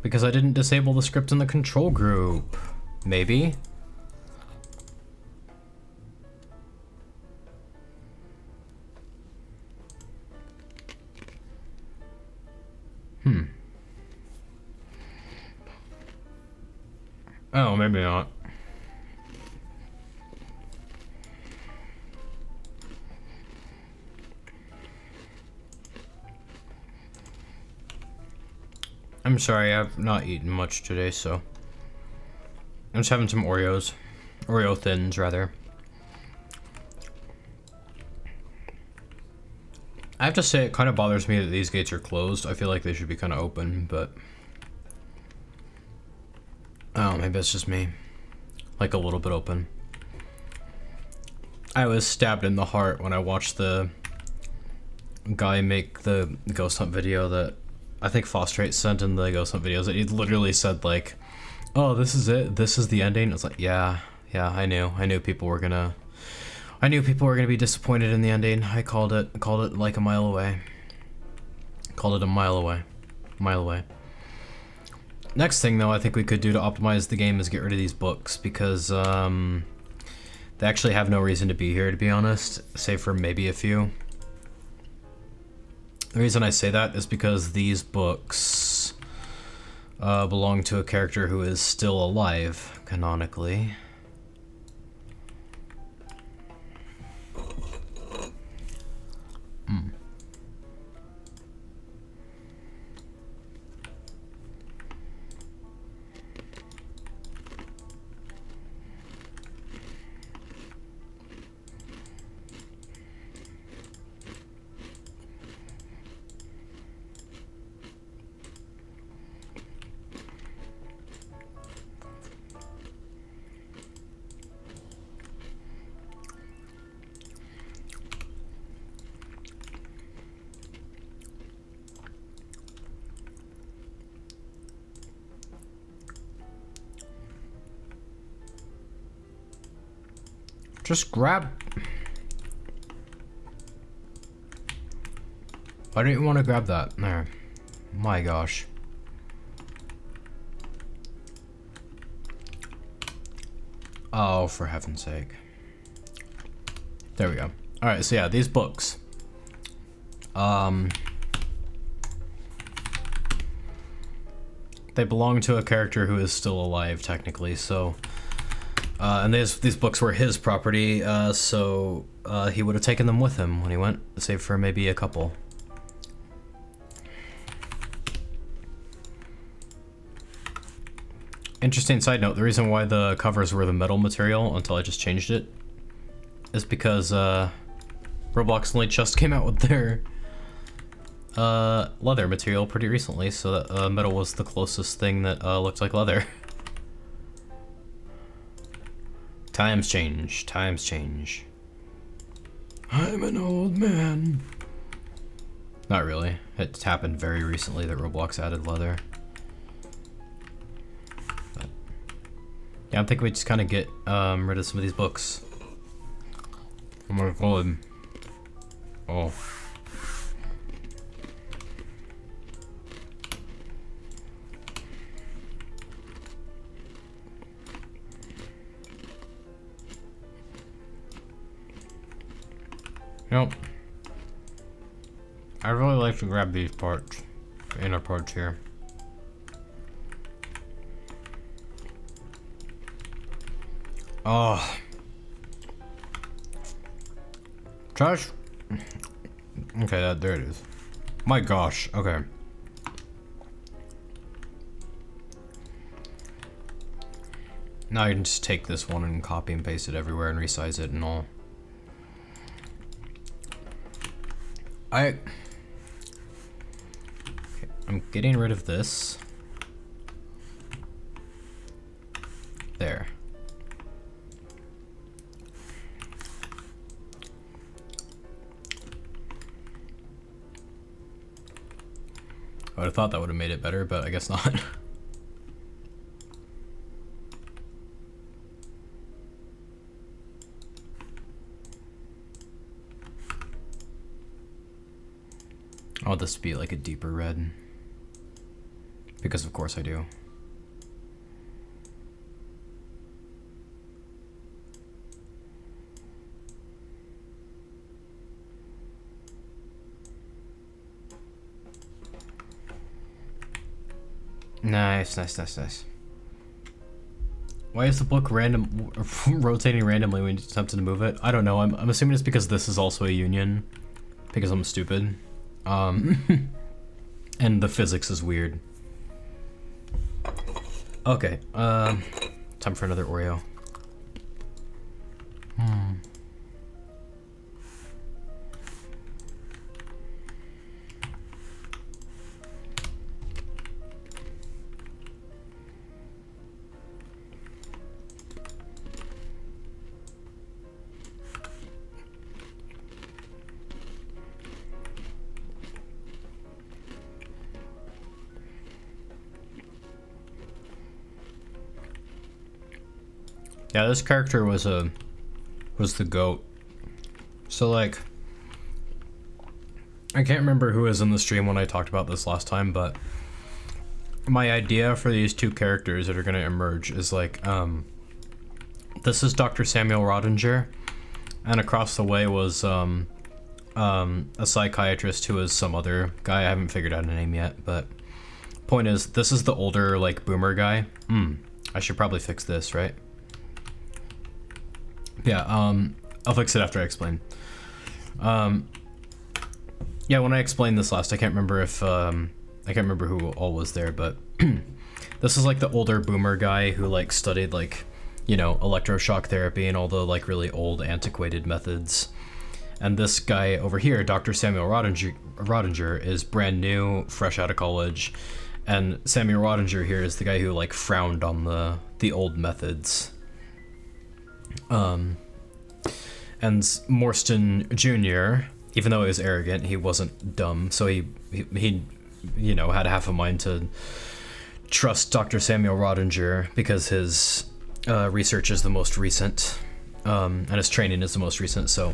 Because I didn't disable the script in the control group. Maybe. Oh, maybe not. I'm sorry, I've not eaten much today, so I'm just having some Oreos. Oreo Thins, rather. I have to say, it kind of bothers me that these gates are closed. I feel like they should be kind of open, but... oh, maybe it's just me. Like, a little bit open. I was stabbed in the heart when I watched the guy make the ghost hunt video that I think Fosterate sent in the ghost hunt videos. He literally said, like, oh, this is it, this is the ending. I was like, yeah, I knew people were gonna be disappointed in the ending. I called it like a mile away. Called it a mile away. Next thing, though, I think we could do to optimize the game is get rid of these books, because they actually have no reason to be here, to be honest, save for maybe a few. The reason I say that is because these books belong to a character who is still alive, canonically. Just grab. Why didn't you want to grab that? There. My gosh. Oh, for heaven's sake. There we go. Alright, so yeah, these books. They belong to a character who is still alive, technically, so... and these books were his property, so he would have taken them with him when he went, save for maybe a couple. Interesting side note, the reason why the covers were the metal material until I just changed it is because Roblox only just came out with their leather material pretty recently, so that metal was the closest thing that looked like leather. Times change. Times change. I'm an old man. Not really. It's happened very recently that Roblox added leather. But yeah, I'm thinking we just kind of get rid of some of these books. Oh my god. Oh. Nope. I really like to grab these parts, the inner parts here. Oh. Trash. Okay, there it is. My gosh, okay. Now you can just take this one and copy and paste it everywhere and resize it and all. I'm getting rid of this. There. I would have thought that would have made it better, but I guess not. I want this to be like a deeper red. Because of course I do. Nice, nice, nice, nice. Why is the book rotating randomly when you attempt to move it? I don't know. I'm assuming it's because this is also a union. Because I'm stupid. And the physics is weird. Okay, time for another Oreo. Yeah, this character was the GOAT. So like, I can't remember who was in the stream when I talked about this last time, but my idea for these two characters that are gonna emerge is like, this is Dr. Samuel Rodinger, and across the way was a psychiatrist who is some other guy. I haven't figured out a name yet, but point is, this is the older like boomer guy. I should probably fix this, right? Yeah, I'll fix it after I explain. Yeah, when I explained this last, I can't remember if, I can't remember who all was there, but this is like the older boomer guy who like studied like, you know, electroshock therapy and all the like really old antiquated methods. And this guy over here, Dr. Samuel Rodinger, is brand new, fresh out of college. And Samuel Rodinger here is the guy who like frowned on the old methods. And Morstan Jr., even though he was arrogant, he wasn't dumb, so he you know, had half a mind to trust Dr. Samuel Rodinger because his research is the most recent, and his training is the most recent, so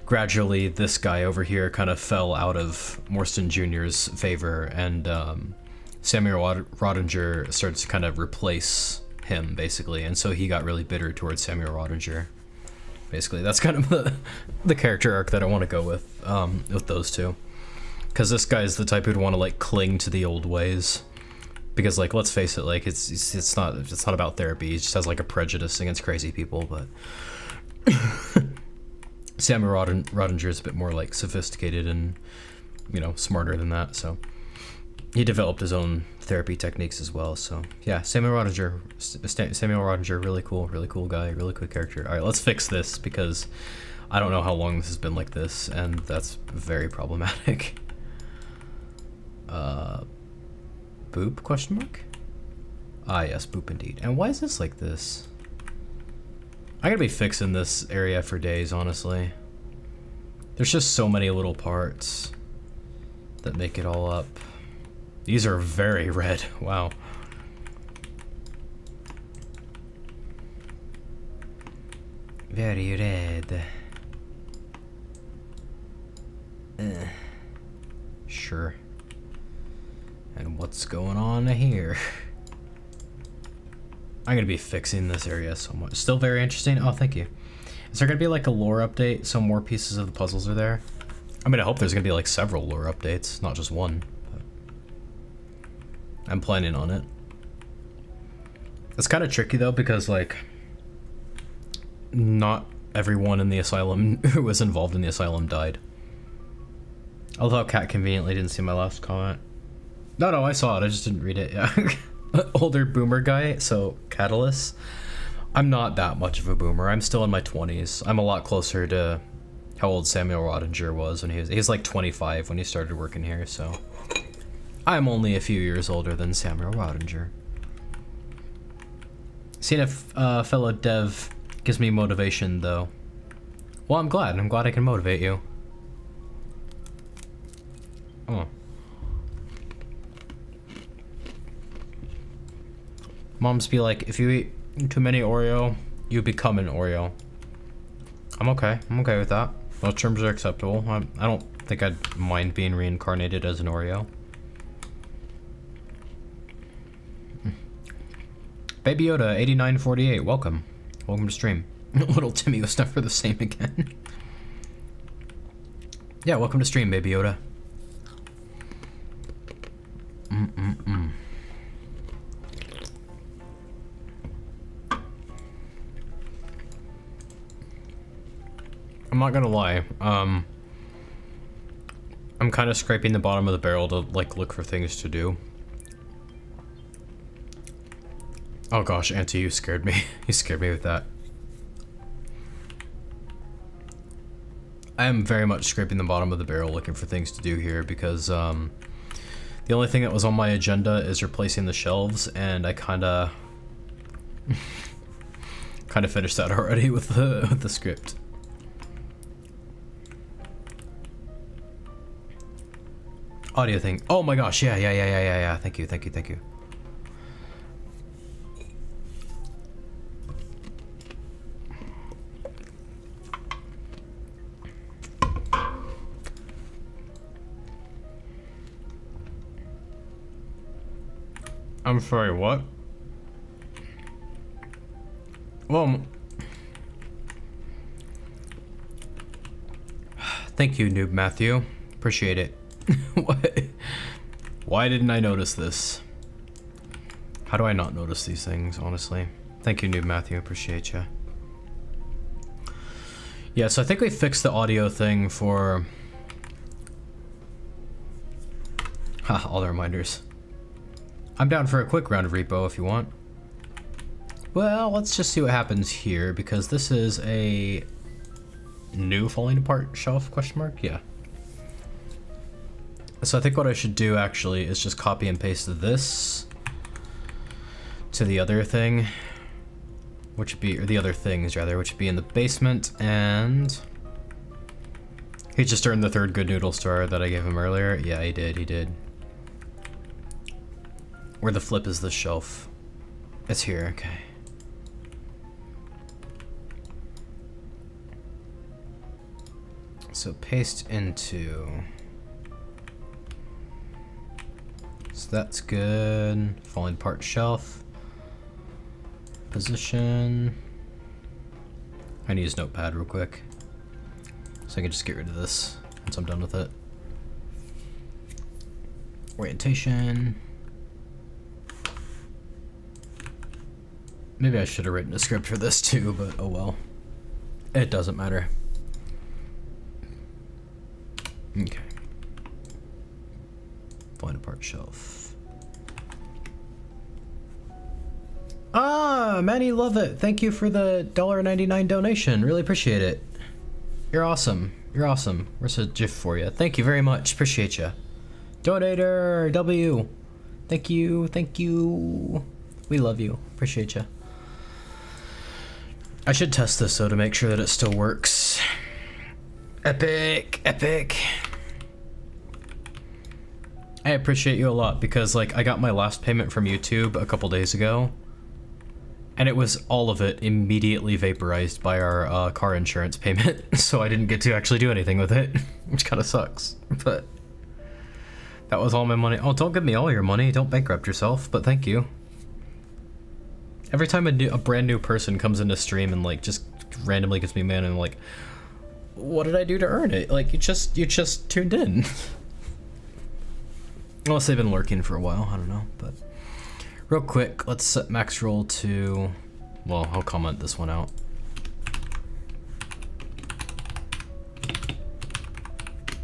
gradually this guy over here kind of fell out of Morstan Jr.'s favor, and Samuel Rodinger started to kind of replace him, basically, and so he got really bitter towards Samuel Rodinger. Basically, that's kind of the character arc that I want to go with those two, because this guy is the type who'd want to like cling to the old ways, because like let's face it, like it's not about therapy. He just has like a prejudice against crazy people, but Samuel Rodinger is a bit more like sophisticated and, you know, smarter than that, so he developed his own therapy techniques as well. So yeah, Samuel Rodinger, really cool guy, really cool character. All right, let's fix this because I don't know how long this has been like this, and that's very problematic. Boop question mark? Ah yes, boop indeed. And why is this like this? I'm gonna be fixing this area for days, honestly. There's just so many little parts that make it all up. These are very red. Wow. Very red. Sure. And what's going on here? I'm gonna be fixing this area so much. Still very interesting. Oh, thank you. Is there gonna be like a lore update so more pieces of the puzzles are there? I mean, I hope there's gonna be like several lore updates, not just one. But I'm planning on it. It's kind of tricky though, because like not everyone in the asylum who was involved in the asylum died. Although Cat conveniently didn't see my last comment. No, I saw it. I just didn't read it. Yeah. Older boomer guy, so Catulus. I'm not that much of a boomer. I'm still in my 20s. I'm a lot closer to how old Samuel Rodinger was when he was like 25 when he started working here, so I'm only a few years older than Samuel Rodinger. Seeing if fellow dev gives me motivation though. Well, I'm glad I can motivate you. Oh. Moms be like, if you eat too many Oreo, you become an Oreo. I'm okay with that. Those terms are acceptable. I don't think I'd mind being reincarnated as an Oreo. Baby Yoda 8948, welcome to stream. Little Timmy was never the same again. Yeah, welcome to stream, Baby Yoda. I'm not gonna lie, I'm kind of scraping the bottom of the barrel to like look for things to do. Oh gosh, Auntie, you scared me. You scared me with that. I am very much scraping the bottom of the barrel looking for things to do here because the only thing that was on my agenda is replacing the shelves, and I kind of finished that already with the script. Audio thing. Oh my gosh, yeah. Thank you. I'm sorry, what? Well, thank you, Noob Matthew. Appreciate it. What? Why didn't I notice this? How do I not notice these things, honestly? Thank you, Noob Matthew. Appreciate you. Yeah, so I think we fixed the audio thing for... all the reminders. I'm down for a quick round of repo if you want. Well, let's just see what happens here, because this is a new falling apart shelf, question mark? Yeah. So I think what I should do actually is just copy and paste this to the other thing, which would be, or the other things rather, which would be in the basement, and he just earned the 3rd good noodle star that I gave him earlier. Yeah, he did. Where the flip is this shelf. It's here, okay. So paste into... So that's good. Falling apart shelf. Position. I need to use notepad real quick, so I can just get rid of this once I'm done with it. Orientation. Maybe I should have written a script for this too, but oh well. It doesn't matter. Okay. Falling apart shelf. Ah, Manny, love it. Thank you for the $1.99 donation. Really appreciate it. You're awesome. You're awesome. Where's a GIF for you? Thank you very much. Appreciate you. Donator W. Thank you. We love you. Appreciate you. I should test this though to make sure that it still works. Epic, epic. I appreciate you a lot because like I got my last payment from YouTube a couple days ago and it was all of it immediately vaporized by our car insurance payment, so I didn't get to actually do anything with it, which kind of sucks, but that was all my money. Oh, don't give me all your money, don't bankrupt yourself, but thank you. Every time a brand new person comes into stream and like just randomly gives me money, and I'm like, what did I do to earn it? Like you just tuned in. Unless they've been lurking for a while, I don't know, but real quick, let's set max roll to, well, I'll comment this one out.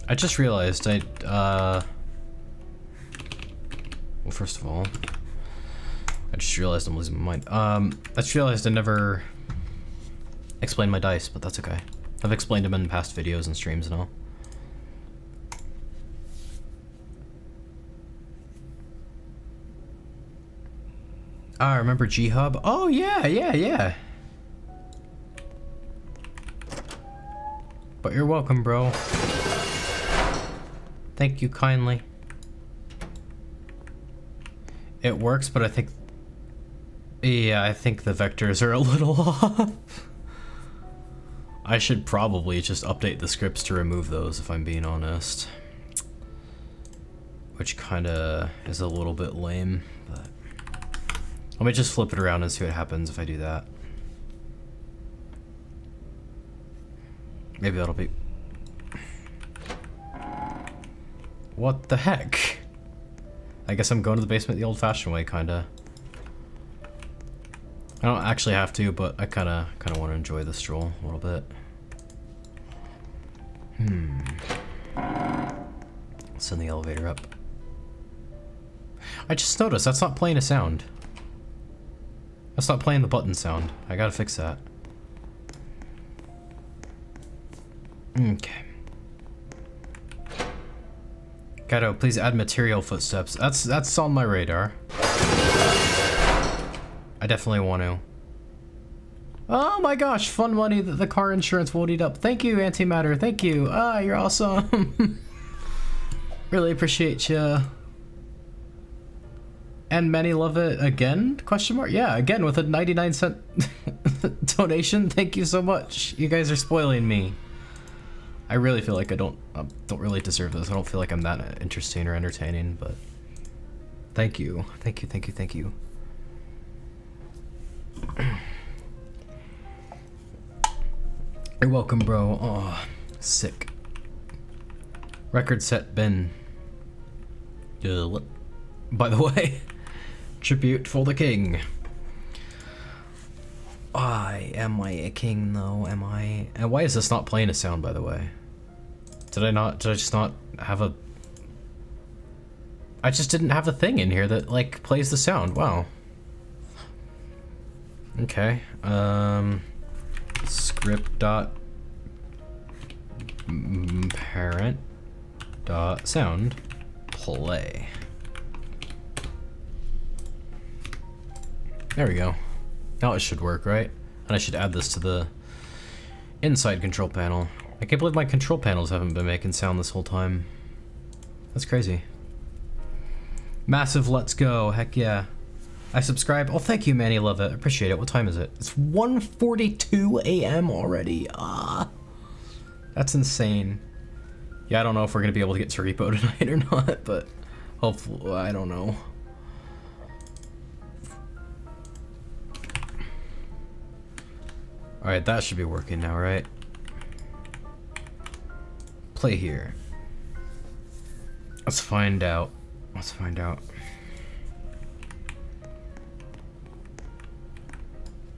I just realized well, first of all, I just realized I'm losing my mind. I just realized I never explained my dice, but that's okay. I've explained them in past videos and streams and all. I remember G-Hub. Oh yeah. But you're welcome, bro. Thank you kindly. It works, but I think... Yeah, I think the vectors are a little off. I should probably just update the scripts to remove those, if I'm being honest. Which kinda is a little bit lame, but... Let me just flip it around and see what happens if I do that. Maybe that'll be... What the heck? I guess I'm going to the basement the old-fashioned way, kinda. I don't actually have to, but I kinda want to enjoy the stroll a little bit. Send the elevator up. I just noticed that's not playing a sound. That's not playing the button sound. I gotta fix that. Okay. Gato, please add material footsteps. That's on my radar. I definitely want to. Oh my gosh, fun money that the car insurance won't eat up. Thank you, Antimatter. Thank you. Ah, you're awesome. Really appreciate you. And many love it again? Question mark? Yeah, again with a 99-cent donation. Thank you so much. You guys are spoiling me. I really feel like I don't really deserve this. I don't feel like I'm that interesting or entertaining, but thank you. Thank you, thank you, thank you. You're welcome, bro. Oh, sick. Record set Ben. By the way, tribute for the king. Am I a king though? Am I? And why is this not playing a sound, by the way? Did I just not have a... I just didn't have a thing in here that like plays the sound. Wow. Okay. Script dot parent dot sound play. There we go. Now it should work, right? And I should add this to the inside control panel. I can't believe my control panels haven't been making sound this whole time. That's crazy. Massive let's go, heck yeah. I subscribe. Oh, thank you, Manny, love it. I appreciate it. What time is it? It's 1:42 a.m. already. Ah, that's insane. Yeah, I don't know if we're gonna be able to get to repo tonight or not, but hopefully, I don't know. All right, that should be working now, right? Play here. Let's find out. Let's find out.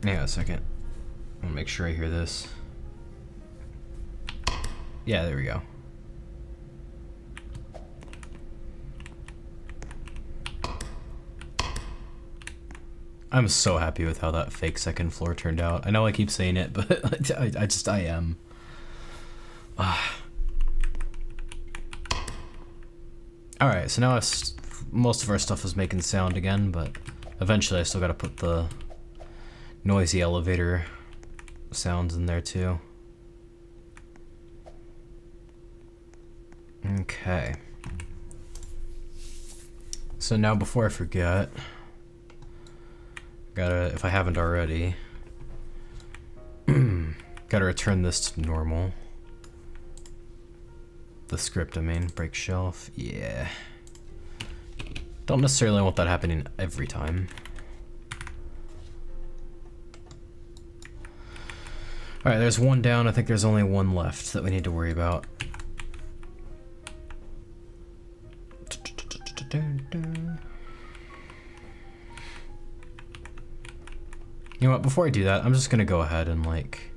Hang on a second. I'll make sure I hear this. Yeah, there we go. I'm so happy with how that fake second floor turned out. I know I keep saying it, but I am. Alright, so now most of our stuff is making sound again, but eventually I still gotta put the noisy elevator sounds in there too. Okay. So now before I forget, gotta, if I haven't already, gotta return this to normal. The script, I mean, break shelf, yeah. Don't necessarily want that happening every time. Alright, there's one down. I think there's only one left that we need to worry about. You know what, before I do that, I'm just gonna go ahead and like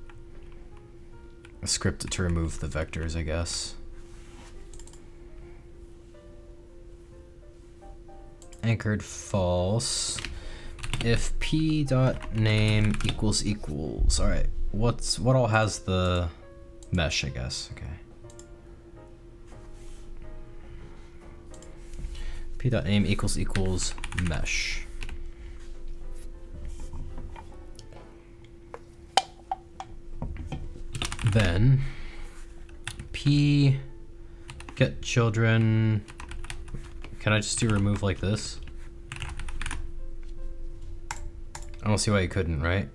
script it to remove the vectors, I guess. Anchored false. If p dot name equals equals. Alright, what all has the mesh, I guess. Okay. P dot name equals equals mesh. Then p get children. Can I just do remove like this? I don't see why you couldn't, right?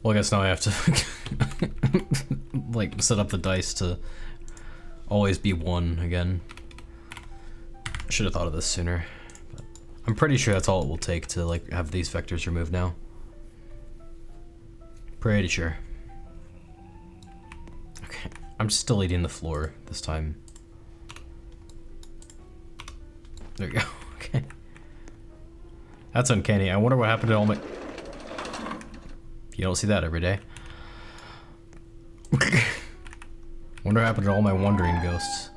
Well, I guess now I have to like set up the dice to always be 1 again. I should have thought of this sooner. But I'm pretty sure that's all it will take to like have these vectors removed now. Pretty sure. Okay, I'm just deleting the floor this time. There you go. Okay. That's uncanny. I wonder what happened to all my... You don't see that every day. Wonder what happened to all my wandering ghosts.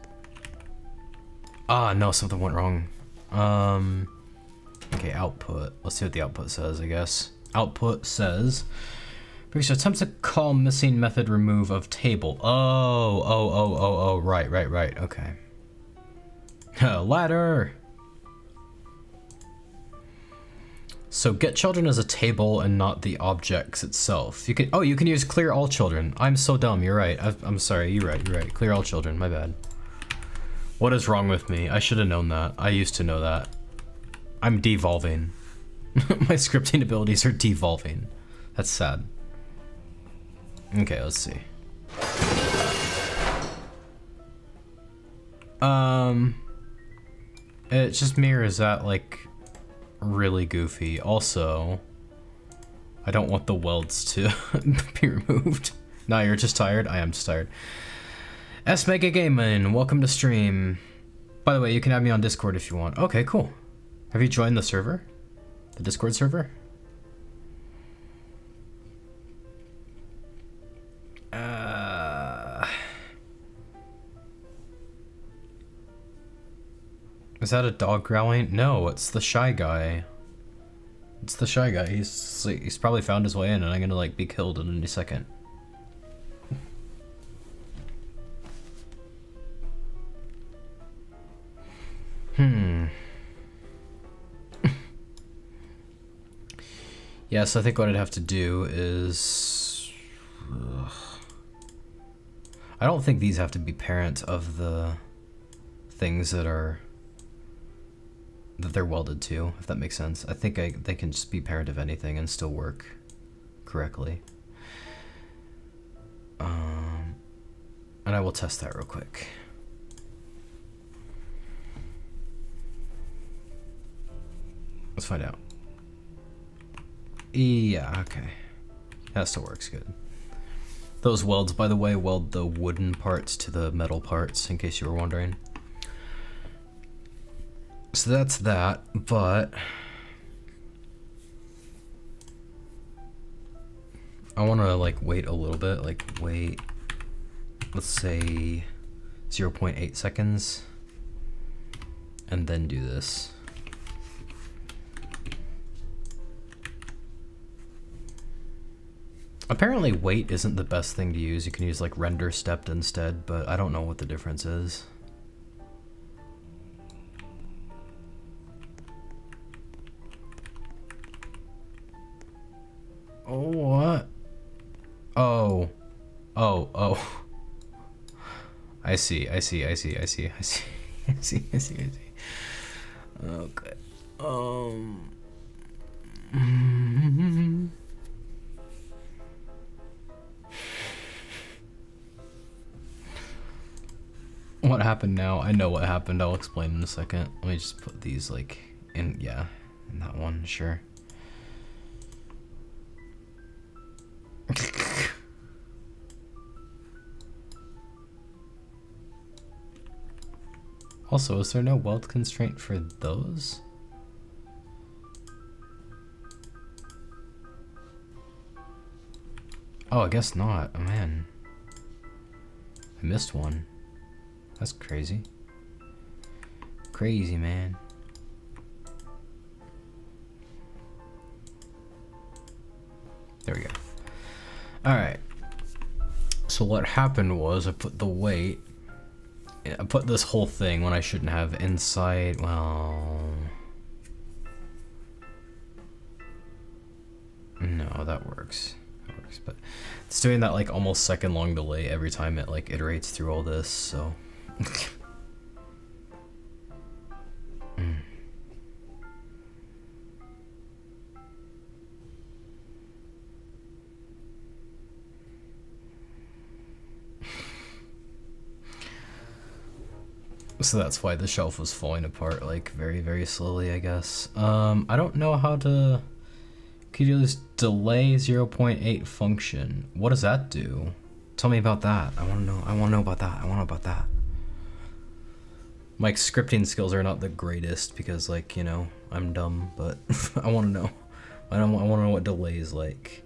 Ah, no, something went wrong. Okay, output. Let's see what the output says, I guess. Output says... Because attempt to call missing method remove of table. Oh, right, okay. Ladder! So get children as a table and not the objects itself. You can, you can use clear all children. I'm so dumb, you're right. I'm sorry, you're right. Clear all children, my bad. What is wrong with me? I should have known that. I used to know that. I'm devolving. My scripting abilities are devolving. That's sad. Okay, let's see. It just mirrors that, like, really goofy. Also, I don't want the welds to be removed. Nah, you're just tired? I am just tired. S Mega Gaming, welcome to stream. By the way, you can add me on Discord if you want. Okay, cool. Have you joined the server? The Discord server? Is that a dog growling? No, it's the shy guy. It's the shy guy. He's probably found his way in, and I'm gonna like be killed in any second. Yes, I think what I'd have to do is... I don't think these have to be parent of the things that they're welded to, if that makes sense. I think they can just be parent of anything and still work correctly. And I will test that real quick. Let's find out. Yeah, okay. That still works good. Those welds, by the way, weld the wooden parts to the metal parts, in case you were wondering. So that's that, but I want to like wait a little bit, like wait, let's say 0.8 seconds, and then do this. Apparently wait isn't the best thing to use. You can use like render stepped instead, but I don't know what the difference is. Oh. Oh, oh. I see. I see. Okay. What happened now? I know what happened. I'll explain in a second. Let me just put these like in, yeah, in that one, sure. Also, is there no weld constraint for those? Oh, I guess not. Oh man, I missed one. That's crazy. Crazy, man. There we go. Alright. So what happened was I put the weight, I put this whole thing when I shouldn't have inside, well... No, that works. That works, but it's doing that like almost second long delay every time it like iterates through all this, so... So that's why the shelf was falling apart like very, very slowly, I guess. I don't know how to... Catulus delay 0.8 function. What does that do? Tell me about that. I want to know. I want to know about that. I want to know about that. My scripting skills are not the greatest because, like, you know, I'm dumb, but I want to know. I want to know what delay is like.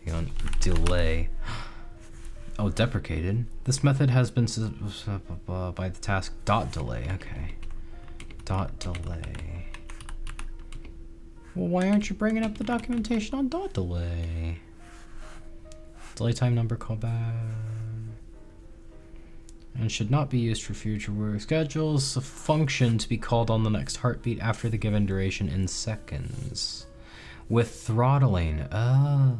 Hang on. Delay. Oh, deprecated. This method has been by the task dot delay. Okay. Dot delay. Well, why aren't you bringing up the documentation on dot delay? Delay time number callback. And should not be used for future work schedules. A function to be called on the next heartbeat after the given duration in seconds. With throttling. Oh.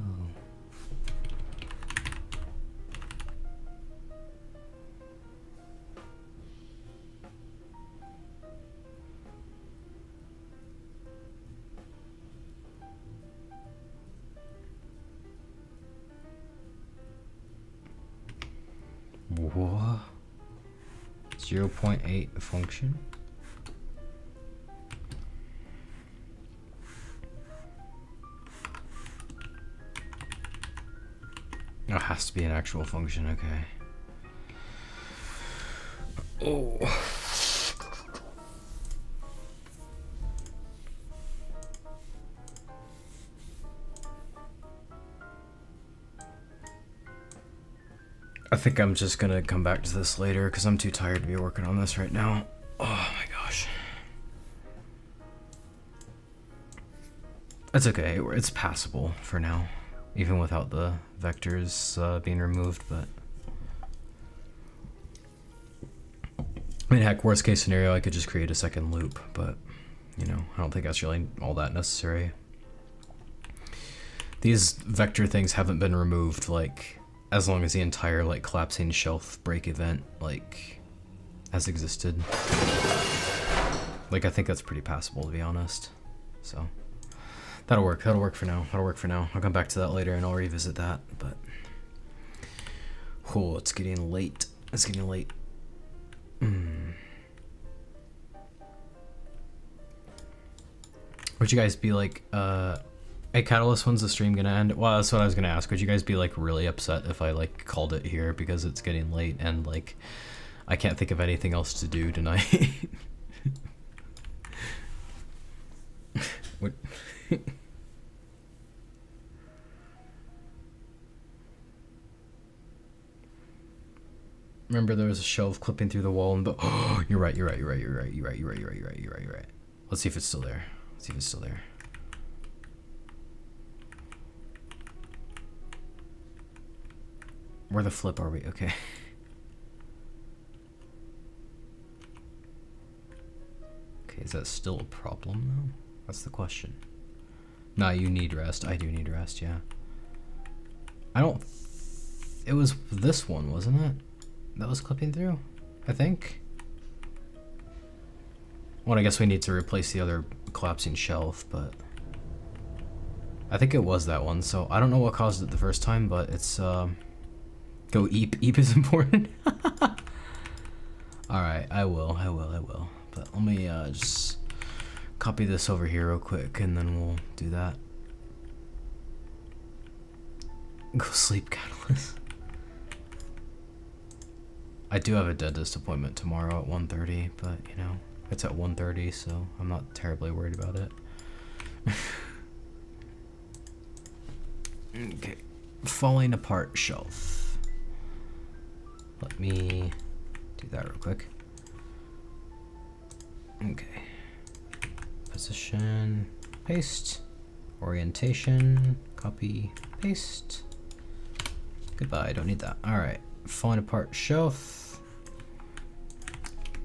What? 0.8 function? Oh, it has to be an actual function, okay. Oh. I think I'm just gonna come back to this later because I'm too tired to be working on this right now. Oh my gosh. It's okay, it's passable for now, even without the vectors being removed, but... I mean, heck, worst case scenario, I could just create a second loop, but, you know, I don't think that's really all that necessary. These vector things haven't been removed, like, as long as the entire, like, collapsing shelf break event, like, has existed. Like, I think that's pretty passable, to be honest. So, that'll work for now, I'll come back to that later and I'll revisit that, but... Oh, it's getting late. Would you guys be like, hey Catulus, when's the stream gonna end? Well, that's what I was gonna ask. Would you guys be like really upset if I like called it here because it's getting late and like I can't think of anything else to do tonight? What? Remember there was a shelf clipping through the wall and the... Oh, you're right. Let's see if it's still there. Where the flip are we? Okay. Okay, is that still a problem though? That's the question. Nah, you need rest. I do need rest, yeah. I don't It was this one, wasn't it? That was clipping through, I think. Well, I guess we need to replace the other collapsing shelf, but I think it was that one. So I don't know what caused it the first time, but it's go eep. Eep is important. All right, I will. But let me just copy this over here real quick, and then we'll do that. Go sleep, Catulus. I do have a dentist appointment tomorrow at 1:30, but you know, it's at 1:30, so I'm not terribly worried about it. Okay, falling apart shelf. Let me do that real quick. Okay, position, paste, orientation, copy, paste. Goodbye, don't need that. All right, falling apart shelf.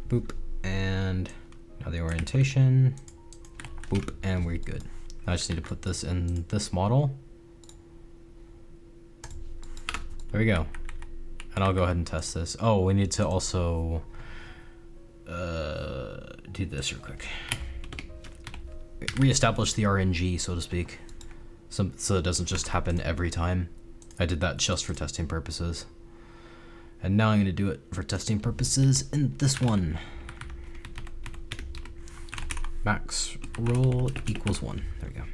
Boop, and now the orientation. Boop, and we're good. I just need to put this in this model. There we go. And I'll go ahead and test this. Oh, we need to also do this real quick. Reestablish the RNG, so to speak. So it doesn't just happen every time. I did that just for testing purposes. And now I'm gonna do it for testing purposes in this one. Max roll equals 1. There we go.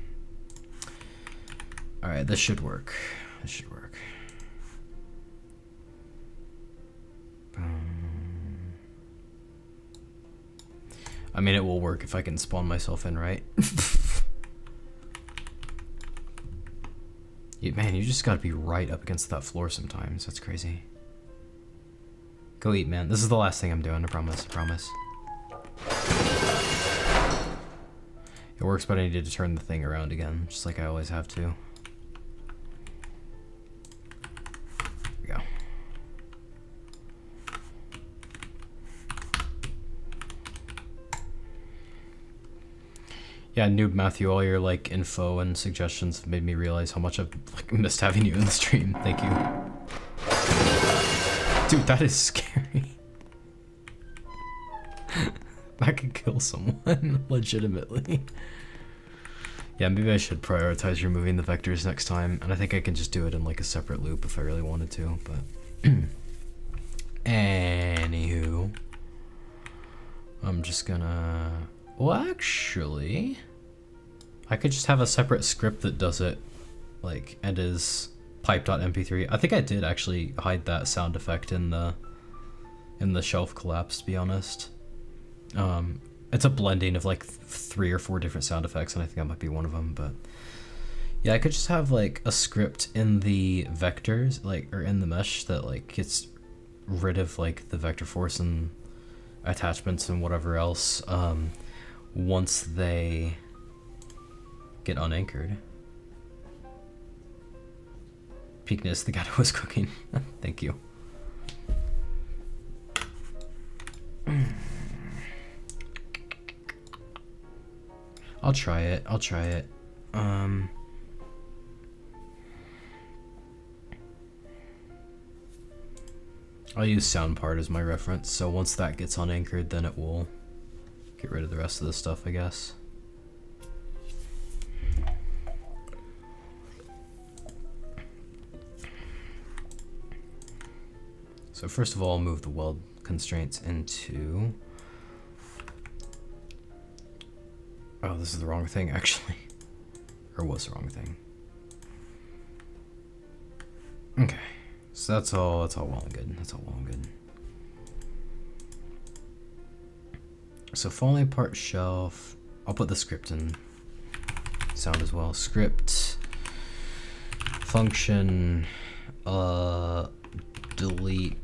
All right, this should work. This should work. I mean, it will work if I can spawn myself in, right? Man, you just gotta be right up against that floor sometimes. That's crazy. Go eat, man. This is the last thing I'm doing, I promise. I promise. It works, but I need to turn the thing around again, just like I always have to. There we go. Yeah, Noob Matthew, all your like info and suggestions have made me realize how much I've like missed having you in the stream. Thank you. Dude, that is scary. That could kill someone, legitimately. Yeah, maybe I should prioritize removing the vectors next time, and I think I can just do it in like a separate loop if I really wanted to, but anywho, I'm just gonna, well actually, I could just have a separate script that does it, like, and is pipe.mp3. I think I did actually hide that sound effect in the shelf collapse, to be honest. It's a blending of like 3 or 4 different sound effects, and I think that might be one of them, but yeah, I could just have like a script in the vectors, like, or in the mesh that like gets rid of like the vector force and attachments and whatever else once they get unanchored. Peakness, the guy who was cooking. Thank you. I'll try it. I'll use sound part as my reference, so once that gets unanchored, then it will get rid of the rest of the stuff, I guess. So first of all, I'll move the weld constraints into... Oh, this is the wrong thing, actually. Or was the wrong thing. Okay, so that's all well and good. That's all well and good. So falling apart shelf, I'll put the script in sound as well. Script, function, delete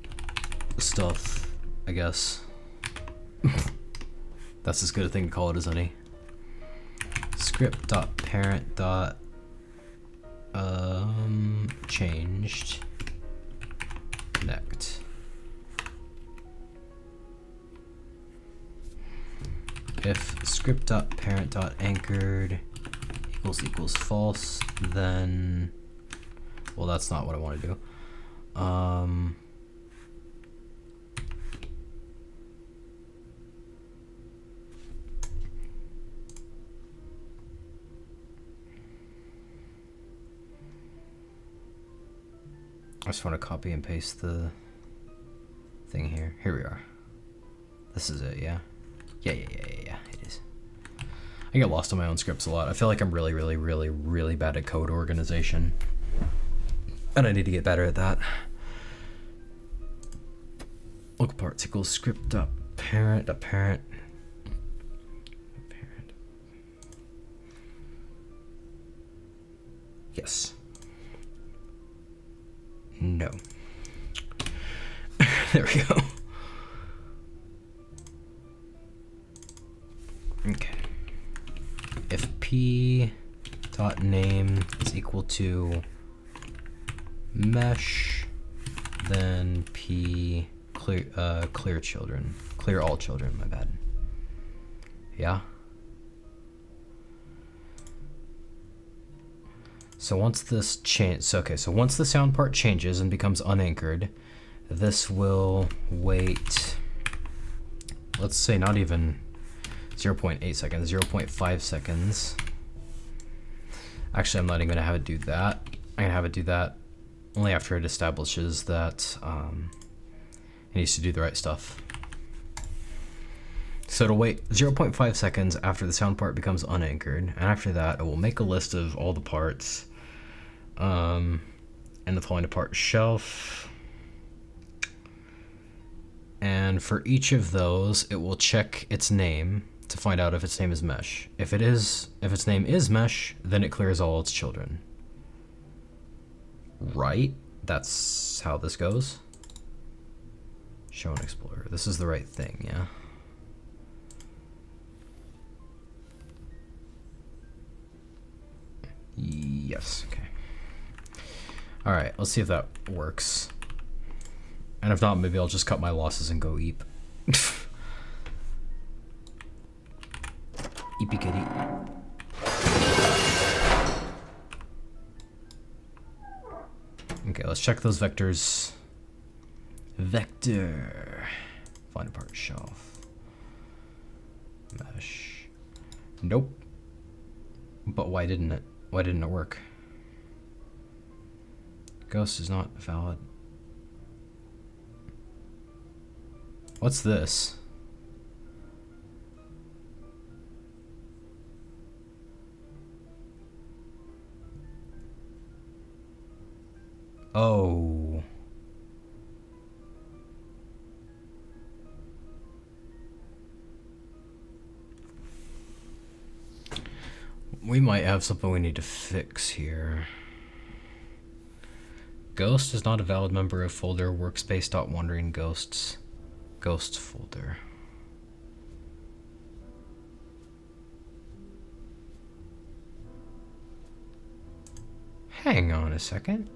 stuff, I guess. That's as good a thing to call it as any. Script.parent dot changed connect. If script.parent.anchored equals false, then, well, that's not what I want to do. I just want to copy and paste the thing here. Here we are. This is it, yeah? Yeah, it is. I get lost in my own scripts a lot. I feel like I'm really bad at code organization. And I need to get better at that. Local parts equals script parent. Yes. No. There we go. Okay. If p dot name is equal to mesh, then p clear children. Clear all children, my bad. Yeah. So once this so once the sound part changes and becomes unanchored, this will wait, let's say not even 0.8 seconds, 0.5 seconds. Actually, I'm not even gonna have it do that. I'm gonna have it do that only after it establishes that it needs to do the right stuff. So it'll wait 0.5 seconds after the sound part becomes unanchored, and after that it will make a list of all the parts and the following part shelf. And for each of those, it will check its name to find out if its name is mesh. If its name is mesh, then it clears all its children. Right? That's how this goes. Show and explore. This is the right thing, yeah? Yes, okay. All right, let's see if that works. And if not, maybe I'll just cut my losses and go eep. Eepy kitty. Okay, let's check those vectors. Vector. Find a part shelf. Mesh. Nope. But why didn't it? Why didn't it work? Ghost is not valid. What's this? Oh. We might have something we need to fix here. Ghost is not a valid member of folder workspace.wandering ghosts. Ghosts folder. Hang on a second.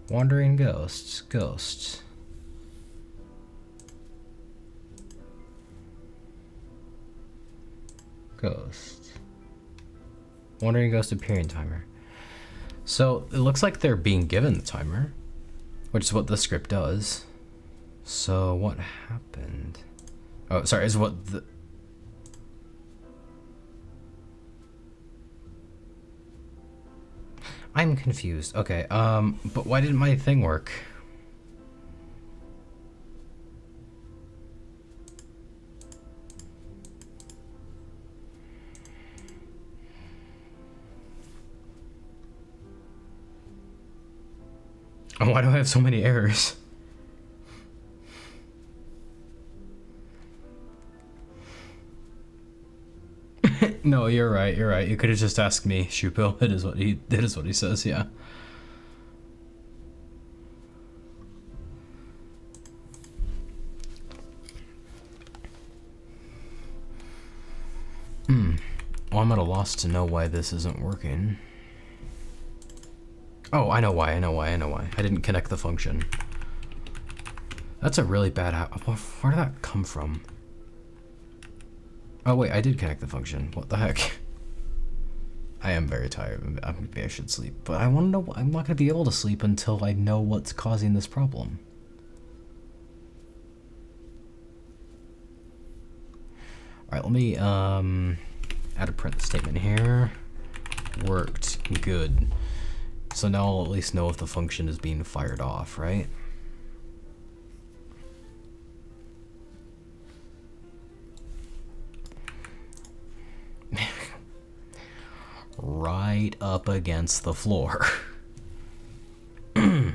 Wandering ghosts. Ghosts. Ghost. Wandering ghost appearing timer. So it looks like they're being given the timer, which is what the script does. So what happened? Oh, sorry, is what the... I'm confused. Okay, but why didn't my thing work? Why do I have so many errors? No, you're right. You're right. You could have just asked me, Shupil. It is what he says. Yeah. Well, I'm at a loss to know why this isn't working. Oh, I know why. I didn't connect the function. That's a really bad where did that come from? Oh wait, I did connect the function. What the heck? I am very tired. Maybe I should sleep. But I want to know. I'm not going to be able to sleep until I know what's causing this problem. All right, let me add a print statement here. Worked. Good. So now I'll at least know if the function is being fired off, right? Right up against the floor. Okay.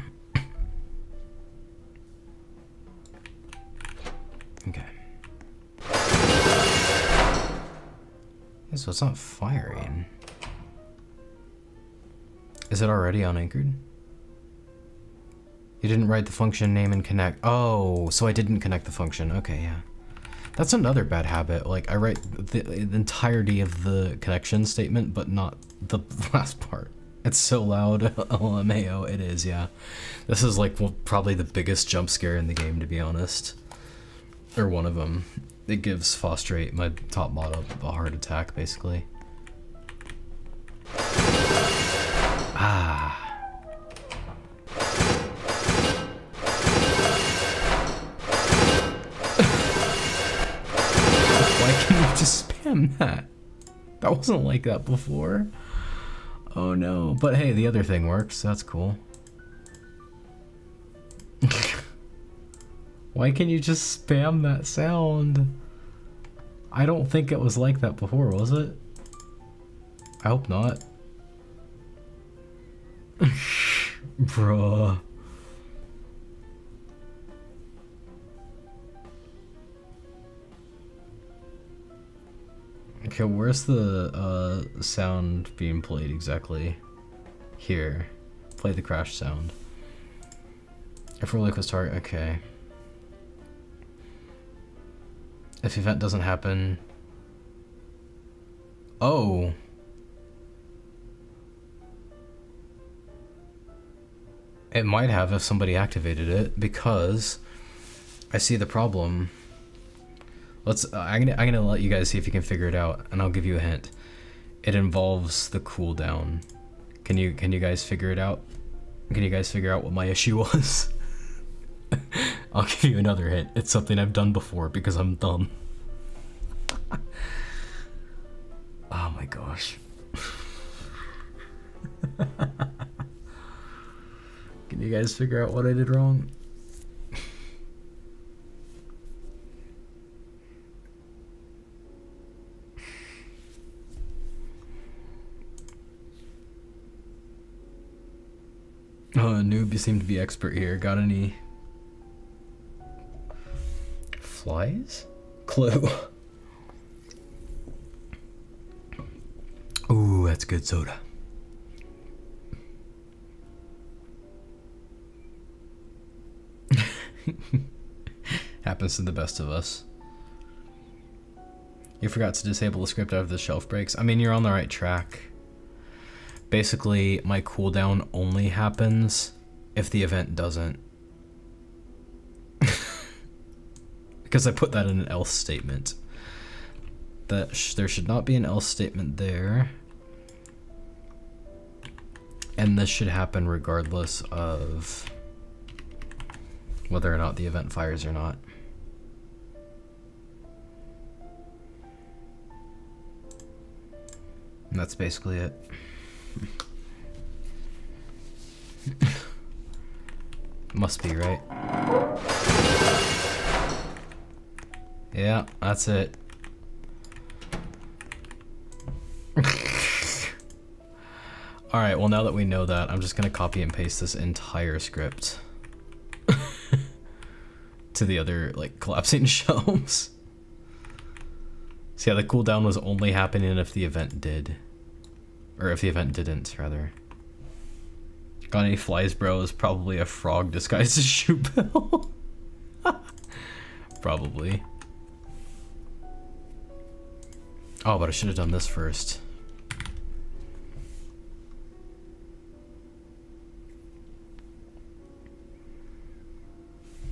So it's not firing. Is it already unanchored? You didn't write the function name and connect. Oh, so I didn't connect the function. Okay, yeah. That's another bad habit. Like, I write the entirety of the connection statement, but not the last part. It's so loud. LMAO, it is, yeah. This is like probably the biggest jump scare in the game, to be honest. Or one of them. It gives Fosterate, my top model, a heart attack, basically. Ah. Why can't you just spam that? That wasn't like that before. Oh no. But hey, the other thing works. That's cool. Why can you just spam that sound? I don't think it was like that before, was it? I hope not. Bruh. Okay, where's the sound being played exactly? Here. Play the crash sound. If roll equals target, okay. If event doesn't happen. Oh. It might have if somebody activated it, because I see the problem. I'm gonna let you guys see if you can figure it out, and I'll give you a hint. It involves the cooldown. Can you guys figure it out? Can you guys figure out what my issue was? I'll give you another hint. It's something I've done before because I'm dumb. Oh my gosh. Can you guys figure out what I did wrong? Oh, noob, you seem to be expert here. Got any flies? Clue. Ooh, that's good soda. Happens to the best of us. You forgot to disable the script after the shelf breaks. I mean, you're on the right track. Basically, my cooldown only happens if the event doesn't. Because I put that in an else statement. That there should not be an else statement there. And this should happen regardless of whether or not the event fires or not. And that's basically it. Must be, right? Yeah, that's it. Alright, well now that we know that, I'm just gonna copy and paste this entire script to the other, like, collapsing shelves. So yeah, the cooldown was only happening if the event did. Or if the event didn't, rather. Got any flies, bro? Is probably a frog disguised as shoe bill. Probably. Oh, but I should have done this first.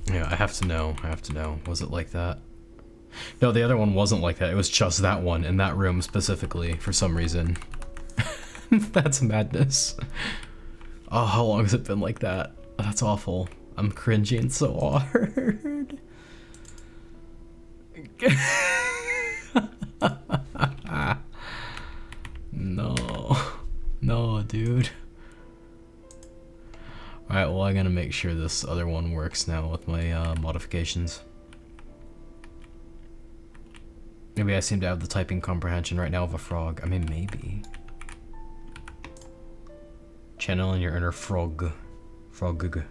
Yeah, I have to know. I have to know. Was it like that? No, the other one wasn't like that. It was just that one in that room specifically for some reason. That's madness. Oh, how long has it been like that? That's awful. I'm cringing so hard. No. No, dude. Alright, well, I'm gonna make sure this other one works now with my modifications. Maybe I seem to have the typing comprehension right now of a frog. I mean, maybe. Channeling your inner frog. Frog.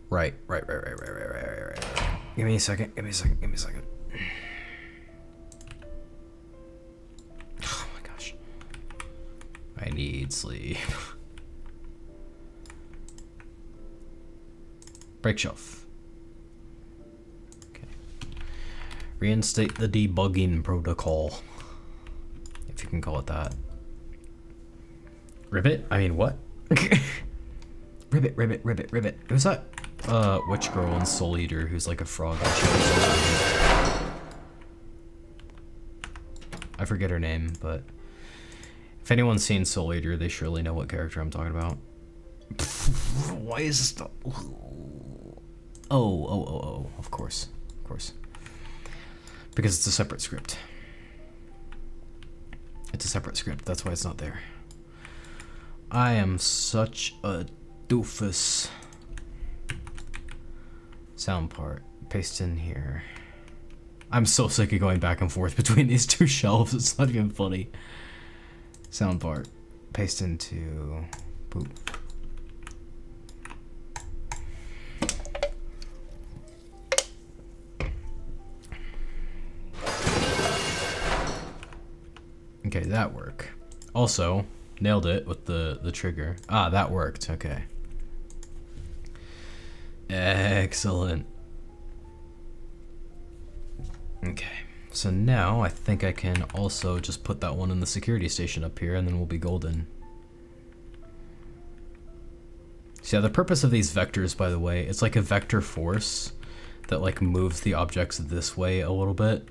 Right. Give me a second. Oh my gosh. I need sleep. Break shelf. Okay. Reinstate the debugging protocol. If you can call it that. Ribbit? I mean, what? Ribbit. Who's that? Witch girl in Soul Eater who's like a frog. I forget her name, but if anyone's seen Soul Eater, they surely know what character I'm talking about. Why is this stuff? Oh, of course. Because it's a separate script. That's why it's not there. I am such a doofus. Sound part. Paste in here. I'm so sick of going back and forth between these two shelves. It's not even funny. Sound part. Paste into... Boop. Okay, that worked. Also, nailed it with the trigger. Ah, that worked. Okay. Excellent. Okay, so now I think I can also just put that one in the security station up here and then we'll be golden. So yeah, the purpose of these vectors, by the way, it's like a vector force that like moves the objects this way a little bit.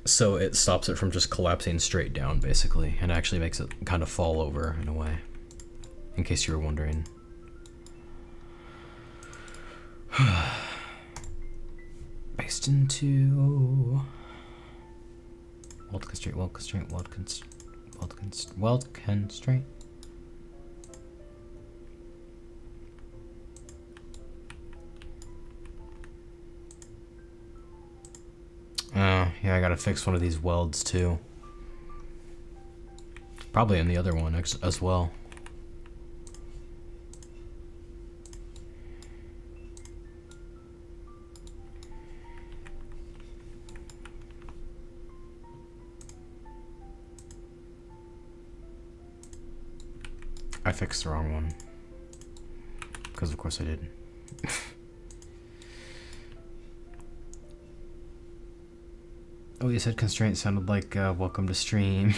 So it stops it from just collapsing straight down, basically, and actually makes it kind of fall over in a way, in case you were wondering. Based into weld constraint. Yeah, I gotta fix one of these welds too. Probably in the other one as well. I fixed the wrong one. Because of course I did. Oh, you said constraint sounded like welcome to stream.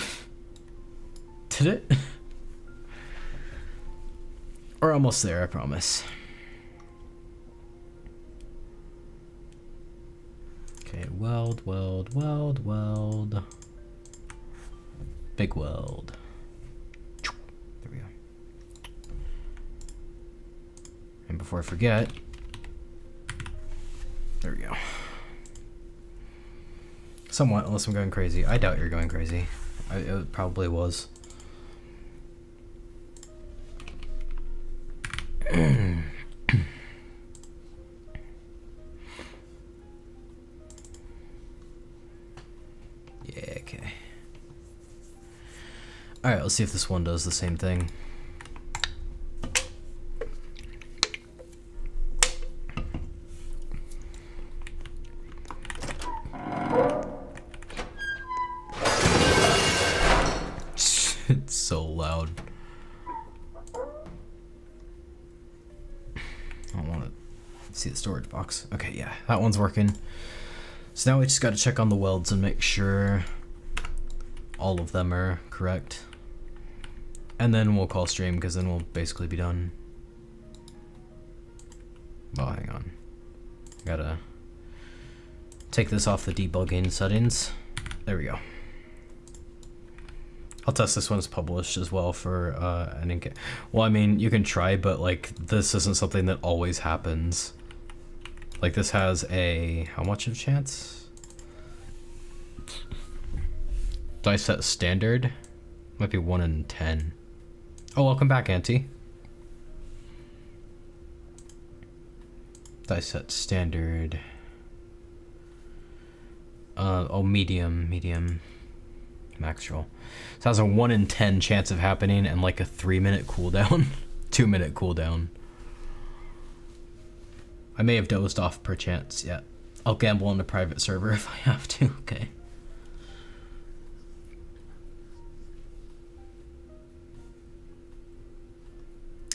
Did it? We're almost there, I promise. Okay, weld. Big weld. There we go. And before I forget, there we go. Somewhat, unless I'm going crazy. I doubt you're going crazy. It probably was. Yeah, okay. Alright, let's see if this one does the same thing. It's so loud. I don't want to see the storage box. Okay, yeah, that one's working. So now we just got to check on the welds and make sure all of them are correct. And then we'll call stream because then we'll basically be done. Oh, hang on. Gotta take this off the debugging settings. There we go. I'll test this when it's published as well for well, I mean, you can try, but like this isn't something that always happens. Like this has a how much of chance? Do I set standard? Might be 1 in 10. Oh, welcome back, Auntie. Do I set standard? Oh, medium, max roll. So it has a 1 in 10 chance of happening and like a 3-minute cooldown, 2-minute cooldown. I may have dozed off per chance. Yeah, I'll gamble on a private server if I have to. Okay.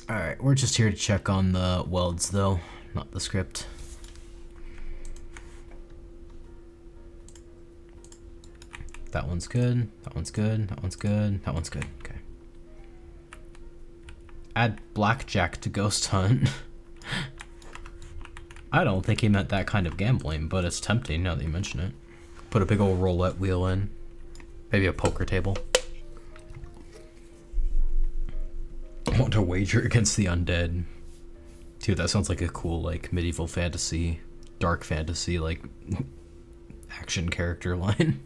All right, we're just here to check on the welds though, not the script. That one's good, that one's good, that one's good, that one's good, okay. Add blackjack to ghost hunt. I don't think he meant that kind of gambling, but it's tempting now that you mention it. Put a big old roulette wheel in. Maybe a poker table. I want to wager against the undead. Dude, that sounds like a cool, like, medieval fantasy, dark fantasy, like, action character line.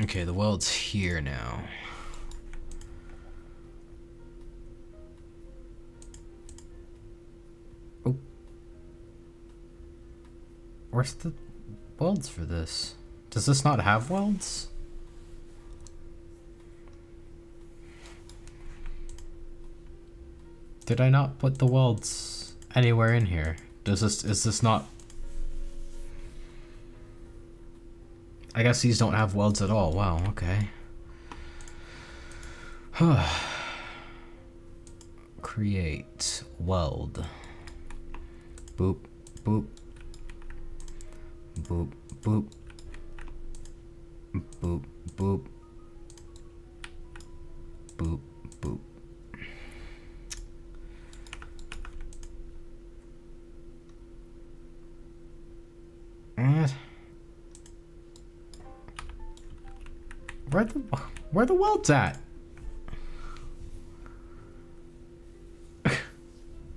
Okay, the weld's here now. Oh. Where's the welds for this? Does this not have welds? Did I not put the welds anywhere in here? Is this not? I guess these don't have welds at all. Wow, okay. Create weld. Boop, boop. Boop, boop. Boop, boop. Boop, boop. Where the welds at?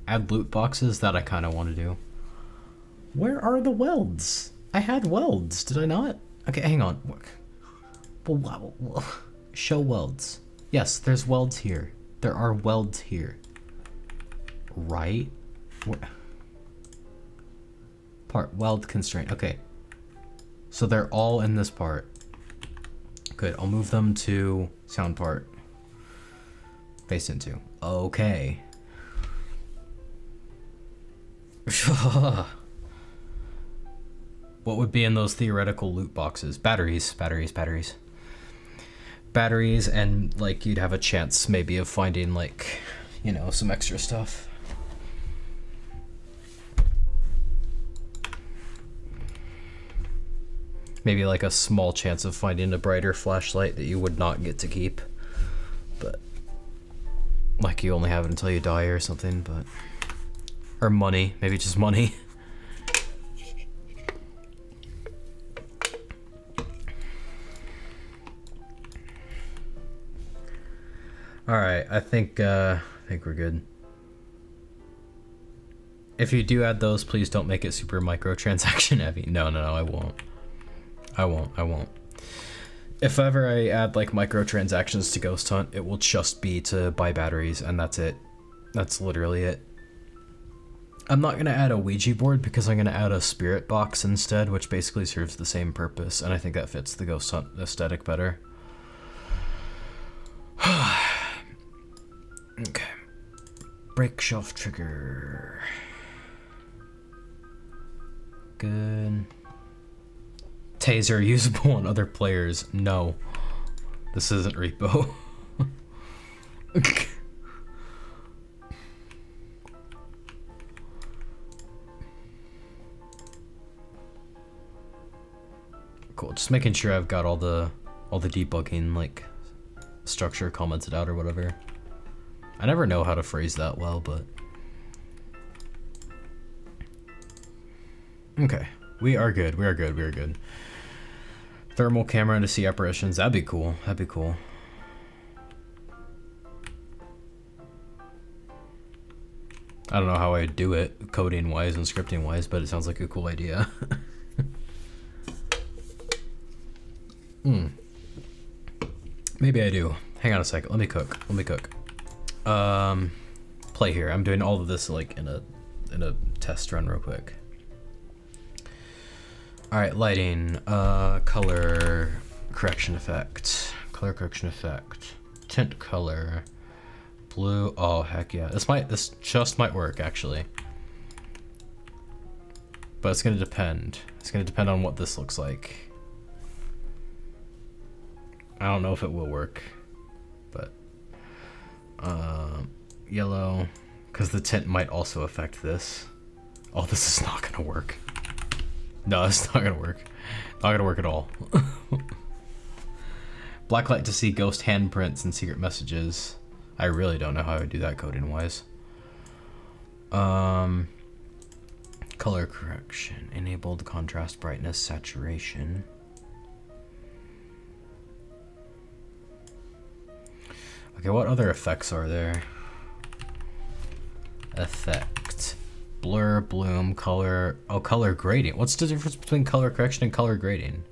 Add loot boxes, that I kind of want to do. Where are the welds? I had welds, did I not? Okay, hang on. Show welds. Yes, there's welds here. There are welds here. Right? Part weld constraint. Okay. So they're all in this part. Good. I'll move them to sound part. Face into. Okay. What would be in those theoretical loot boxes? Batteries, and like you'd have a chance maybe of finding like, you know, some extra stuff. Maybe like a small chance of finding a brighter flashlight that you would not get to keep. But like you only have it until you die or something, but or money, maybe just money. All right, I think we're good. If you do add those, please don't make it super microtransaction heavy. No, I won't. I won't. If ever I add like microtransactions to Ghost Hunt, it will just be to buy batteries, and that's it. That's literally it. I'm not gonna add a Ouija board because I'm gonna add a spirit box instead, which basically serves the same purpose, and I think that fits the Ghost Hunt aesthetic better. Okay. Break shelf trigger. Good. Taser usable on other players. No. This isn't repo. Cool. Just making sure I've got all the debugging like structure commented out or whatever. I never know how to phrase that well, but Okay, we are good. We are good. We are good. Thermal camera to see apparitions. That'd be cool. That'd be cool. I don't know how I'd do it, coding wise and scripting wise, but it sounds like a cool idea. Maybe I do. Hang on a second. Let me cook. Let me cook. Play here. I'm doing all of this like in a test run real quick. All right, lighting, color correction effect, tint color, blue. Oh heck yeah! This just might work actually, but it's gonna depend. It's gonna depend on what this looks like. I don't know if it will work, but yellow, because the tint might also affect this. Oh, this is not gonna work. No, it's not gonna work. Not gonna work at all. Blacklight to see ghost handprints and secret messages. I really don't know how I would do that coding wise. Color correction. Enabled contrast, brightness, saturation. Okay, what other effects are there? Effect. Blur, bloom, color. Oh, color grading. What's the difference between color correction and color grading?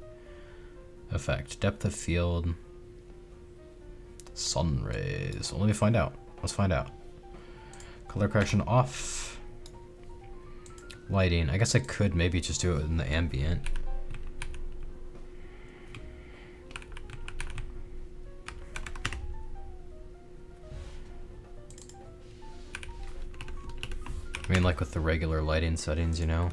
Effect. Depth of field. Sun rays. Well, let me find out. Let's find out. Color correction off. Lighting. I guess I could maybe just do it in the ambient. I mean, like with the regular lighting settings, you know?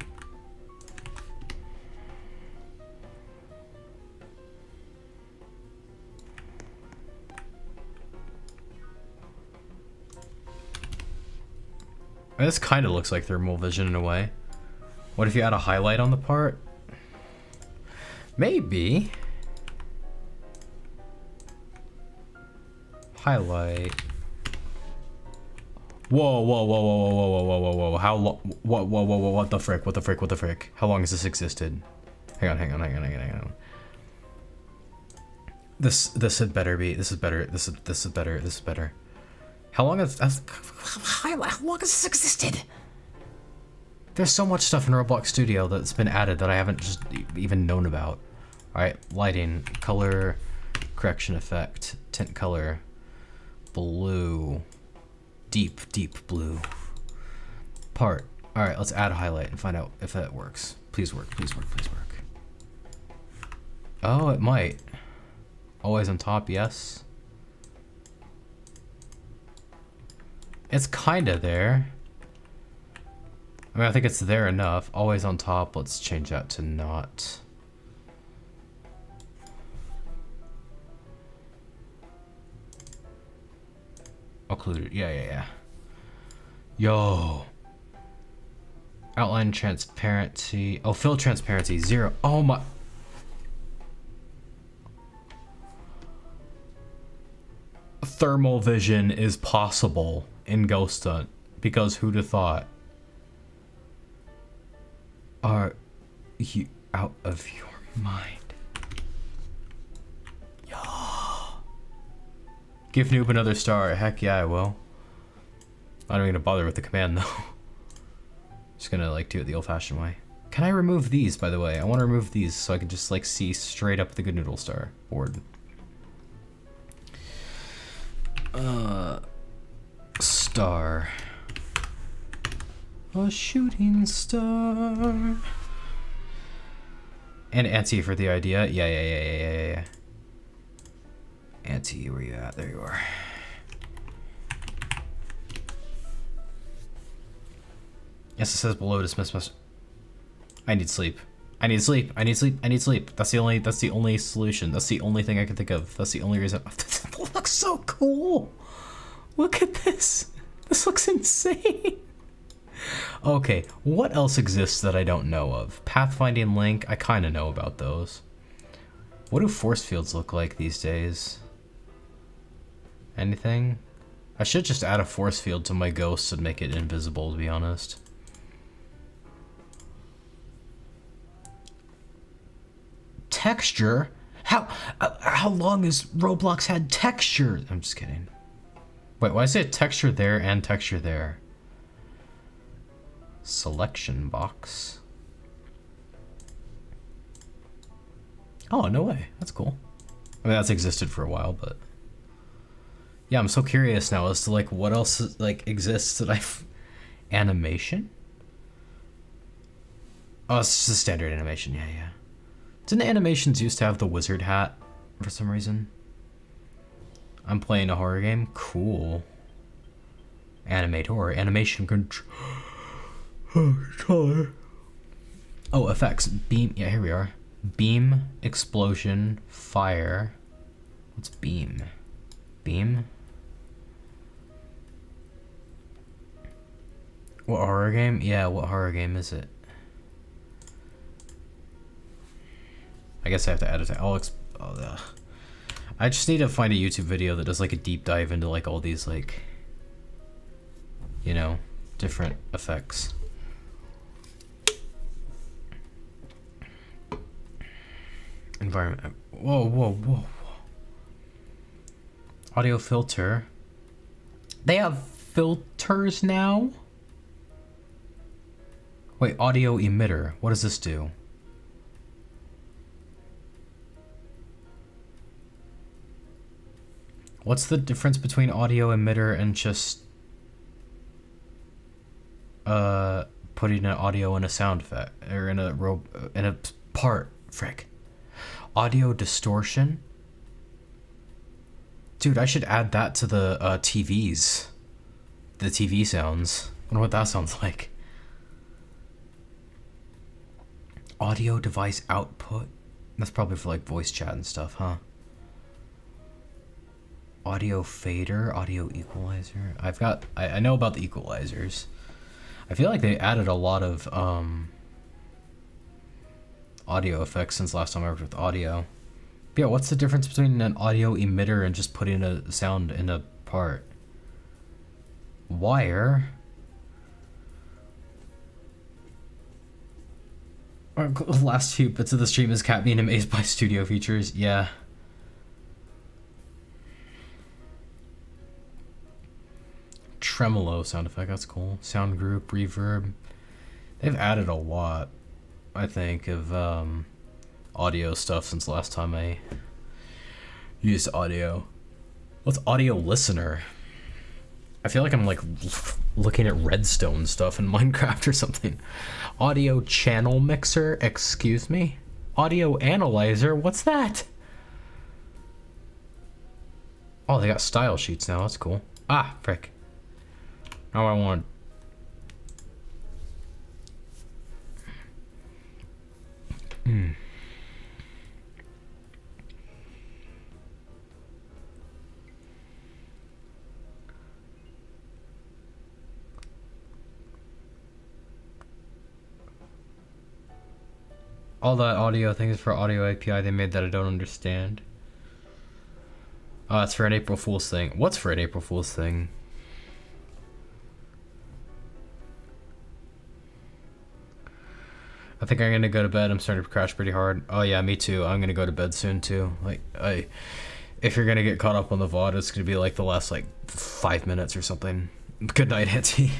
This kind of looks like thermal vision in a way. What if you add a highlight on the part? Maybe. Highlight. Whoa, whoa, whoa, whoa, whoa, whoa, whoa, whoa, whoa, how long, what the frick, what the frick, what the frick? How long has this existed? Hang on. This had better be, this is better, this is better. How long has this existed? There's so much stuff in Roblox Studio that's been added that I haven't just even known about. All right, lighting, color, correction effect, tint color, blue. Deep blue. Part. All right, let's add a highlight and find out if that works. Please work, please work, please work. Oh, it might. Always on top, yes. It's kinda there. I mean, I think it's there enough. Always on top, let's change that to not. Occluded, yeah. Yo. Outline transparency. Oh, fill transparency, 0. Oh my. Thermal vision is possible in Ghost Hunt, because who'd have thought? Are you out of your mind? Give Noob another star. Heck yeah, I will. I'm not even gonna bother with the command though. Just gonna like do it the old-fashioned way. Can I remove these, by the way? I want to remove these so I can just like see straight up the Good Noodle star board. Star. A shooting star. And Auntie for the idea. Yeah. Auntie, where you at? There you are. Yes, it says below dismiss. I need sleep. I need sleep. That's the only solution. That's the only thing I can think of. That's the only reason. This looks so cool. Look at this. This looks insane. Okay, what else exists that I don't know of? Pathfinding link, I kind of know about those. What do force fields look like these days? Anything? I should just add a force field to my ghosts and make it invisible, to be honest. texture? How long has Roblox had texture? I'm just kidding. Wait, why is it texture there and texture there? Selection box. Oh, no way. That's cool. I mean, that's existed for a while, but yeah, I'm so curious now as to like what else like exists that animation? Oh, it's just a standard animation. Yeah, yeah. Didn't animations used to have the wizard hat for some reason? I'm playing a horror game. Cool. Animator. Animation controller. Oh, effects. Beam. Yeah, here we are. Beam, explosion, fire. What's beam? Beam? What horror game? Yeah, what horror game is it? I guess I have to edit it. I just need to find a YouTube video that does like a deep dive into like all these like, you know, different effects. Environment. Whoa. Audio filter. They have filters now? Wait, audio emitter. What does this do? What's the difference between audio emitter and just putting an audio in a sound effect or in a part? Frick. Audio distortion? Dude, I should add that to the TVs. The TV sounds. I wonder what that sounds like. Audio device output? That's probably for like voice chat and stuff, huh? Audio fader, audio equalizer. I know about the equalizers. I feel like they added a lot of audio effects since last time I worked with audio. But yeah, what's the difference between an audio emitter and just putting a sound in a part? Wire. Our last few bits of the stream is Cat being amazed by studio features. Yeah. Tremolo sound effect, that's cool. Sound group, reverb. They've added a lot, I think, of audio stuff since last time I used audio. What's audio listener? I feel like I'm like looking at redstone stuff in Minecraft or something. Audio channel mixer, excuse me? Audio analyzer, what's that? Oh, they got style sheets now, that's cool. Ah, frick. Now I want... All that audio things for audio API they made that I don't understand. Oh, it's for an April Fool's thing. What's for an April Fool's thing? I think I'm gonna go to bed. I'm starting to crash pretty hard. Oh yeah, me too. I'm gonna go to bed soon too. Like, if you're gonna get caught up on the VOD, it's gonna be like the last like 5 minutes or something. Good night, Auntie.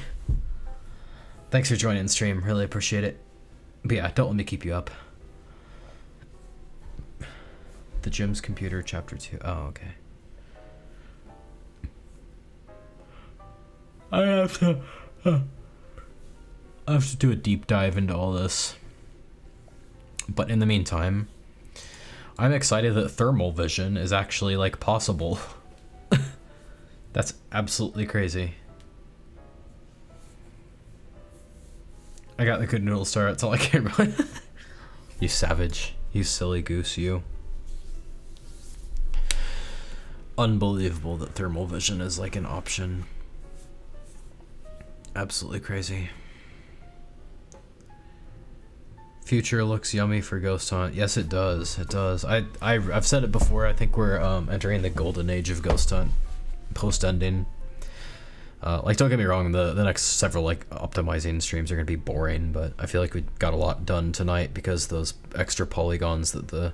Thanks for joining the stream. Really appreciate it. But yeah, don't let me keep you up. The Gym's Computer, Chapter 2. Oh, okay. I have to do a deep dive into all this. But in the meantime, I'm excited that thermal vision is actually like possible. That's absolutely crazy. I got the good noodle star, that's all I care about. You savage. You silly goose, you. Unbelievable that thermal vision is like an option. Absolutely crazy. Future looks yummy for Ghost Hunt. Yes, it does. It does. I've said it before. I think we're entering the golden age of Ghost Hunt. Post-ending. Like, don't get me wrong, the next several, like, optimizing streams are going to be boring, but I feel like we got a lot done tonight because those extra polygons that the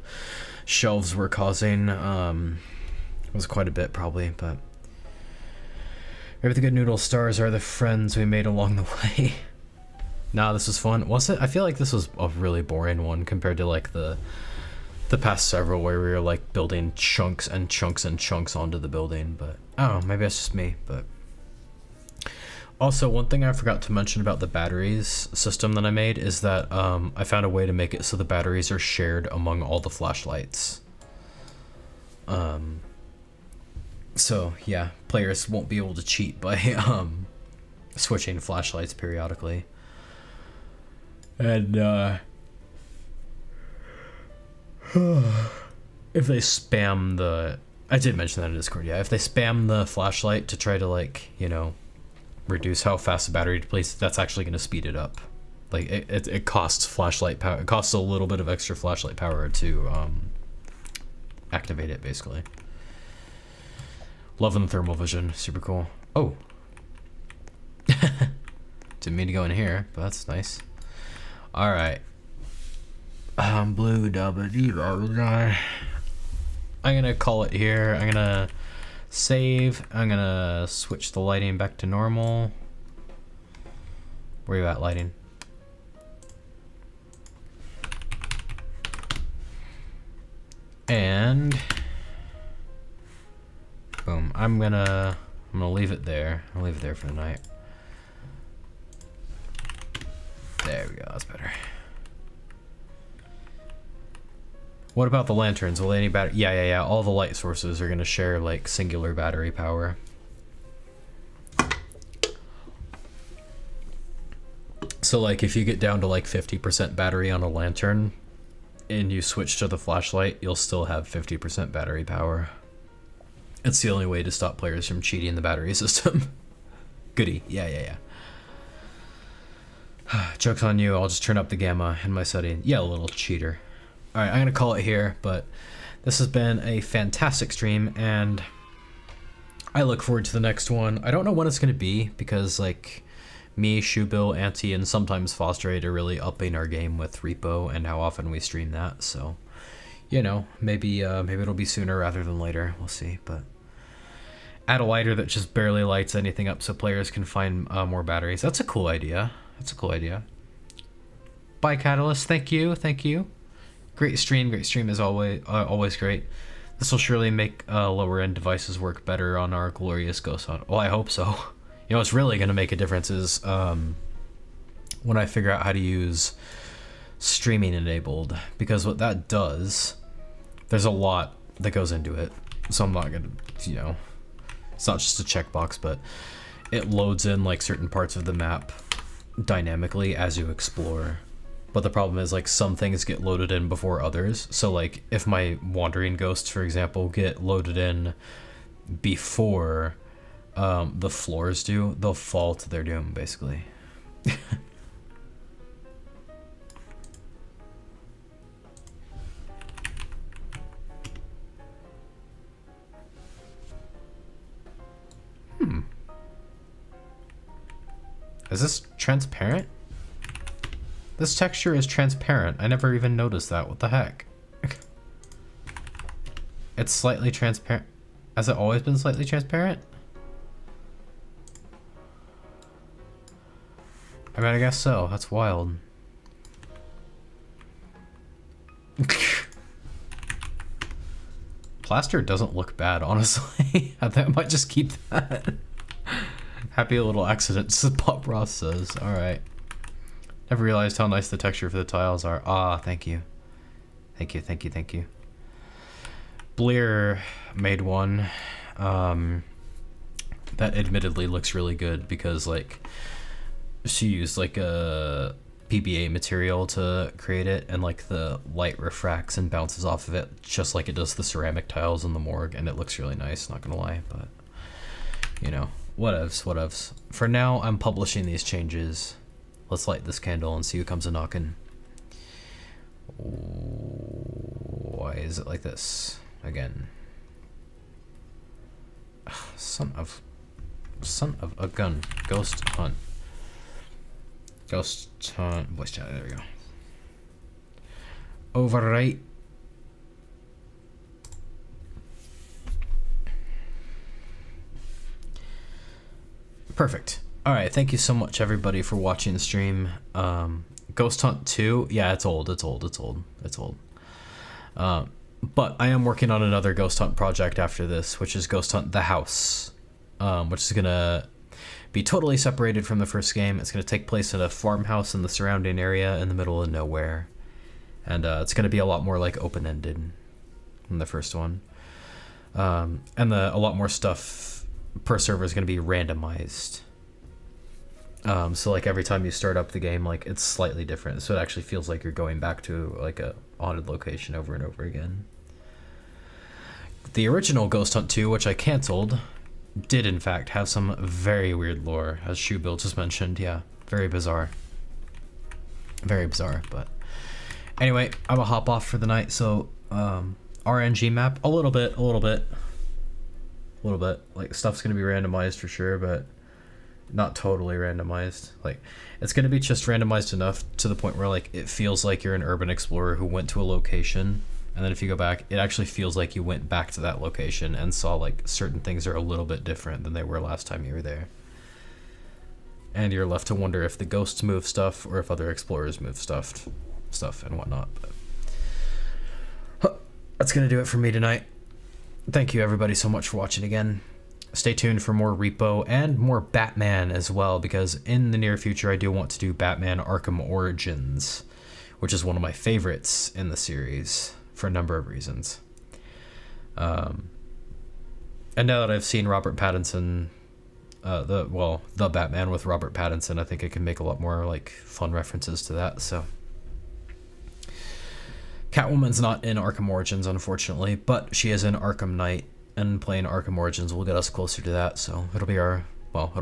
shelves were causing was quite a bit, probably, but... Maybe the good noodle stars are the friends we made along the way. Nah, this was fun. Was it? I feel like this was a really boring one compared to, like, the past several where we were, like, building chunks and chunks and chunks onto the building, but... I don't know, maybe that's just me, but... Also, one thing I forgot to mention about the batteries system that I made is that I found a way to make it so the batteries are shared among all the flashlights. So, yeah, players won't be able to cheat by switching flashlights periodically. And if they spam the... I did mention that in Discord, yeah. If they spam the flashlight to try to, like, you know, reduce how fast the battery depletes, that's actually going to speed it up. Like, it costs flashlight power. It costs a little bit of extra flashlight power to activate it, basically. Loving the thermal vision. Super cool. Oh. Didn't mean to go in here, but that's nice. Alright. Blue double D. I'm gonna call it here. I'm gonna save. I'm gonna switch the lighting back to normal. Where you at, lighting? And boom. I'm gonna leave it there. I'll leave it there for the night. There we go. That's better. What about the lanterns? Will any battery? Yeah. All the light sources are gonna share like singular battery power. So like if you get down to like 50% battery on a lantern and you switch to the flashlight, you'll still have 50% battery power. It's the only way to stop players from cheating the battery system. Goody. Yeah. Joke's on you. I'll just turn up the gamma in my setting. Yeah, a little cheater. Alright, I'm gonna call it here, but this has been a fantastic stream, and I look forward to the next one. I don't know when it's gonna be, because, like, me, Shoebill, Auntie, and sometimes Fosterate are really upping our game with Repo and how often we stream that, so, you know, maybe it'll be sooner rather than later. We'll see, but add a lighter that just barely lights anything up so players can find more batteries. That's a cool idea. Bye, Catulus. Thank you. Great stream as always great. This will surely make lower end devices work better on our glorious Ghost Hunt. Well, I hope so. You know, what's really going to make a difference is when I figure out how to use streaming enabled, because what that does, there's a lot that goes into it. So I'm not going to, you know, it's not just a checkbox, but it loads in like certain parts of the map dynamically as you explore. But the problem is, like, some things get loaded in before others. So, like, if my wandering ghosts, for example, get loaded in before the floors do, they'll fall to their doom, basically. Is this transparent? This texture is transparent. I never even noticed that. What the heck? It's slightly transparent. Has it always been slightly transparent? I mean, I guess so. That's wild. Plaster doesn't look bad, honestly. I think I might just keep that. Happy little accidents, Pop Ross says. Alright. Never realized how nice the texture for the tiles are. Ah, thank you. Thank you. Bleer made one that admittedly looks really good because, like, she used like a PBA material to create it, and like the light refracts and bounces off of it just like it does the ceramic tiles in the morgue, and it looks really nice, not gonna lie, but you know, whatevs. For now, I'm publishing these changes. Let's light this candle and see who comes a knocking. Why is it like this? Again. Son of... Son of a gun. Ghost hunt. Ghost hunt. Voice chat. There we go. Overwrite. Perfect. All right. Thank you so much, everybody, for watching the stream. Ghost Hunt 2. Yeah, it's old. But I am working on another Ghost Hunt project after this, which is Ghost Hunt the House, which is gonna be totally separated from the first game. It's gonna take place in a farmhouse in the surrounding area in the middle of nowhere, and it's gonna be a lot more like open-ended than the first one, and a lot more stuff per server is gonna be randomized. So like every time you start up the game, like it's slightly different, so it actually feels like you're going back to like a haunted location over and over again. The original Ghost Hunt 2, which I canceled, did in fact have some very weird lore, as Shoebill just mentioned. Yeah, very bizarre. Very bizarre, but anyway, I'm gonna hop off for the night. So RNG map, a little bit. Like stuff's gonna be randomized for sure, but not totally randomized. Like it's gonna be just randomized enough to the point where like it feels like you're an urban explorer who went to a location, and then if you go back, it actually feels like you went back to that location and saw like certain things are a little bit different than they were last time you were there. And you're left to wonder if the ghosts move stuff or if other explorers move stuff and whatnot. But that's gonna do it for me tonight. Thank you everybody so much for watching again. Stay tuned for more Repo and more Batman as well, because in the near future I do want to do Batman Arkham Origins, which is one of my favorites in the series for a number of reasons. And now that I've seen Robert Pattinson, the Batman with Robert Pattinson, I think I can make a lot more like fun references to that. So Catwoman's not in Arkham Origins, unfortunately, but she is in Arkham Knight, and playing Arkham Origins will get us closer to that, so it'll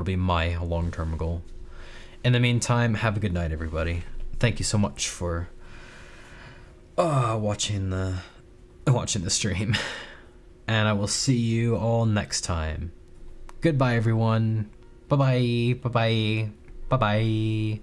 be my long-term goal. In the meantime, have a good night, everybody. Thank you so much for watching the stream, and I will see you all next time. Goodbye, everyone. Bye-bye. Bye-bye. Bye-bye.